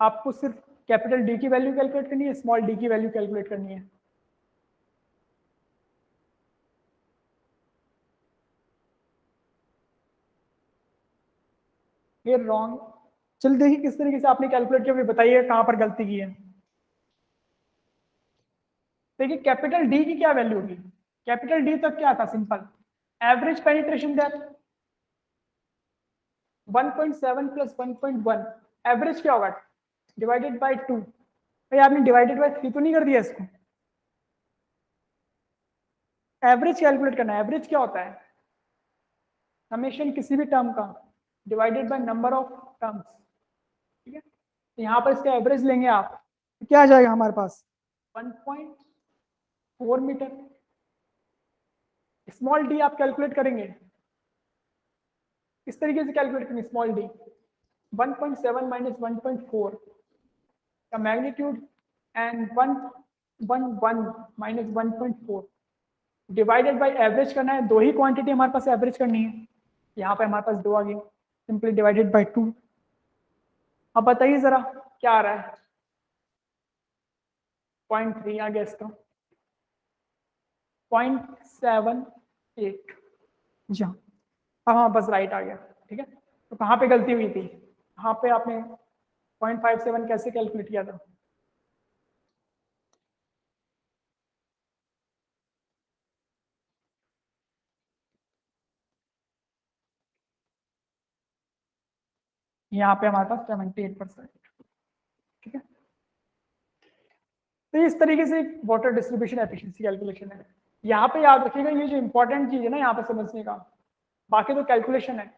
S1: आपको सिर्फ कैपिटल डी की वैल्यू कैलकुलेट करनी है, स्मॉल डी की वैल्यू कैलकुलेट करनी है। ये रॉन्ग। चल देखिए किस तरीके से आपने कैलकुलेट किया, बताइए कहां पर गलती की है। देखिए कैपिटल डी की क्या वैल्यू होगी, कैपिटल डी तो क्या था simple average penetration depth 1.7 plus 1.1 average क्या होगा डिवाइडेड बाय 2। भाई आपने डिवाइडेड बाय 3 तो नहीं कर दिया इसको, एवरेज कैलकुलेट करना है। एवरेज क्या होता है समेशन किसी भी टर्म का divided by number of terms, ठीक है। तो यहाँ पर इसका एवरेज लेंगे आप तो क्या आ जाएगा हमारे पास 1.4 मीटर। स्मॉल डी आप कैलकुलेट करेंगे इस तरीके से कैलकुलेट करेंगे, स्मॉल डी 1.7 माइनस 1.4 का magnitude and 1.1 minus 1.4 divided by average करना है, 2 ही क्वांटिटी हमारे पास एवरेज करनी है, यहाँ पे हमारे पास 2 आ गई, सिंपली डिवाइडेड बाय 2। अब बताइए जरा क्या आ रहा है, 0.3 आ गया इसका, 0.78 जी हाँ, अब हमारे पास राइट आ गया। ठीक है, तो कहाँ पे गलती हुई थी, यहाँ पे आपने 0.57 कैसे कैलकुलेट किया था? यहाँ पे हमारे पास 78%। ठीक है, तो इस तरीके से वाटर डिस्ट्रीब्यूशन एफिशिएंसी कैलकुलेशन है। यहाँ पे याद रखिएगा, ये जो इंपॉर्टेंट चीज है ना यहाँ पे समझने का, बाकी तो कैलकुलेशन है,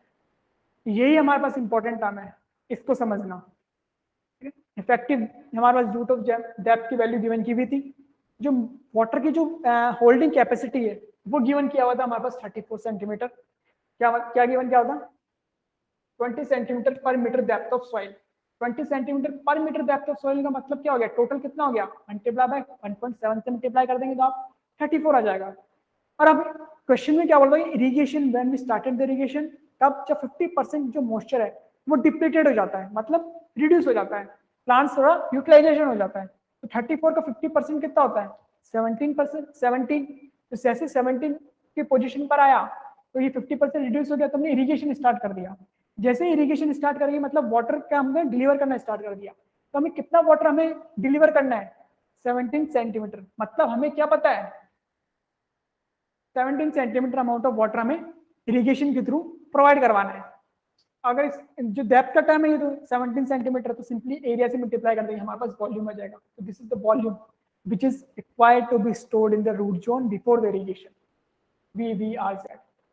S1: यही हमारे पास इंपॉर्टेंट टर्म है, इसको समझना। इफेक्टिव हमारे पास रूट ऑफ डेप्थ की वैल्यू गिवन की हुई थी, जो वाटर की जो होल्डिंग कैपेसिटी है वो गिवन किया हुआ था हमारे पास 34 सेंटीमीटर। क्या क्या गिवन क्या होता, 20 centimetre per metre depth of soil. 20 centimetre per metre depth of soil का मतलब क्या हो गया, टोटल कितना हो गया, मल्टीप्लाई बाय 1.7 से मल्टीप्लाई कर देंगे तो आप 34 आ जाएगा। और अब क्वेश्चन में क्या बोल रहा है, irrigation when we started the irrigation, तब जब 50% जो मॉइस्चर है वो डिप्लीटेड हो जाता है, मतलब रिड्यूस हो जाता है, प्लांट्स थोड़ा यूटिलाइजेशन हो जाता है। तो 34 का 50% कितना होता है, 17%, 17। तो जैसे 17 की पोजीशन पर आया तो ये 50% रिड्यूस हो गया, तो हमने इरिगेशन स्टार्ट कर दिया। जैसे इरिगेशन स्टार्ट करेंगे मतलब वाटर का हमने डिलीवर करना स्टार्ट कर दिया। तो हमें कितना वाटर हमें डिलीवर करना है, 17 सेंटीमीटर, मतलब हमें क्या पता है, 17 सेंटीमीटर अमाउंट ऑफ वाटर हमें इरिगेशन के थ्रू प्रोवाइड करवाना है। अगर जो डेप्थ का टाइम है ये तो 17 सेंटीमीटर, तो सिंपली एरिया से मल्टीप्लाई कर देंगे, हमारे पास वॉल्यूम आ जाएगा। तो this is the volume which is required to be stored in the root zone before the irrigation, VVRZ.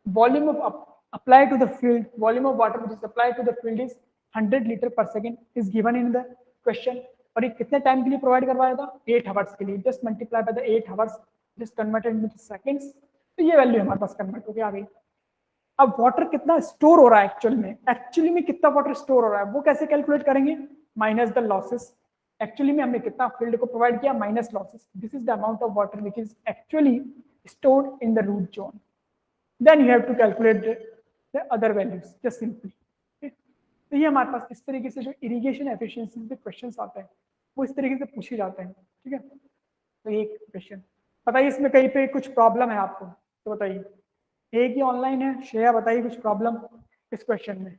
S1: Volume of applied to the field, volume of water which is applied to the field is 100 liter per second is given in the question। और ये कितने time के लिए provide करवाया था, 8 hours के लिए। Just multiply by the 8 hours, just converted into seconds, तो ये वैल्यू हमारे पास कन्वर्ट होकर आ गई। अब वाटर कितना स्टोर हो रहा है एक्चुअली में कितना वाटर स्टोर हो रहा है वो कैसे कैलकुलेट करेंगे, माइनस द लॉसेस। एक्चुअली में हमने कितना फील्ड को प्रोवाइड किया, minus losses, this is the amount of water which is actually stored in the root zone. Then you have to calculate the other values just simply. तो ये हमारे पास इस तरीके से जो इरिगेशन एफिशिएंसी के क्वेश्चंस आते हैं वो इस तरीके से पूछे जाते हैं। ठीक है, तो ये क्वेश्चन बताइए, इसमें कहीं पे कुछ प्रॉब्लम है आपको तो बताइए। एक ही ऑनलाइन है, श्रेया बताइए कुछ प्रॉब्लम इस क्वेश्चन में।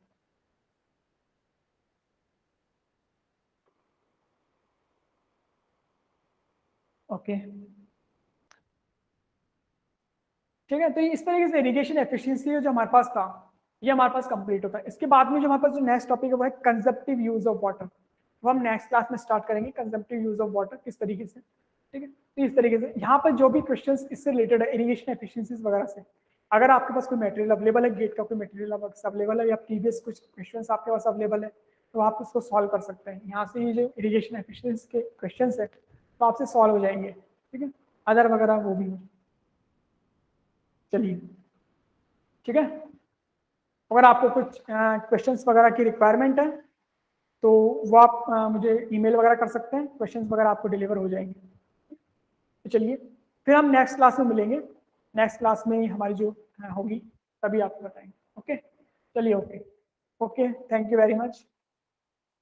S1: ओके ठीक है, तो इस तरीके से इरिगेशन एफिशिएंसी जो हमारे पास था ये हमारे पास कंप्लीट होता है। इसके बाद में जो हमारे पास जो नेक्स्ट टॉपिक है वो है कंजप्टिव यूज ऑफ वाटर। वो हम नेक्स्ट क्लास में स्टार्ट करेंगे, कंजप्टिव यूज ऑफ वाटर किस तरीके से। ठीक है, तो इस तरीके से यहाँ पर जो भी क्वेश्चंस इससे रिलेटेड है इरिगेशन एफिशिएंसीज वगैरह से, अगर आपके पास कोई मटेरियल अवेलेबल है, गेट का कोई मटेरियल अवेलेबल है या प्रीवियस कुछ क्वेश्चंस आपके पास अवेलेबल है तो आप उसको सॉल्व कर सकते हैं। यहाँ से ये जो इरिगेशन एफिशिएंसी के क्वेश्चंस है तो आपसे सॉल्व हो जाएंगे। ठीक है, अदर वगैरह वो भी हो। चलिए ठीक है, अगर आपको कुछ क्वेश्चंस वगैरह की रिक्वायरमेंट है तो वो आप मुझे ईमेल वगैरह कर सकते हैं, क्वेश्चंस वगैरह आपको डिलीवर हो जाएंगे। तो चलिए फिर हम नेक्स्ट क्लास में मिलेंगे, नेक्स्ट क्लास में हमारी जो होगी तभी आपको बताएंगे। ओके चलिए, okay okay, thank you very much,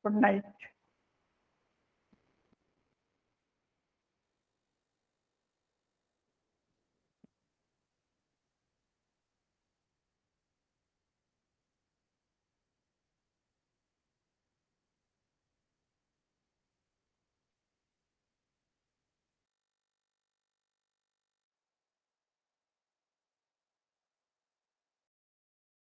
S1: good night.